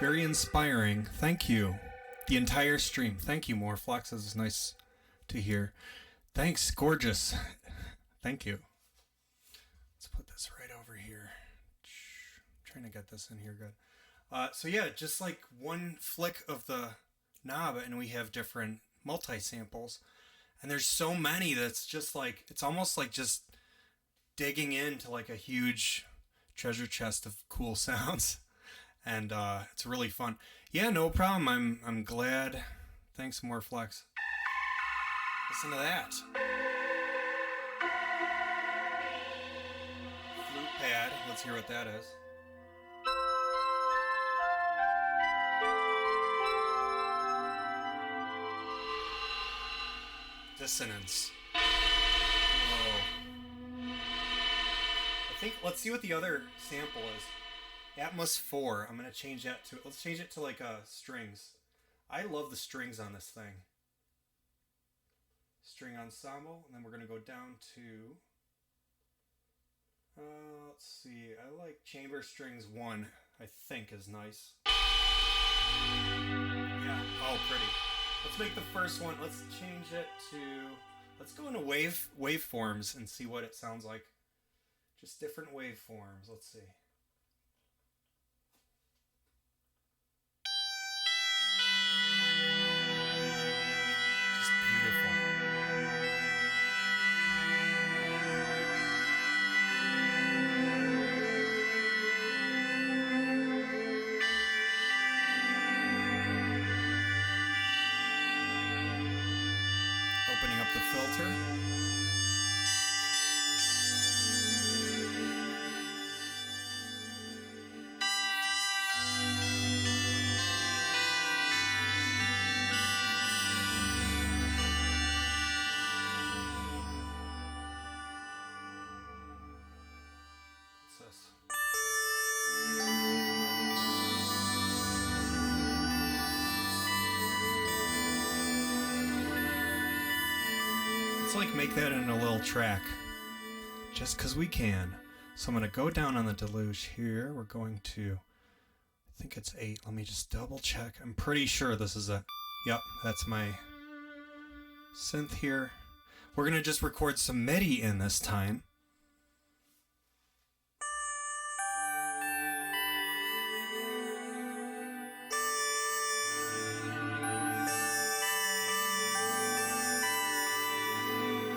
very inspiring. Thank you. The entire stream. Thank you, Moreflex. This is nice to hear. Thanks, gorgeous. Thank you. Let's put this right over here. I'm trying to get this in here good. So yeah, just like one flick of the knob and we have different multi-samples. And there's so many that's just like, it's almost like just digging into like a huge treasure chest of cool sounds, and it's really fun. Yeah, no problem. I'm glad. Thanks, Moreflex. Listen to that. Flute pad. Let's hear what that is. Dissonance. Let's see what the other sample is. Atmos 4. I'm going to change that to, let's change it to like strings. I love the strings on this thing. String ensemble, and then we're going to go down to, let's see, I like chamber strings 1, I think is nice. Yeah, oh pretty. Let's make the first one, let's change it to, let's go into waveforms and see what it sounds like. Just different waveforms. Let's see. Just beautiful. Opening up the filter. Let's like make that in a little track. Just because we can. So I'm going to go down on the Deluge here. We're going to, I think it's 8. Let me just double check. I'm pretty sure this is a, yep, that's my synth here. We're going to just record some Midi in this time.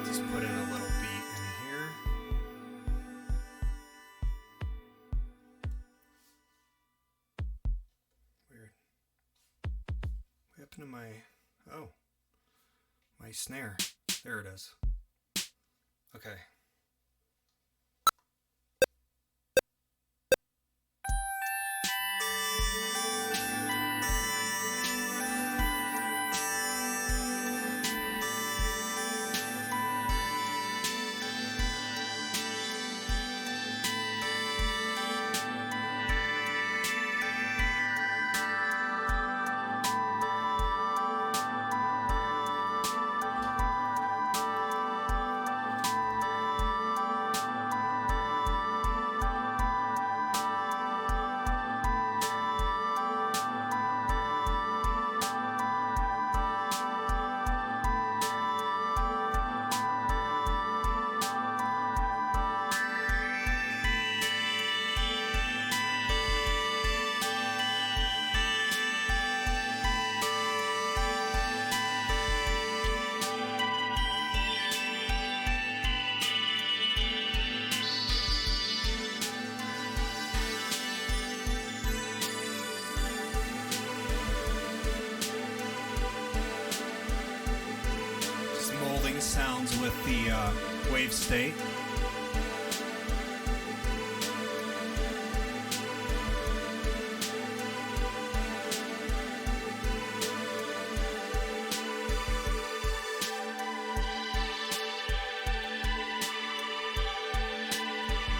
Just put in a little beat in here. Weird. What happened to my, oh, my snare. There it is. Okay. Sounds with the Wavestate.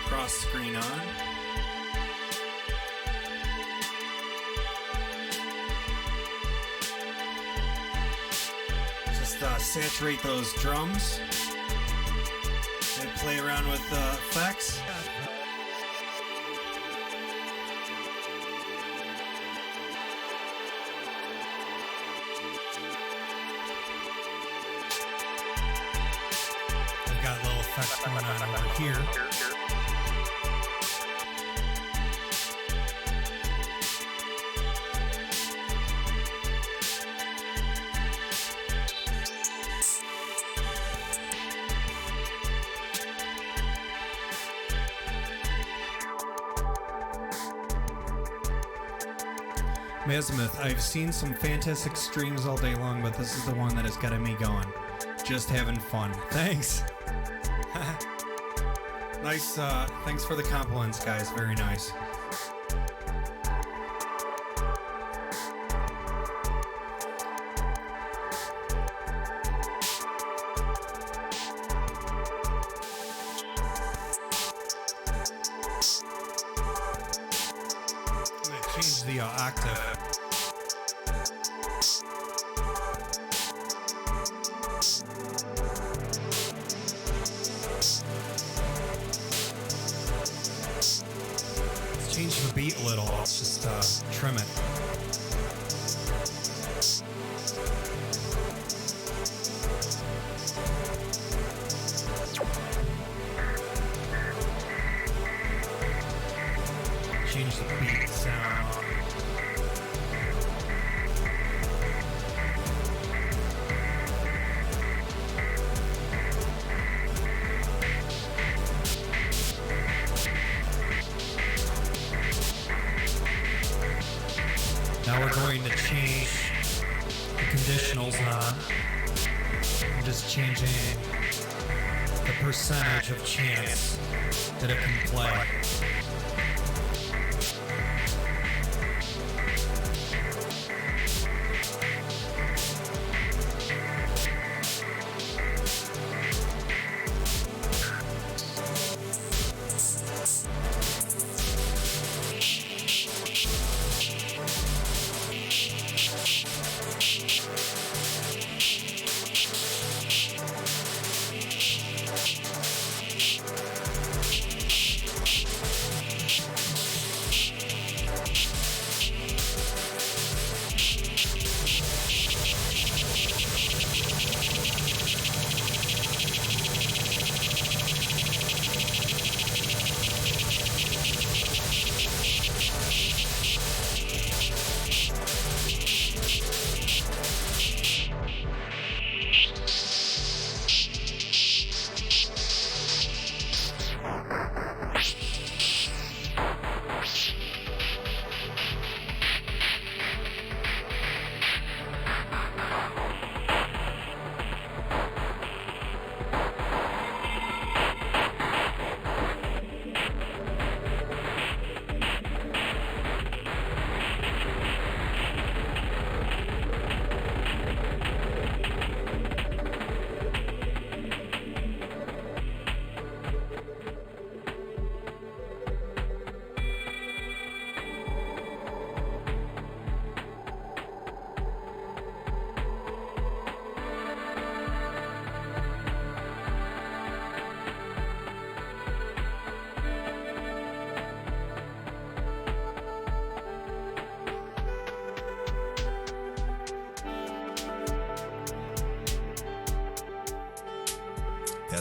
Cross screen on. Saturate those drums and play around with effects. I've got little effects going on over here. Azimuth, I've seen some fantastic streams all day long, but this is the one that has gotten me going. Just having fun. Thanks. Nice, thanks for the compliments, guys. Very nice. I'm gonna change the octave. Change the beat a little, let's just trim it. Change the beat sound. Now we're going to change the conditionals on. I'm just changing the percentage of chance that it can play.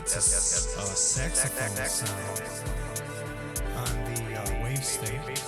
That's a saxophone sound on the Wavestate.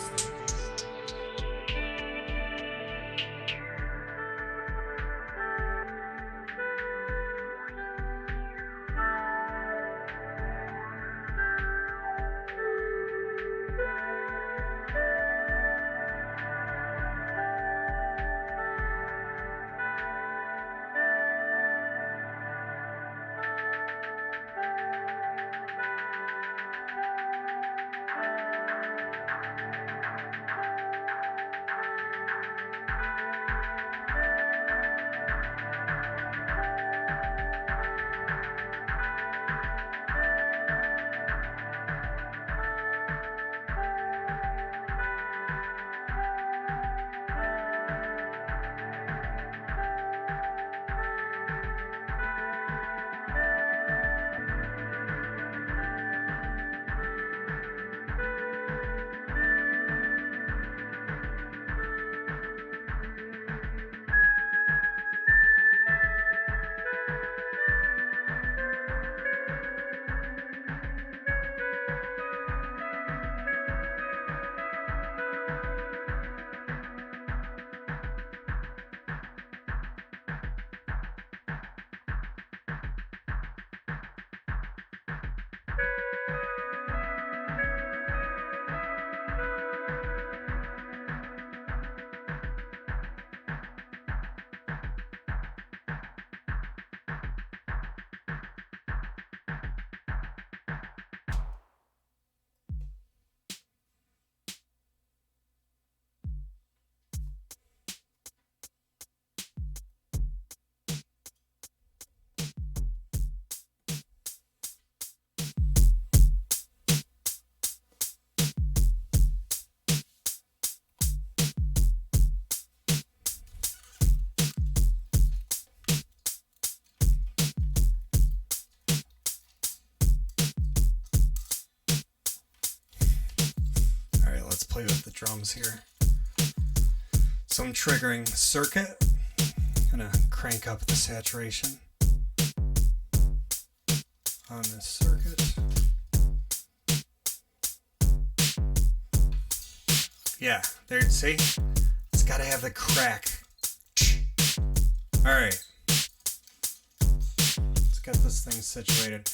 Play with the drums here. So I'm triggering circuit. I'm gonna crank up the saturation on this circuit. Yeah, there, see? It's gotta have the crack. Alright. Let's get this thing situated.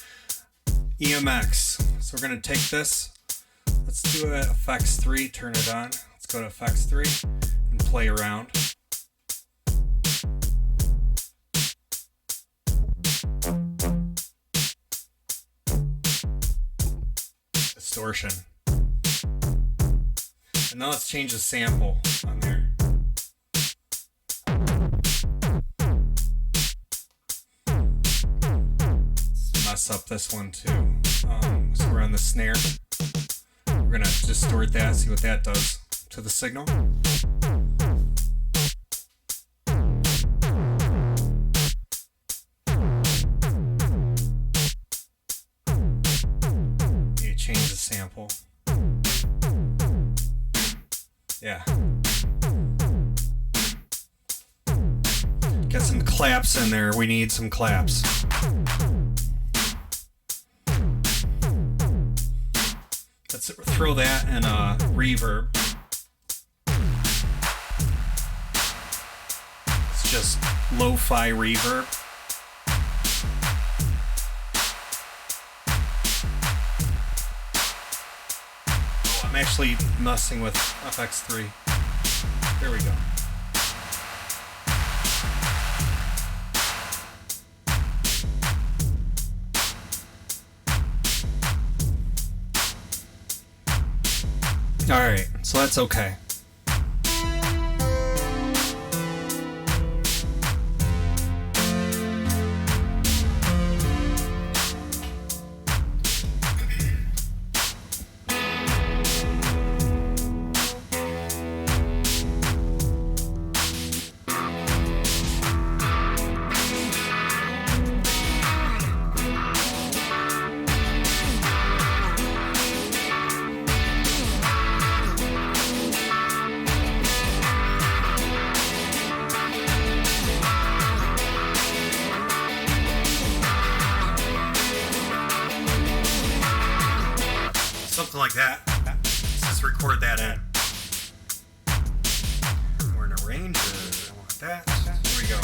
EMX. So we're gonna take this. Let's do a effects 3, turn it on. Let's go to effects 3 and play around. Distortion. And now let's change the sample on there. Let's mess up this one too. So we're on the snare. We're gonna distort that, see what that does to the signal. You change the sample. Yeah. Get some claps in there. We need some claps. Let's throw that in a reverb. It's just lo-fi reverb. Oh, I'm actually messing with FX3. There we go. Alright, so that's okay. something like that. Let's just record that in. We're in a range. I want that. Here we go.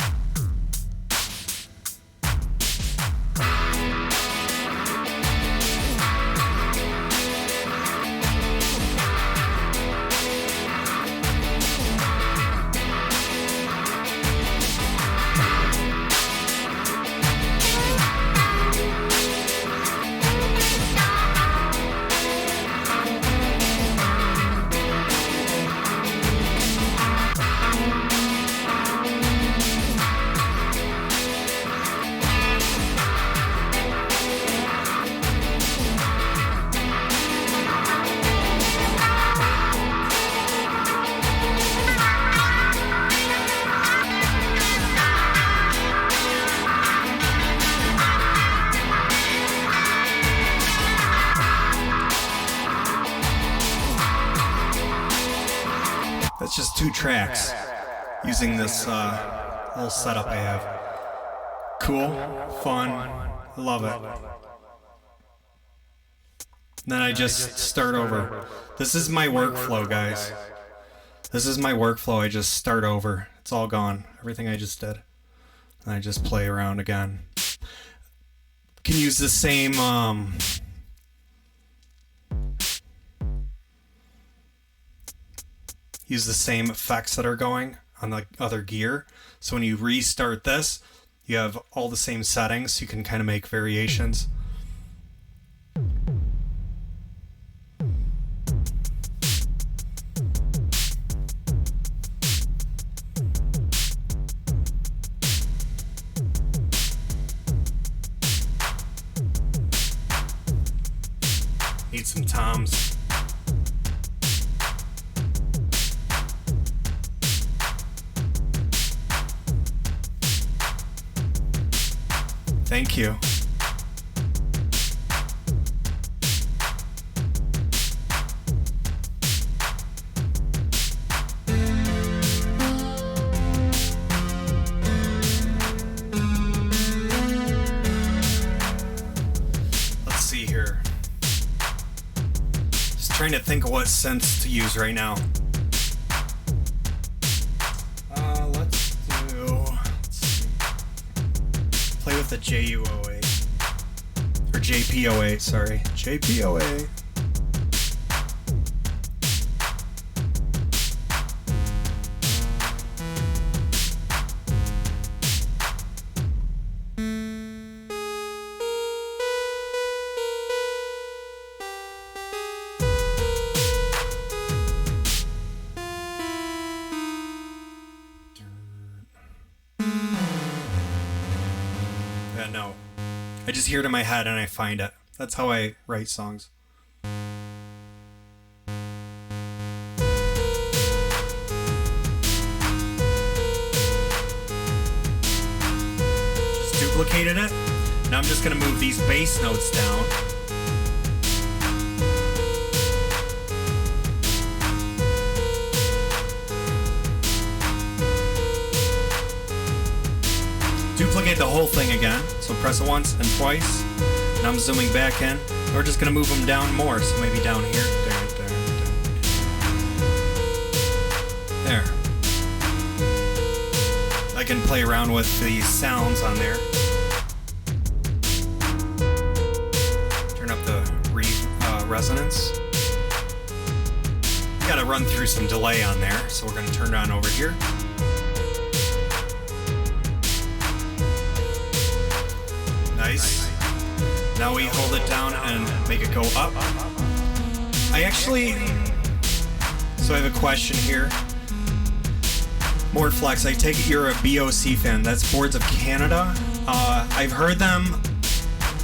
That's just 2 tracks using this little setup I have. Cool, fun, I love it. And then I just start over. This is my workflow, guys. This is my workflow. I just start over. It's all gone. Everything I just did. And I just play around again. Can use the same use the same effects that are going on the other gear. So when you restart this, you have all the same settings. So you can kind of make variations. Need some toms. Thank you. Let's see here. Just trying to think of what synths to use right now. The JUO8 or JPO8, sorry, JPO8. No. I just hear it in my head and I find it. That's how I write songs. Just duplicated it. Now I'm just going to move these bass notes down. Duplicate the whole thing again, so press it once and twice. Now I'm zooming back in. We're just gonna move them down more, so maybe down here. There. I can play around with the sounds on there. Turn up the resonance. We gotta run through some delay on there, so we're gonna turn it on over here. Nice. Now we hold it down and make it go up. So I have a question here. Mordflex, I take it you're a BOC fan. That's Boards of Canada. I've heard them.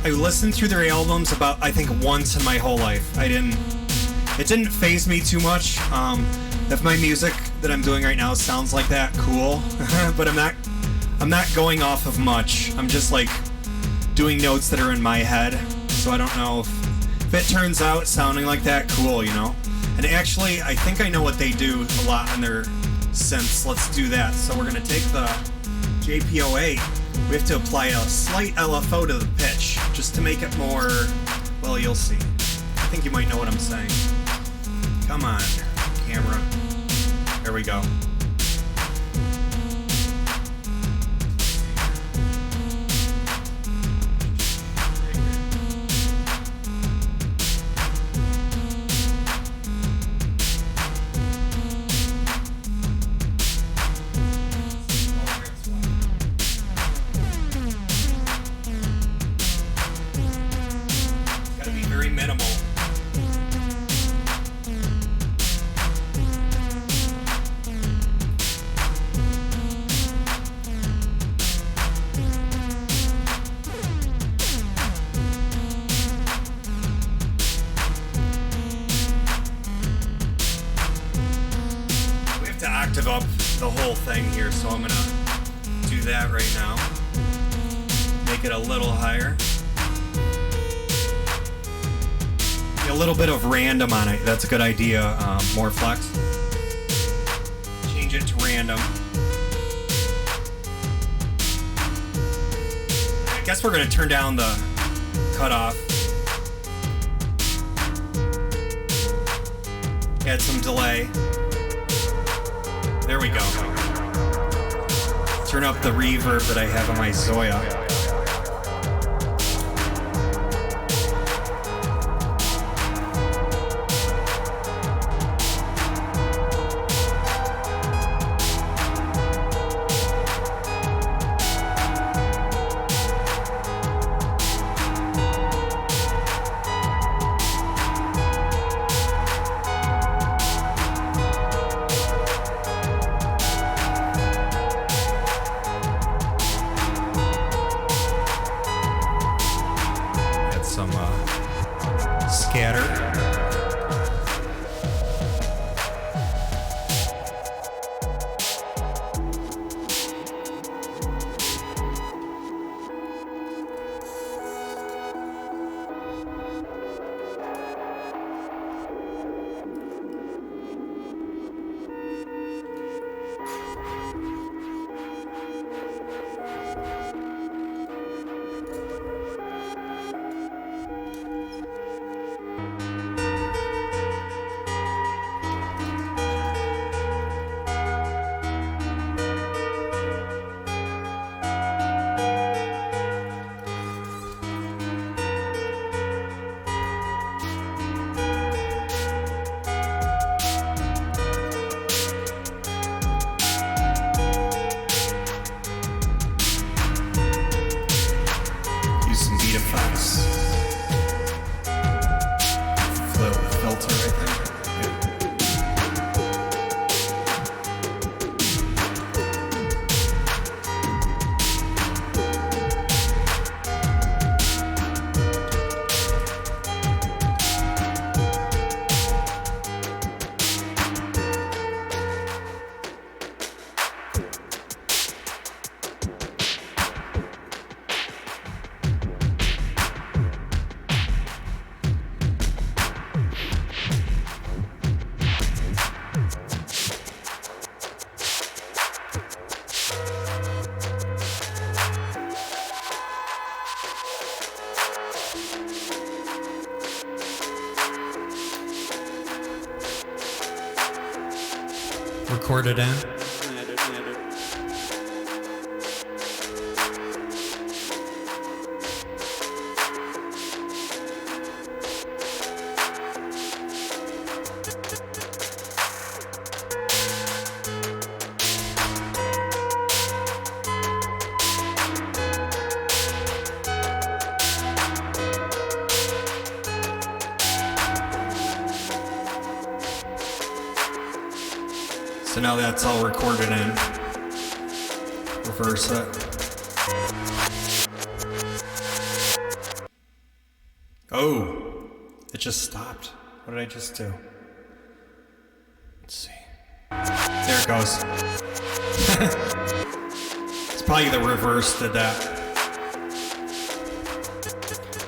I listened through their albums about, I think, once in my whole life. It didn't faze me too much. If my music that I'm doing right now sounds like that, cool. But I'm not going off of much. I'm just like doing notes that are in my head, so I don't know if it turns out sounding like that, cool, you know? And actually, I think I know what they do a lot on their synths. Let's do that. So we're gonna take the JPO8. We have to apply a slight LFO to the pitch, just to make it more, well, you'll see. I think you might know what I'm saying. Come on, camera. There we go. Up the whole thing here, so I'm gonna do that right now. Make it a little higher. A little bit of random on it, that's a good idea. More flex. Change it to random. I guess we're gonna turn down the cutoff. Add some delay. There we go. Turn up the reverb that I have on my Zoya. Record it in. So now that's all recorded in. Reverse it. Oh, it just stopped. What did I just do? Let's see. There it goes. It's probably the reverse did that.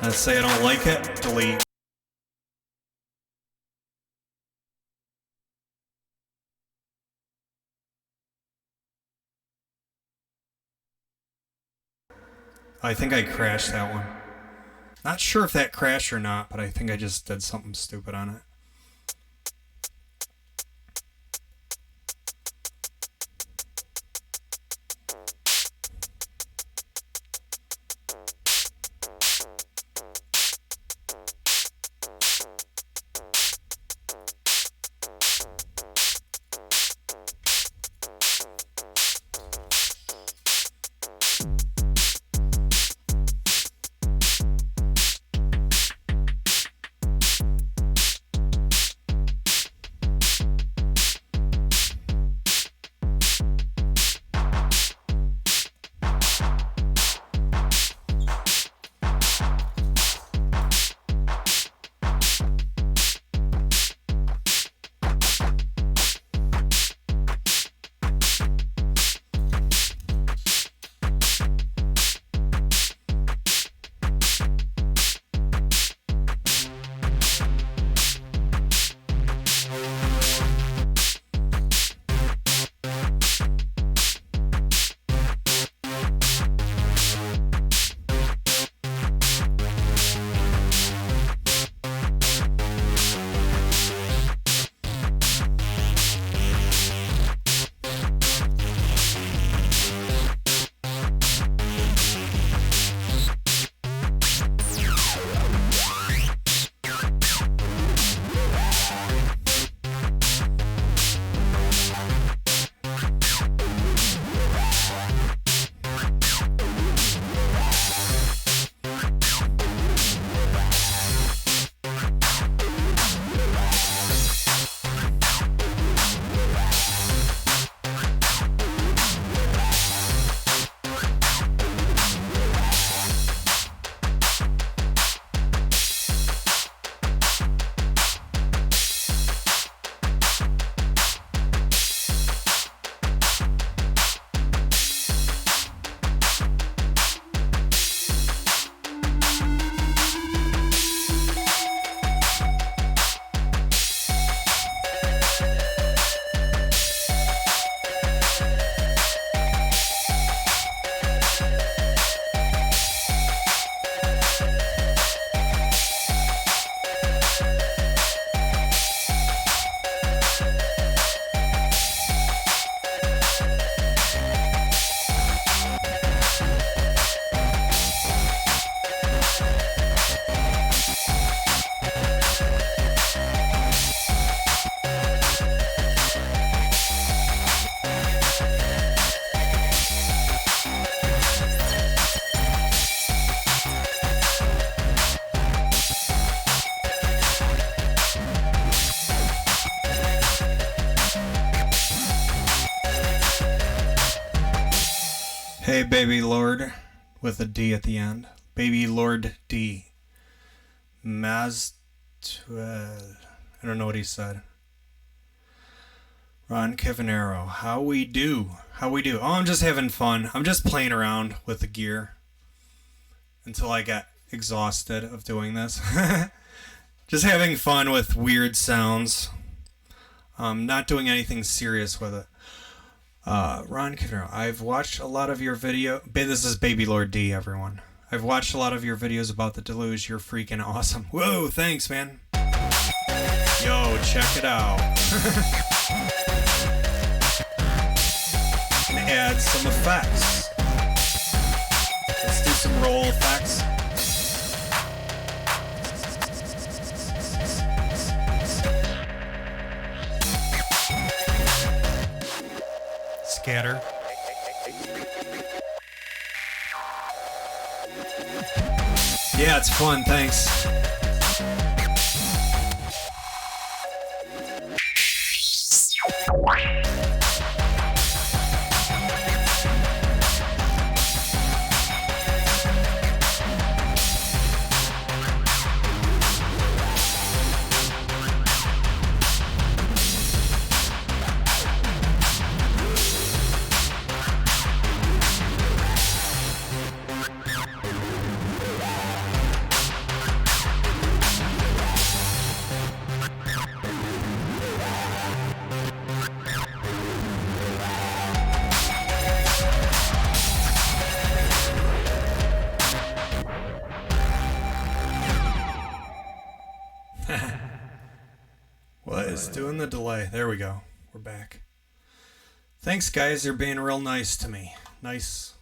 Let's say I don't like it, delete. I think I crashed that one. Not sure if that crashed or not, but I think I just did something stupid on it. Hey, Baby Lord, with a D at the end. Baby Lord D. I don't know what he said. Ron Cavanero, how we do? How we do? Oh, I'm just having fun. I'm just playing around with the gear until I get exhausted of doing this. Just having fun with weird sounds. Not doing anything serious with it. Ron Cavanero, I've watched a lot of your video. This is Baby Lord D, everyone. I've watched a lot of your videos about the Deluge. You're freaking awesome. Whoa, thanks, man. Yo, check it out. And add some effects. Let's do some roll effects. Scatter. Yeah, it's fun, thanks. What is doing the delay? There we go. We're back. Thanks, guys. You're being real nice to me. Nice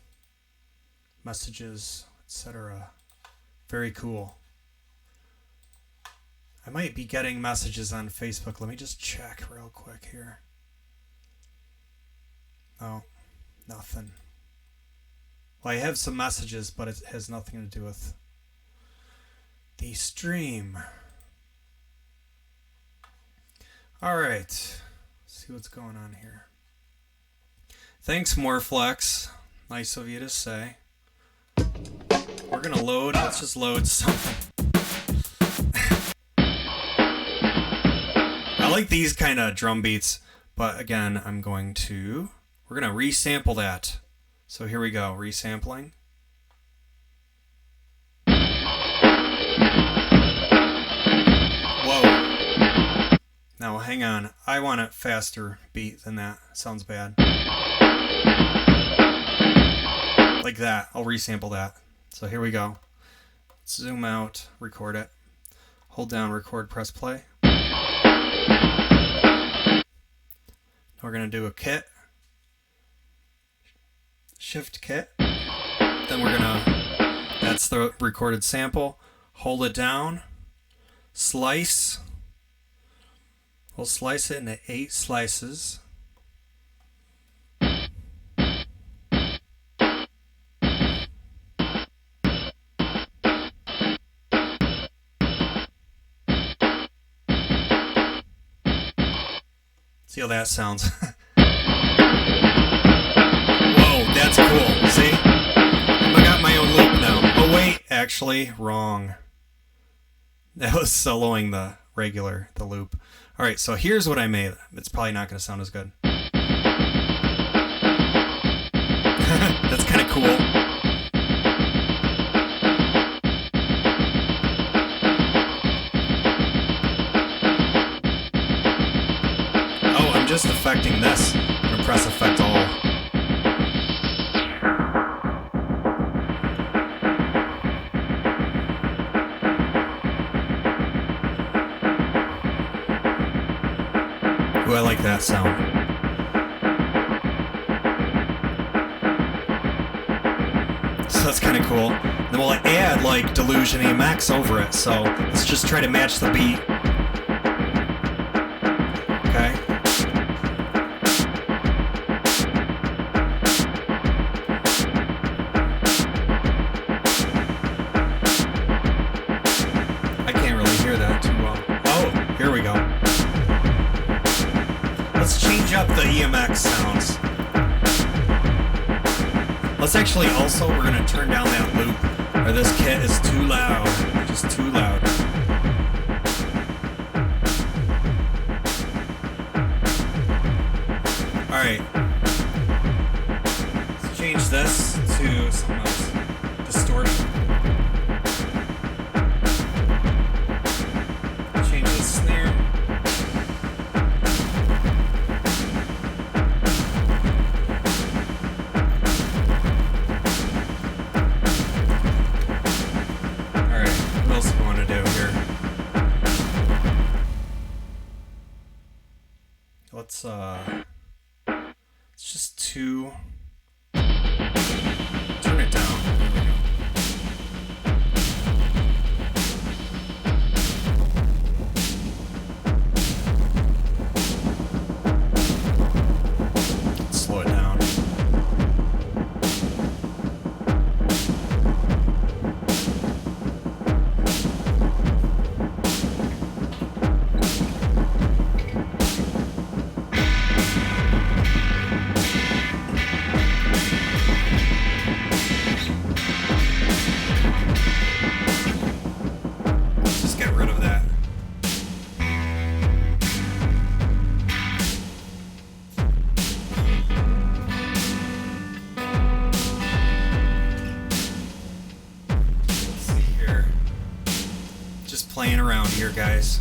messages, etc. Very cool. I might be getting messages on Facebook. Let me just check real quick here. Oh, nothing. Well, I have some messages, but it has nothing to do with the stream. All right. Let's see what's going on here. Thanks, Moreflex. Nice of you to say. We're going to load. Let's just load something. I like these kind of drum beats, but again, we're going to resample that. So here we go, resampling. Whoa. Now hang on, I want a faster beat than that. Sounds bad. Like that, I'll resample that. So here we go. Zoom out, record it. Hold down, record, press play. We're going to do a kit. Shift kit. Then we're going to, that's the recorded sample. Hold it down. Slice. We'll slice it into 8 slices. See how that sounds. Whoa, that's cool. See? I got my own loop now. Oh wait, actually, wrong. That was soloing the loop. Alright, so here's what I made. It's probably not going to sound as good. That's kind of cool. Just affecting this. I'm going to press effect all. Ooh, I like that sound. So that's kind of cool. Then we'll add like Deluge and AMX over it. So let's just try to match the beat. Okay. Up the EMX sounds. Let's actually also, we're going to turn down that loop, or this kit is too loud, just too loud. Alright, let's change this to something else. Distortion. Change the snare. It's just too. Turn it down. There we go. Let's slow it down. Playing around here, guys.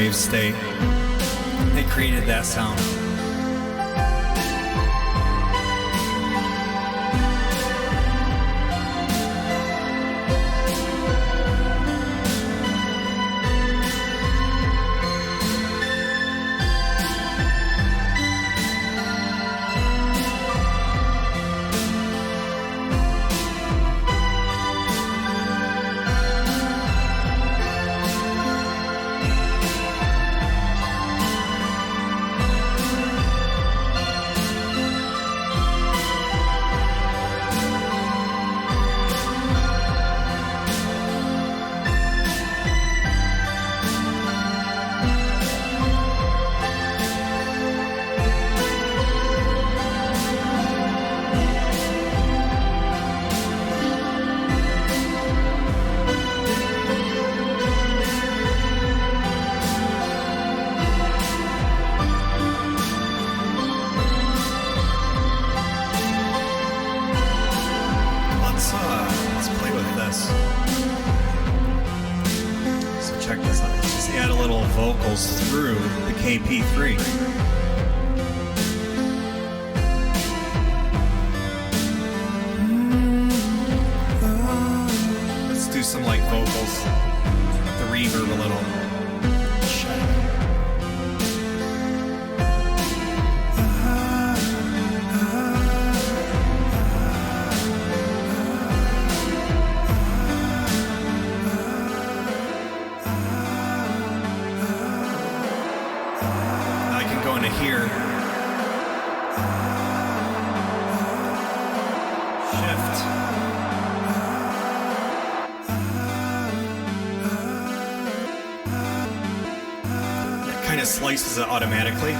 Wavestate. They created that sound. Let's play with this. So check this out. Let's just add a little vocals through the KP3. Let's do some like vocals. The reverb a little. Here. Shift. It kind of slices it automatically.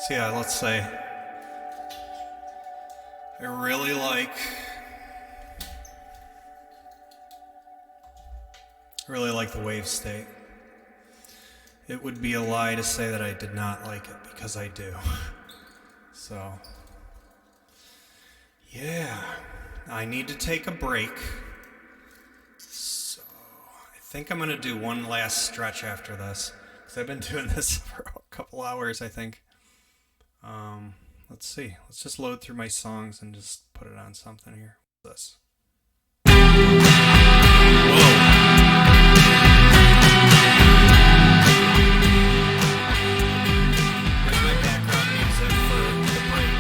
So yeah, let's say I really like the Wavestate. It would be a lie to say that I did not like it, because I do. So yeah, I need to take a break. So I think I'm gonna do one last stretch after this, because I've been doing this for a couple hours, I think. Let's see. Let's just load through my songs and just put it on something here. This. Here's my background music for the break.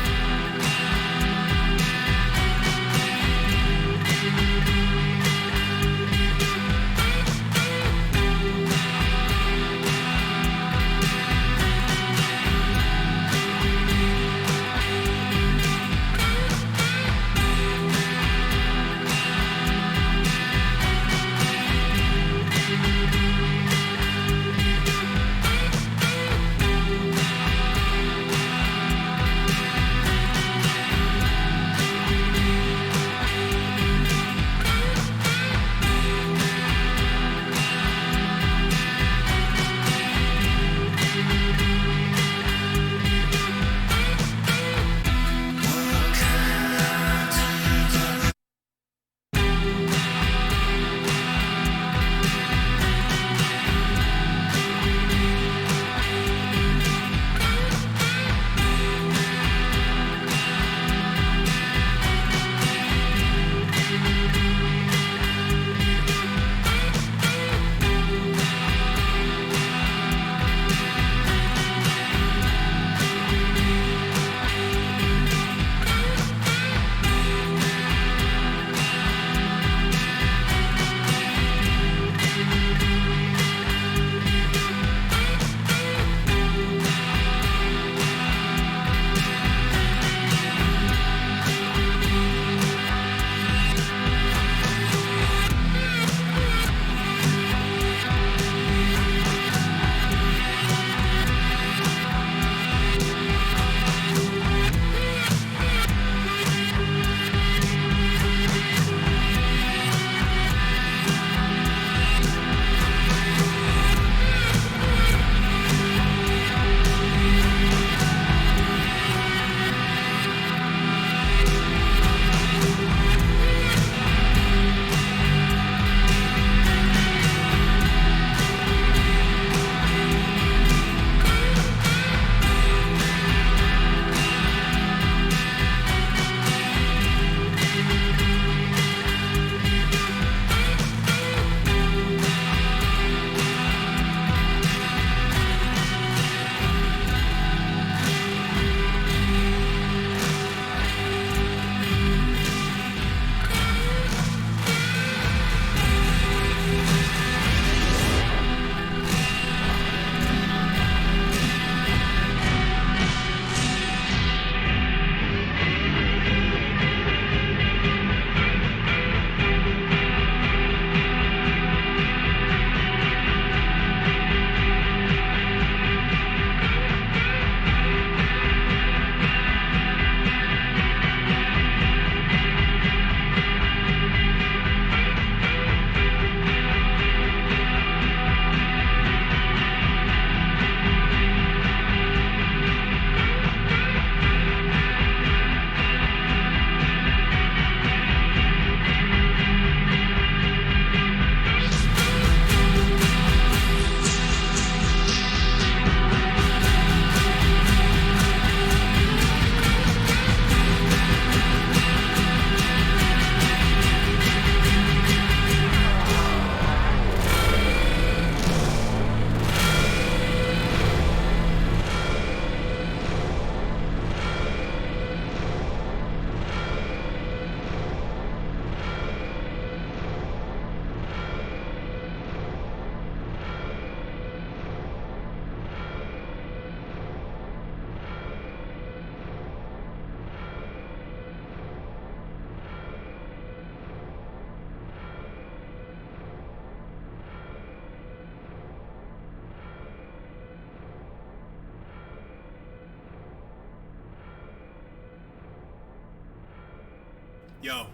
Yo.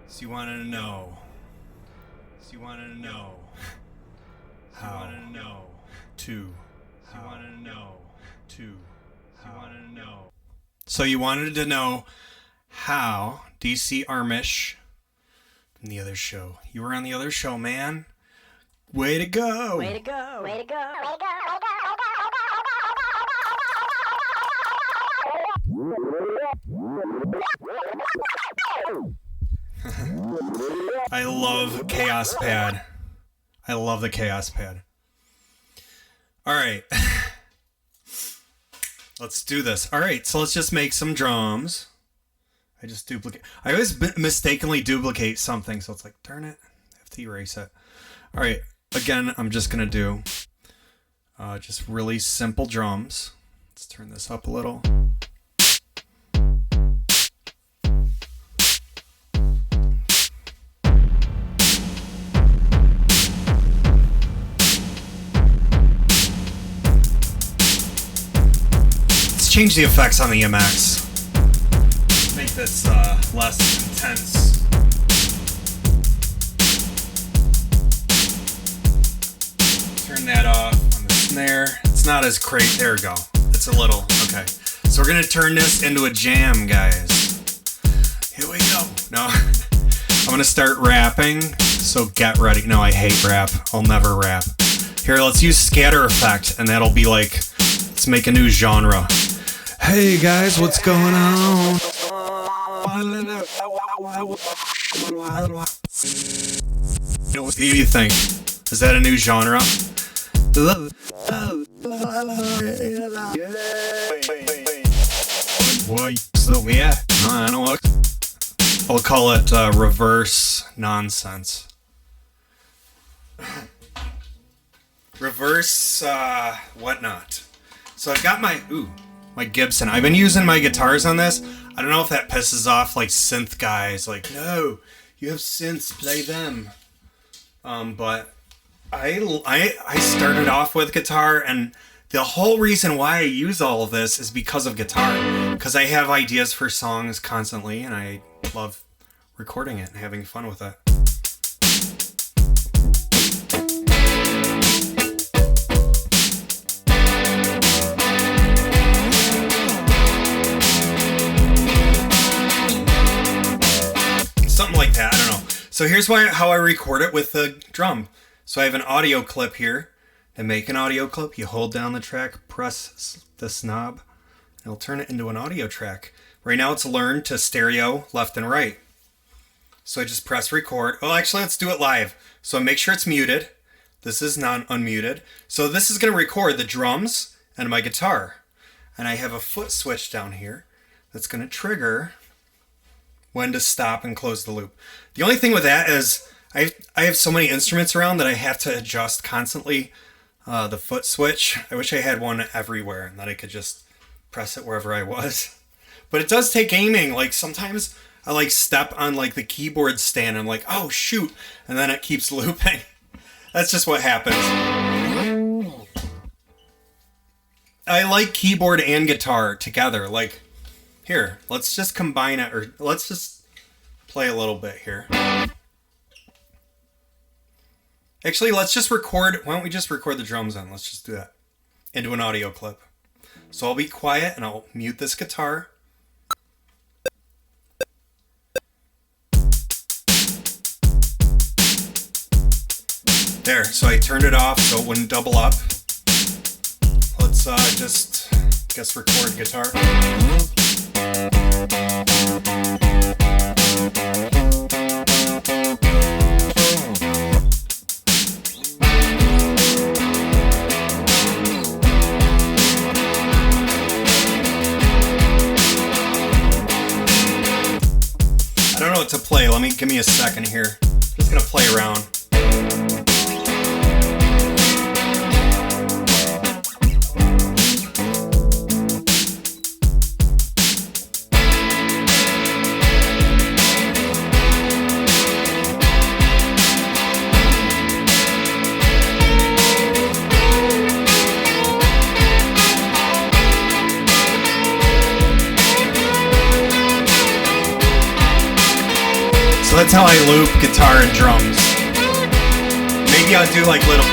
So you wanted to know. So you wanted to know. How. You wanted to know. To. So you wanted to know. To. So you wanted to know. So you wanted to know how DC Armish from the other show. You were on the other show, man. Way to go. Way to go. Way to go. I love Chaos Pad. I love the Chaos Pad. All right. Let's do this. All right, so let's just make some drums. I always mistakenly duplicate something, so it's like, darn it, I have to erase it. All right, again, I'm just gonna do just really simple drums. Let's turn this up a little. Change the effects on the MX. Make this less intense. Turn that off on the snare. It's not as crazy. There we go. It's a little. Okay. So we're going to turn this into a jam, guys. Here we go. No. I'm going to start rapping. So get ready. No, I hate rap. I'll never rap. Here, let's use scatter effect. And that'll be like, let's make a new genre. Hey guys, what's going on? What do you think? Is that a new genre? Yeah, I don't know. I'll call it reverse nonsense. Reverse whatnot. So I've got my Gibson. I've been using my guitars on this. I don't know if that pisses off like synth guys. Like, no, you have synths, play them. But I started off with guitar, and the whole reason why I use all of this is because of guitar. Because I have ideas for songs constantly, and I love recording it and having fun with it. Something like that, I don't know. So here's how I record it with the drum. So I have an audio clip here. To make an audio clip, you hold down the track, press this knob, and it'll turn it into an audio track. Right now it's learned to stereo left and right. So I just press record. Oh, actually, let's do it live. So make sure it's muted. This is not unmuted. So this is going to record the drums and my guitar. And I have a foot switch down here that's going to trigger when to stop and close the loop. The only thing with that is I have so many instruments around that I have to adjust constantly the foot switch. I wish I had one everywhere and that I could just press it wherever I was. But it does take aiming. Like sometimes I like step on like the keyboard stand and I'm like, oh shoot, and then it keeps looping. That's just what happens. I like keyboard and guitar together. Like, here, let's just combine it, or let's just play a little bit here. Actually, let's just record. Why don't we just record the drums in? Let's just do that into an audio clip. So I'll be quiet and I'll mute this guitar. There, so I turned it off so it wouldn't double up. Let's just, record guitar. I don't know what to play. Give me a second here. Just gonna play around. So that's how I loop guitar and drums. Maybe I'll do like little...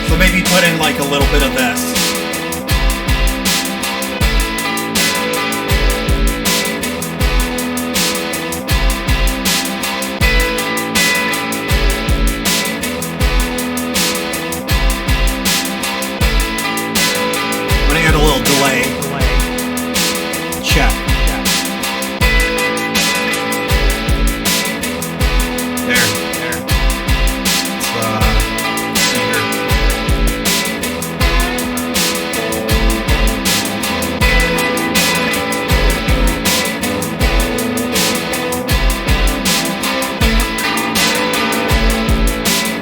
So maybe put in like a little bit of this. I'm gonna add a little delay. Check. There. Let's see here.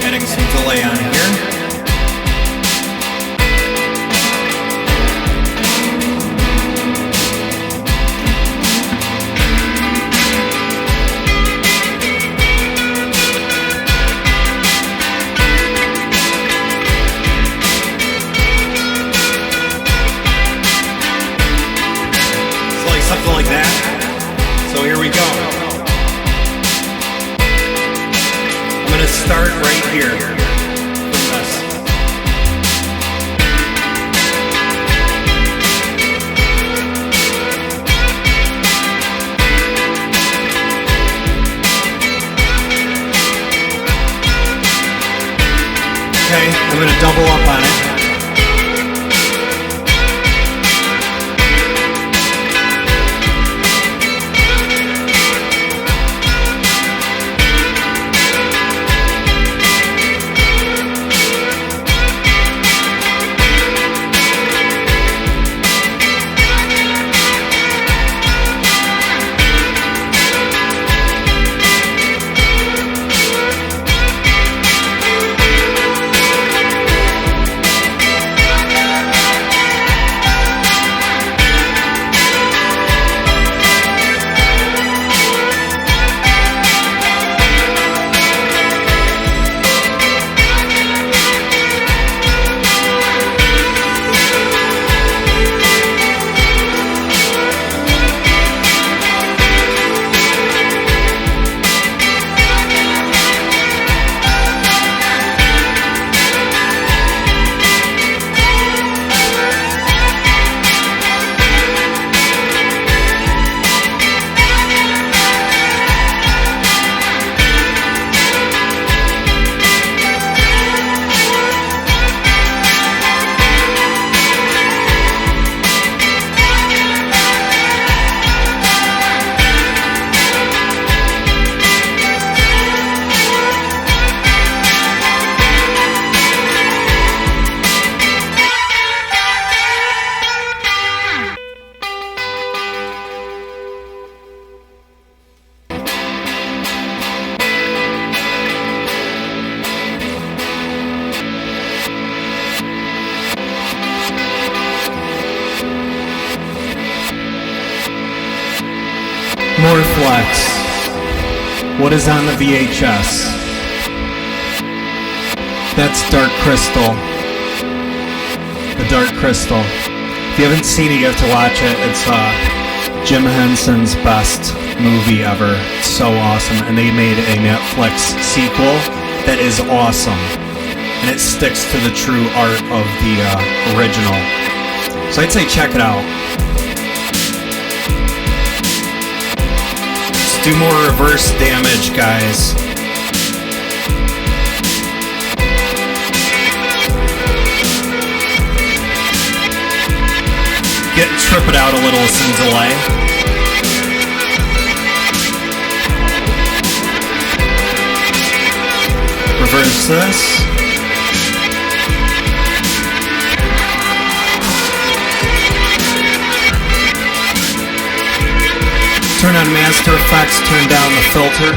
Adding some delay on here. Something like that. So here we go. I'm going to start right here from this. Okay, I'm going to double up on it. More flex. What is on the VHS? That's Dark Crystal. The Dark Crystal. If you haven't seen it, you have to watch it. It's Jim Henson's best movie ever. It's so awesome. And they made a Netflix sequel that is awesome. And it sticks to the true art of the original. So I'd say check it out. Let's do more reverse damage, guys. Trip it out a little with some delay. Reverse this. Turn on Master Effects, turn down the filter.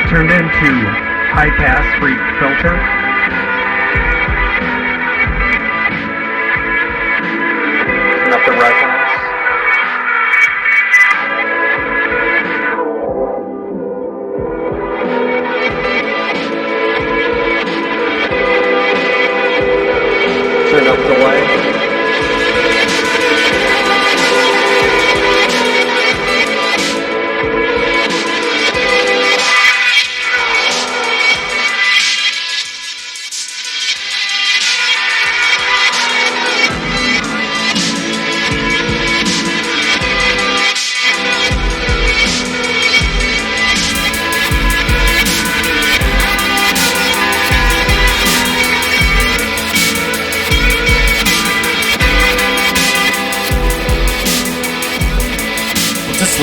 Turned into high pass free filter.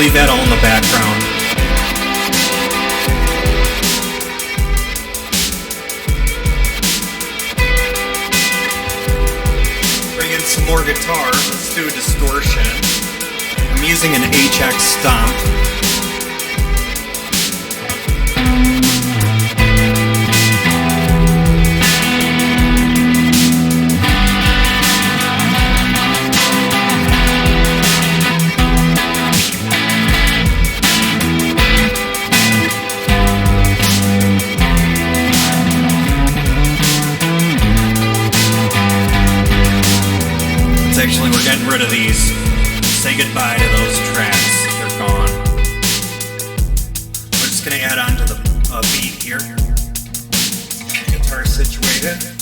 leave that all in the background. Bring in some more guitar. Let's do a distortion. I'm using an HX stomp. Actually, we're getting rid of these. Say goodbye to those tracks. They're gone. We're just going to add on to the beat here. Guitar situated.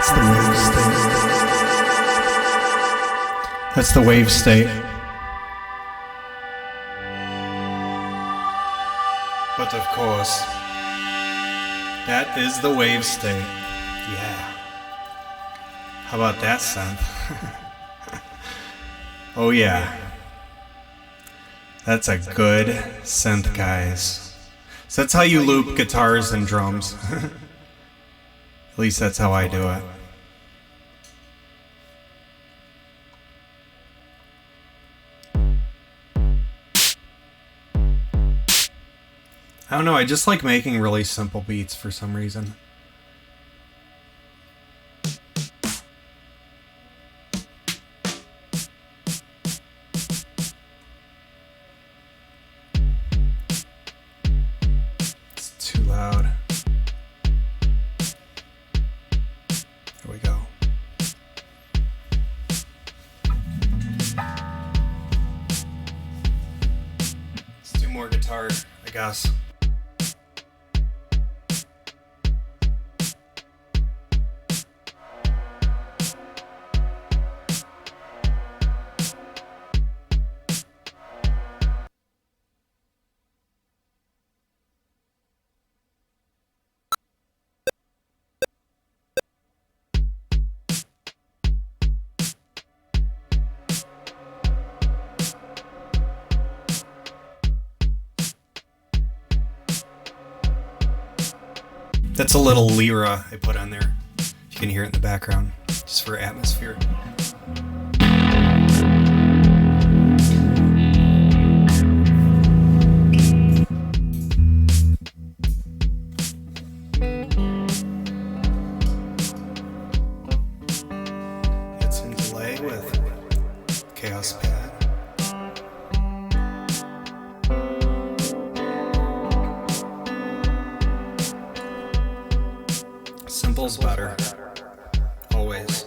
That's the wave state. That's the wave state. But of course, that is the wave state. Yeah. How about that, synth? Oh yeah. That's a good synth, guys. So that's how you loop guitars and drums. At least that's how I do it. I don't know, I just like making really simple beats for some reason. It's too loud. There we go. Let's do more guitar, I guess. That's a little Lyra I put on there. You can hear it in the background, just for atmosphere. Get some delay with Chaos Pad. Simple's better. Always.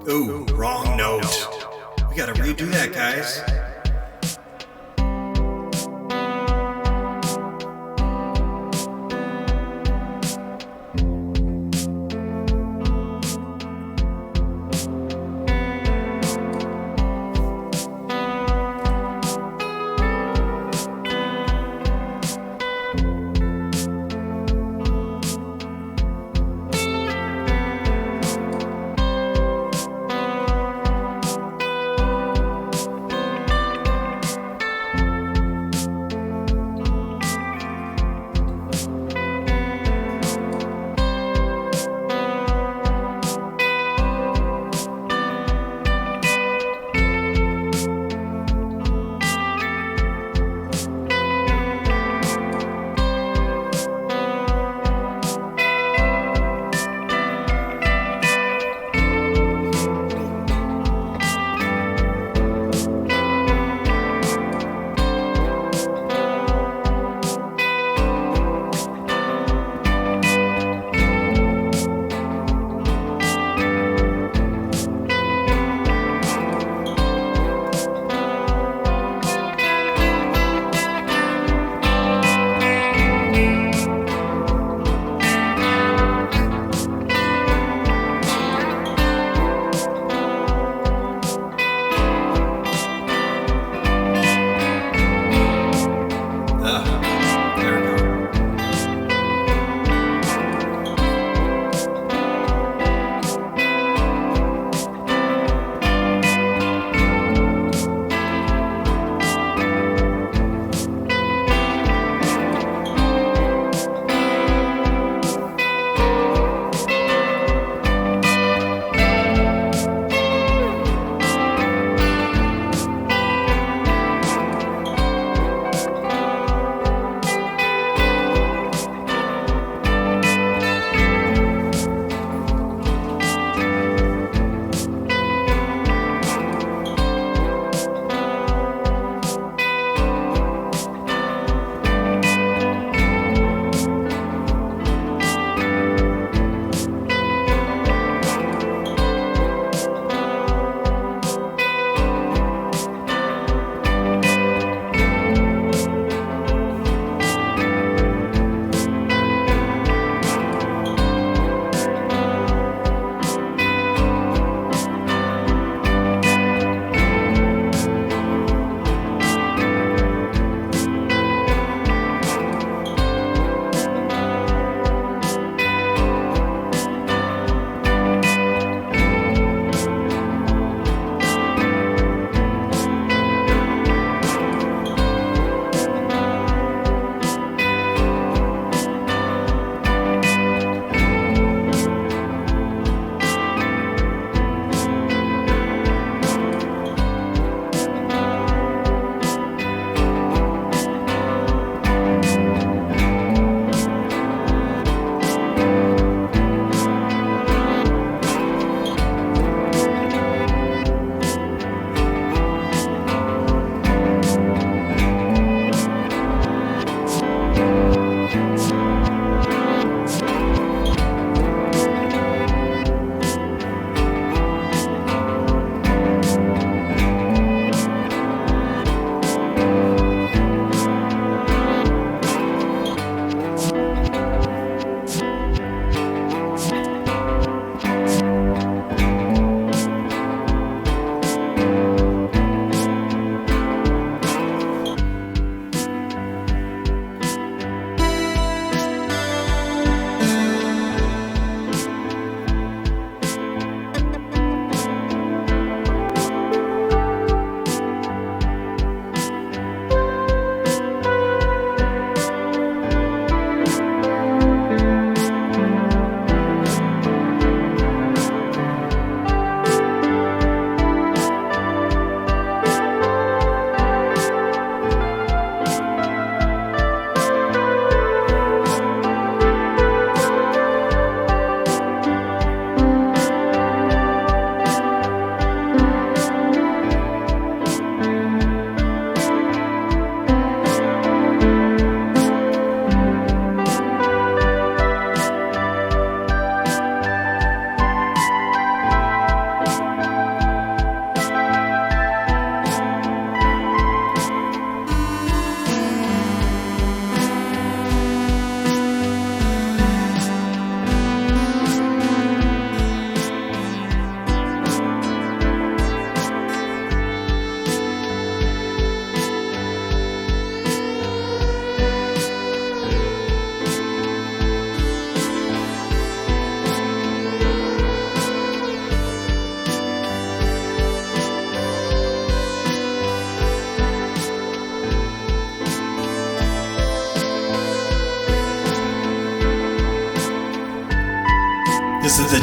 Ooh, wrong note. We gotta redo that, guys.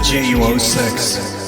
JU06.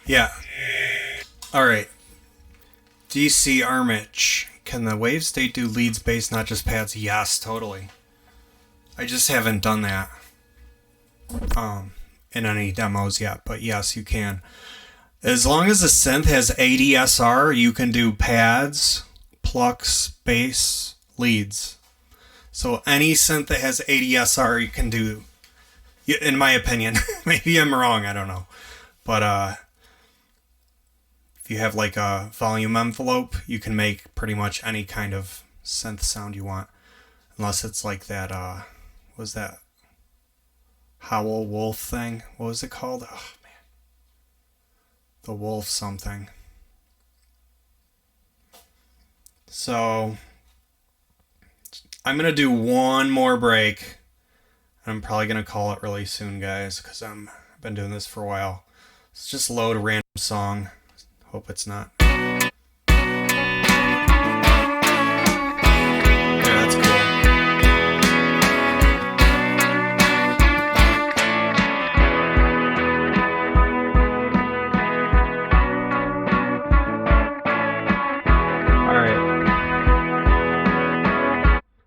Yeah. All right. DC Armich. Can the Wavestate do leads, bass, not just pads? Yes, totally. I just haven't done that in any demos yet, but yes, you can. As long as the synth has ADSR, you can do pads, plucks, bass, leads. So any synth that has ADSR, you can do, in my opinion. Maybe I'm wrong, I don't know. But if you have like a volume envelope, you can make pretty much any kind of synth sound you want. Unless it's like that, what was that Howl Wolf thing? What was it called? Oh, man. The Wolf something. So I'm going to do one more break. I'm probably going to call it really soon, guys, because I've been doing this for a while. Let's just load a random song. Hope it's not. Yeah, that's cool.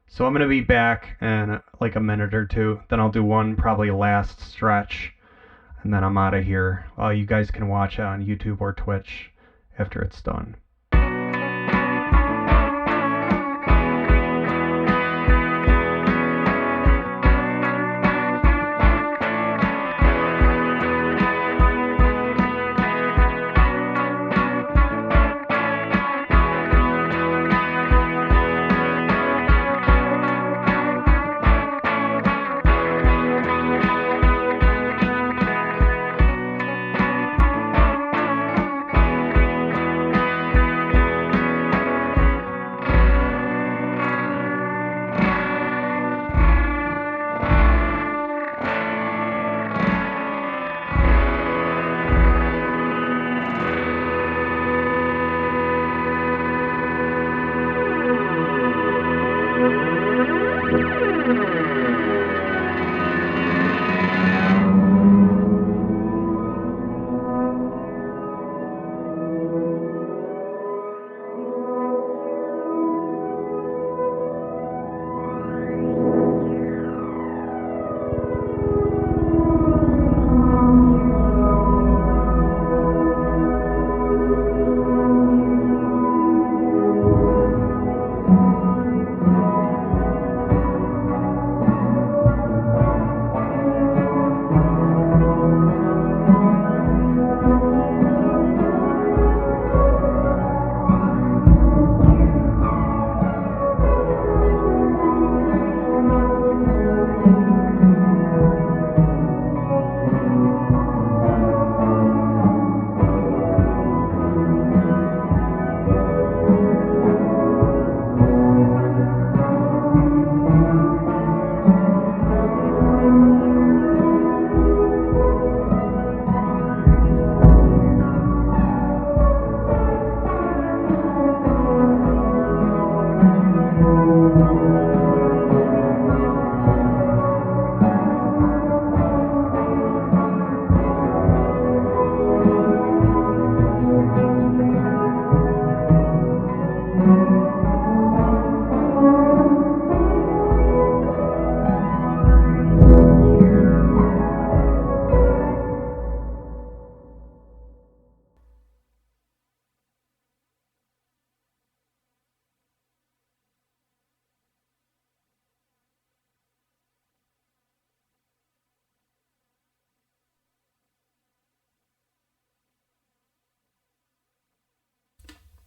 So I'm going to be back in like a minute or two. Then I'll do one probably last stretch. And then I'm out of here. You guys can watch it on YouTube or Twitch after it's done.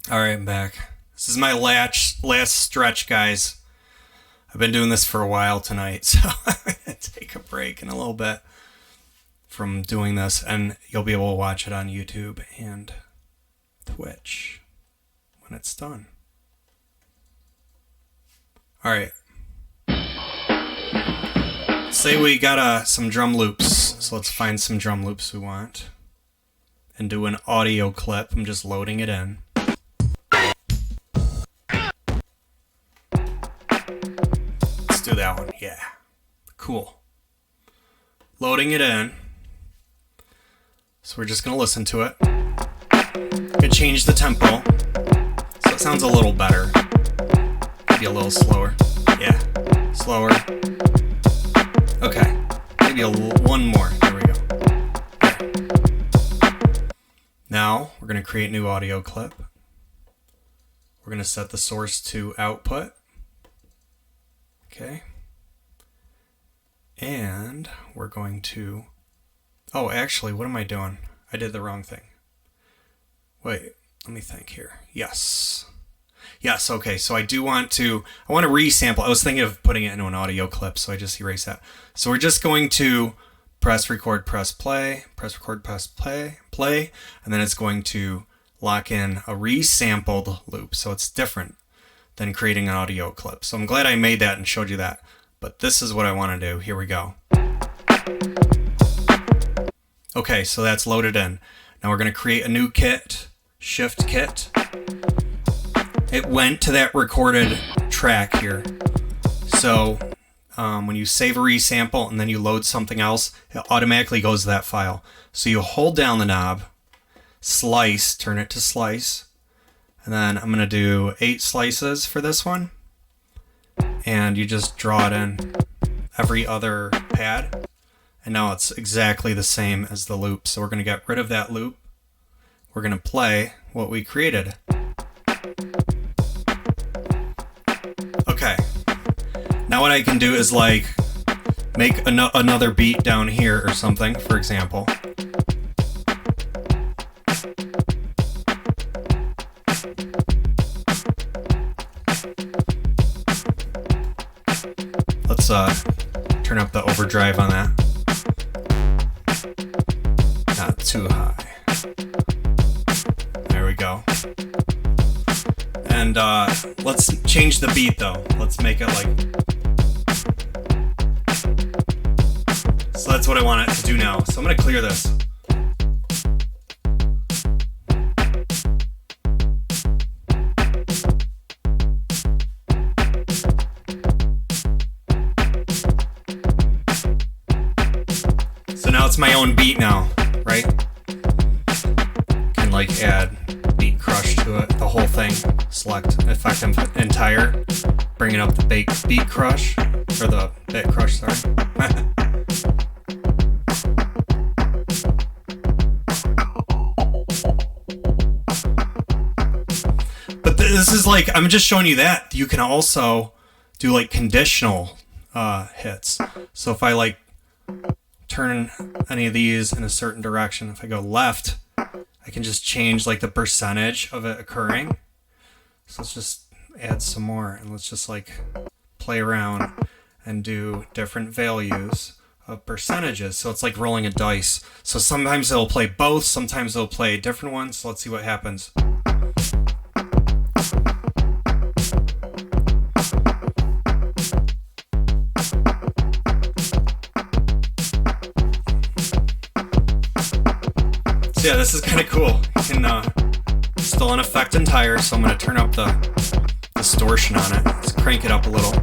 Alright, I'm back. This is my last stretch, guys. I've been doing this for a while tonight, so I'm going to take a break in a little bit from doing this, and you'll be able to watch it on YouTube and Twitch when it's done. Alright. Say we got some drum loops, so let's find some drum loops we want and do an audio clip. I'm just loading it in. Do that one. Yeah. Cool. Loading it in. So we're just going to listen to it. I'm gonna change the tempo so it sounds a little better. Maybe a little slower. Yeah, slower. Okay, maybe one more. There we go. There. Now we're gonna create a new audio clip. We're gonna set the source to output. Okay. And we're going to... Oh, actually, what am I doing? I did the wrong thing. Wait, let me think here. Yes. Yes, okay, so I want to resample. I was thinking of putting it into an audio clip, so I just erased that. So we're just going to press record, press play, press record, press play, and then it's going to lock in a resampled loop. So it's different than creating an audio clip. So I'm glad I made that and showed you that. But this is what I want to do. Here we go. Okay, so that's loaded in. Now we're going to create a new kit, shift kit. It went to that recorded track here. So when you save a resample and then you load something else, it automatically goes to that file. So you hold down the knob, slice, turn it to slice, and then I'm going to do 8 slices for this one. And you just draw it in every other pad. And now it's exactly the same as the loop. So we're going to get rid of that loop. We're going to play what we created. Okay. Now what I can do is like make another beat down here or something, for example. Let's turn up the overdrive on that. Not too high. There we go. And let's change the beat though. Let's make it like... So that's what I want it to do now. So I'm going to clear this. So now it's my own beat now, right? Can like add beat crush to it, the whole thing. Select effect entire, bring it up the beat crush, or the bit crush, sorry. But this is like, I'm just showing you that. You can also do like conditional hits. So if I like turn any of these in a certain direction, if I go left, I can just change like the percentage of it occurring. So let's just add some more and let's just like play around and do different values of percentages. So it's like rolling a dice. So sometimes it'll play both, sometimes it'll play different ones. So let's see what happens. So yeah, this is kind of cool. You can still in effect entire, so I'm going to turn up the distortion on it. Let's crank it up a little.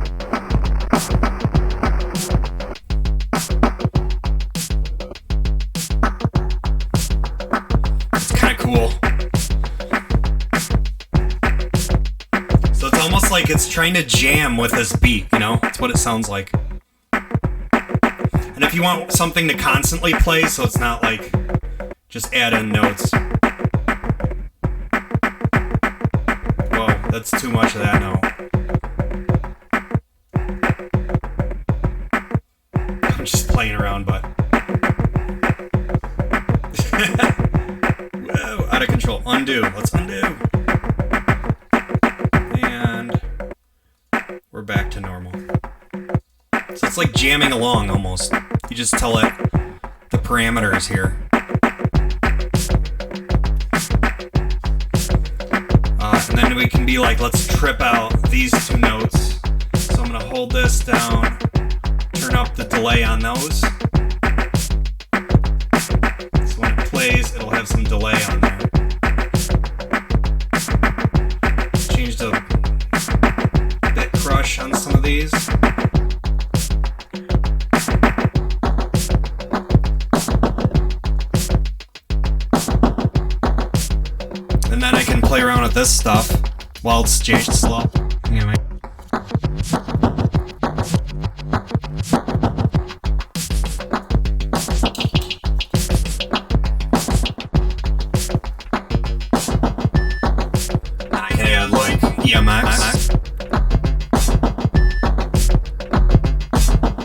It's kind of cool. So it's almost like it's trying to jam with this beat, you know? That's what it sounds like. And if you want something to constantly play, so it's not like just add in notes. Whoa, that's too much of that now. I'm just playing around, but... Whoa, out of control. Undo. Let's undo. And we're back to normal. So it's like jamming along almost. You just tell it the parameters here. And then we can be like, let's trip out these 2 notes. So I'm going to hold this down, turn up the delay on those. So when it plays, it'll have some delay on there. Change the bit crush on some of these. with this stuff while it's staged slow. Anyway. I can add like EMX.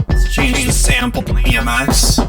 Let's change the sample to EMX.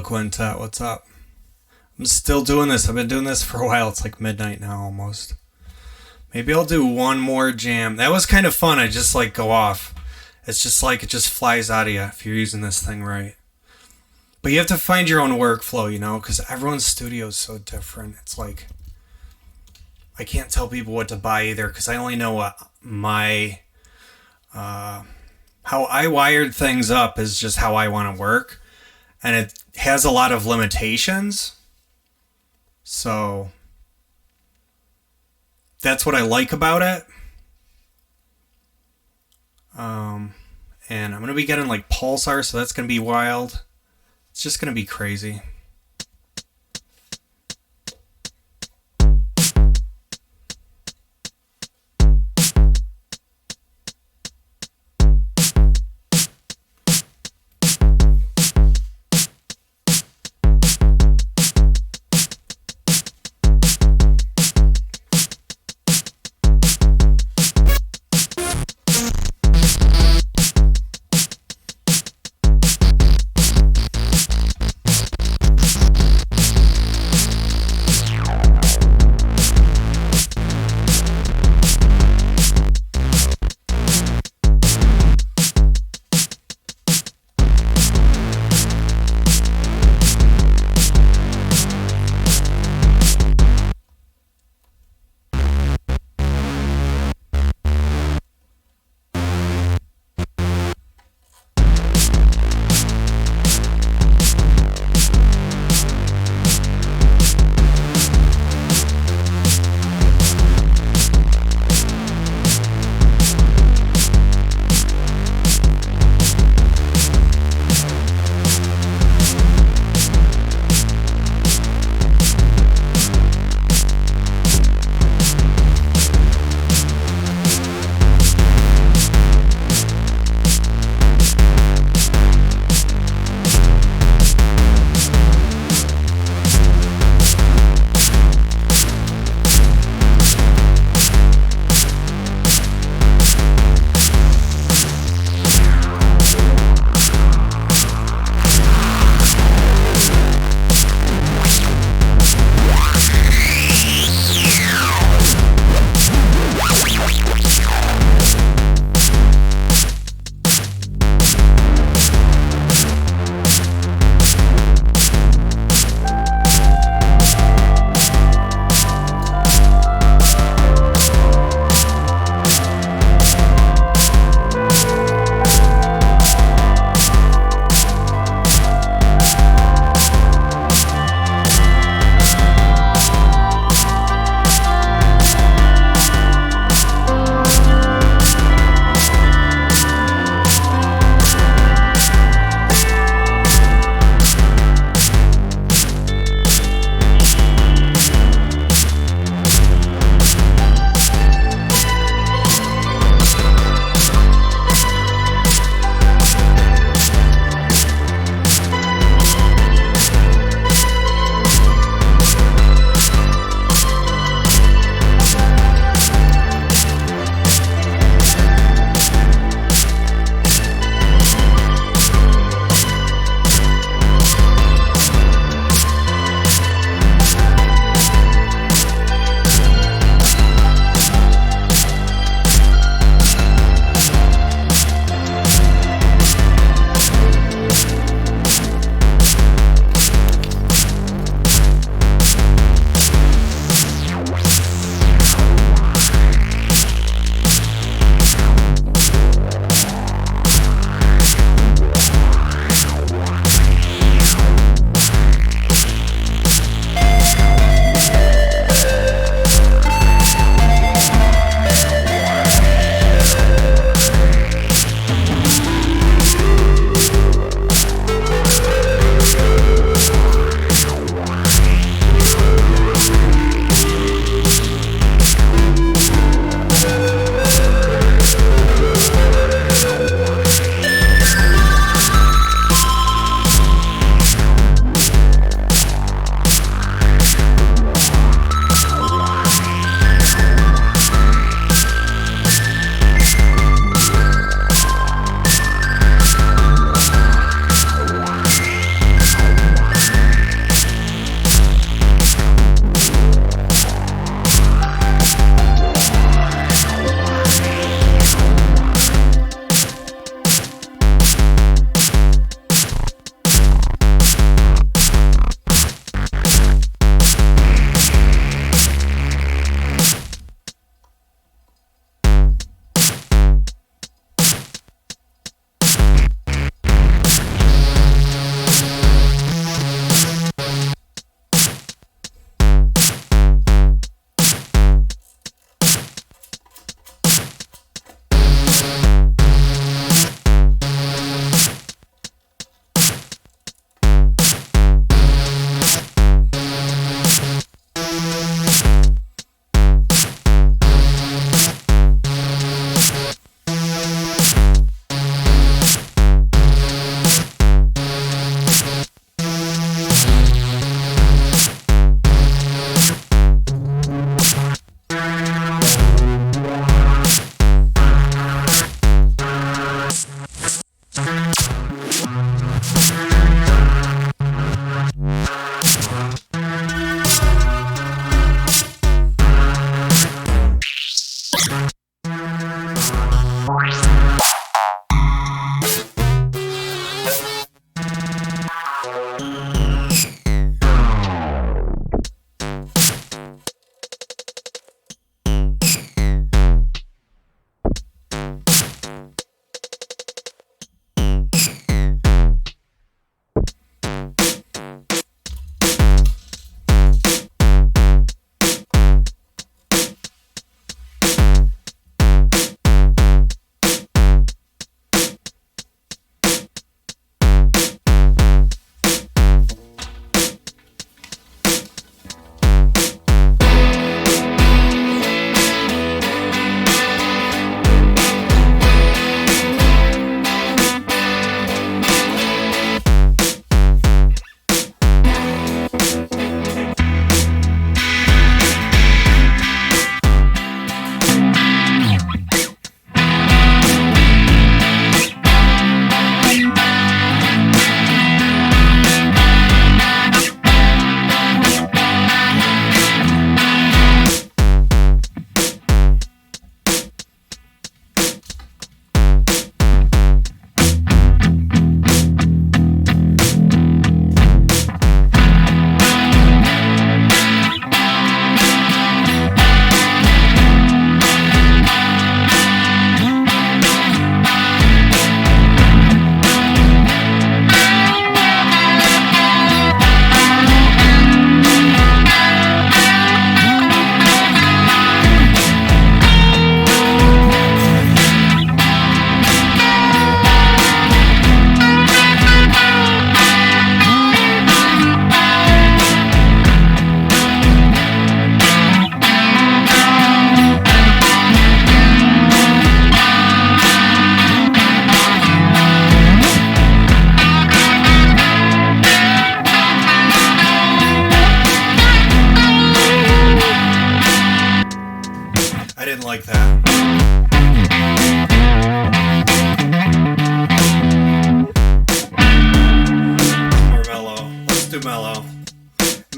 Quintet, what's up? I'm still doing this. I've been doing this for a while. It's like midnight now almost. Maybe I'll do one more jam. That was kind of fun. I just like go off. It's just like it just flies out of you if you're using this thing right. But you have to find your own workflow, you know, because everyone's studio is so different. It's like I can't tell people what to buy either because I only know what my how I wired things up is just how I want to work, and it has a lot of limitations. So that's what I like about it. And I'm going to be getting like pulsar, so that's going to be wild. It's just going to be crazy.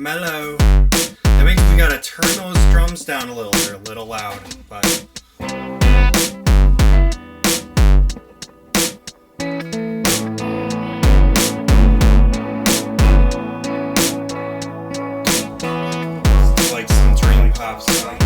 mellow. That means we gotta turn those drums down a little. They're a little loud, but. Like some dream pop songs.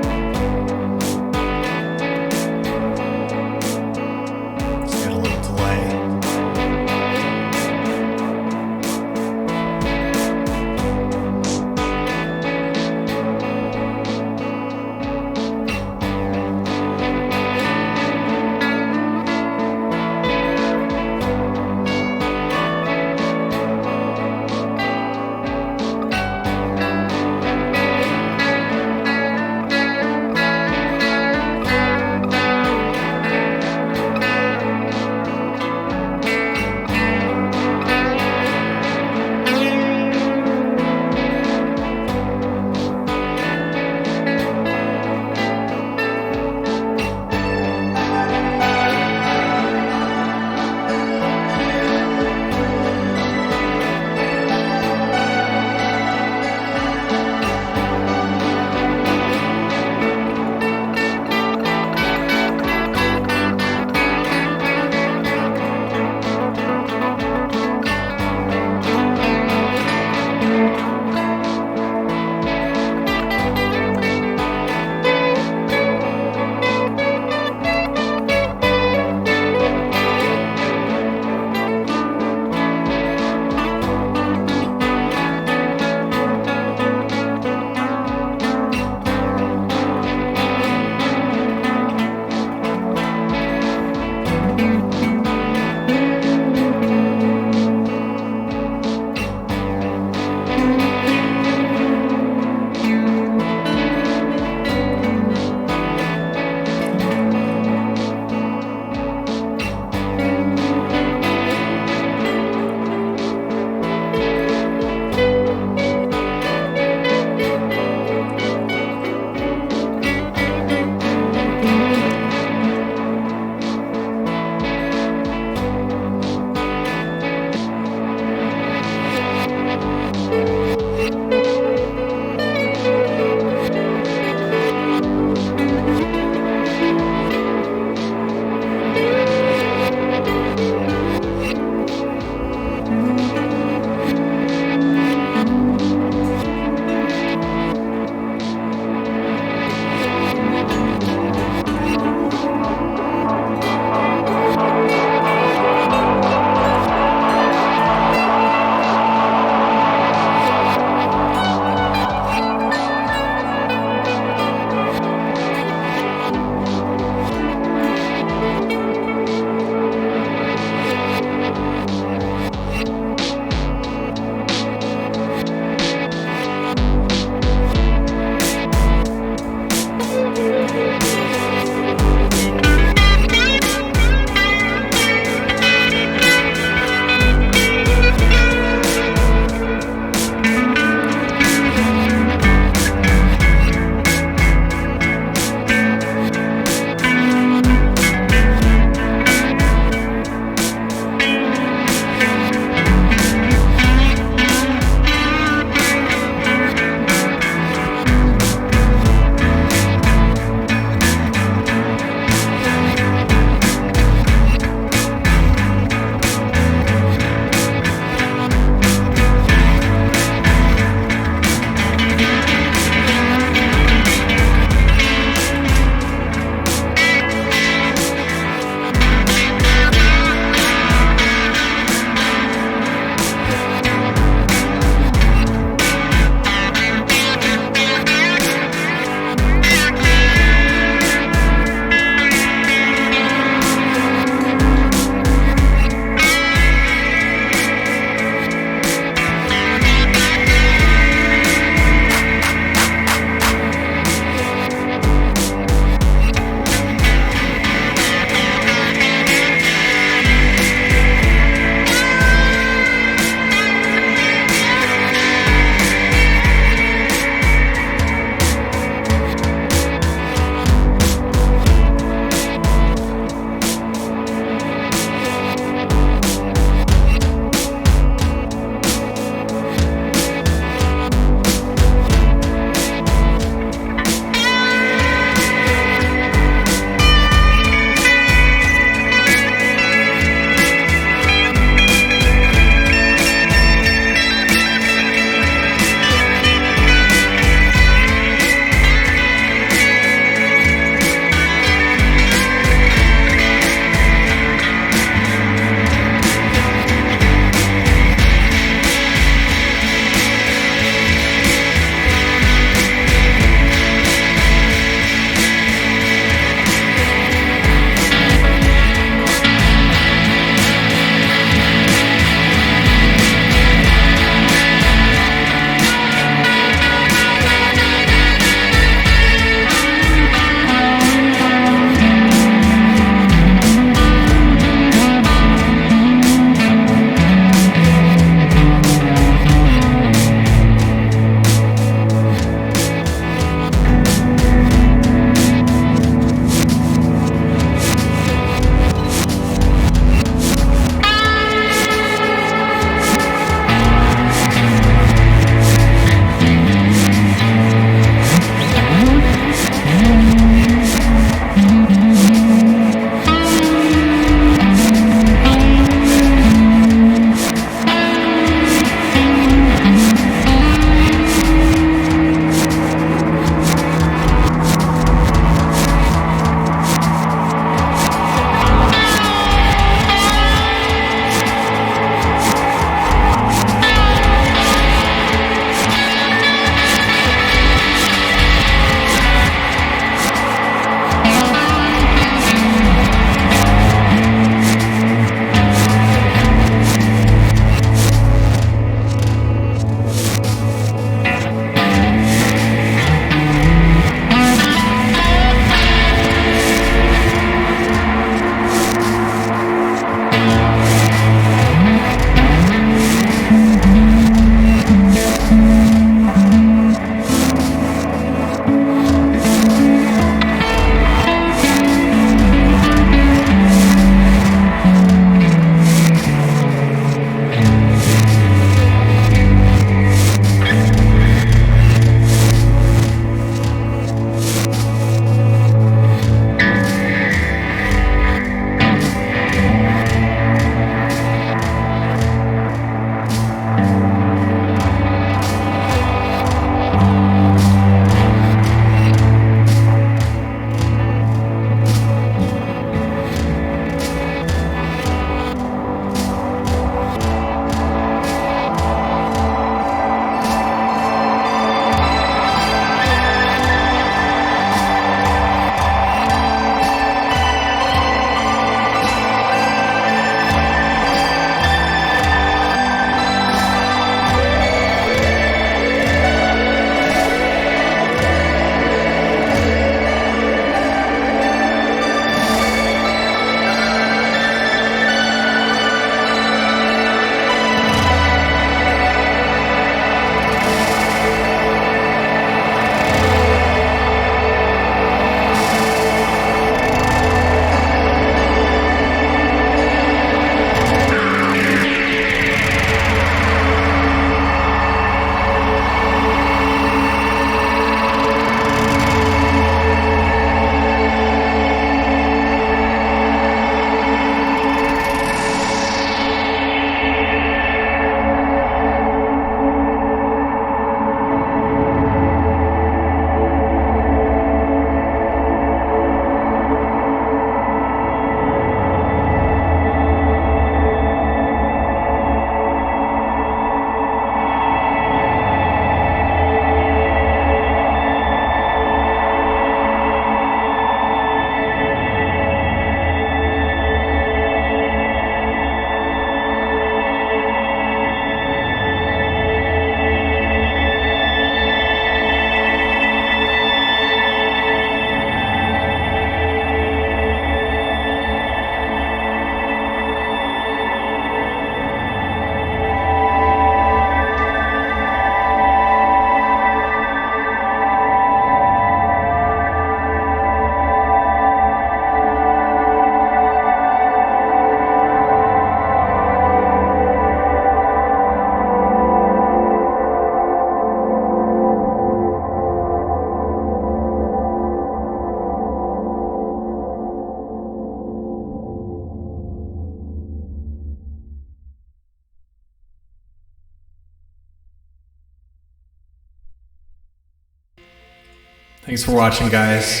Thanks for watching, guys.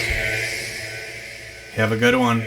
Have a good one.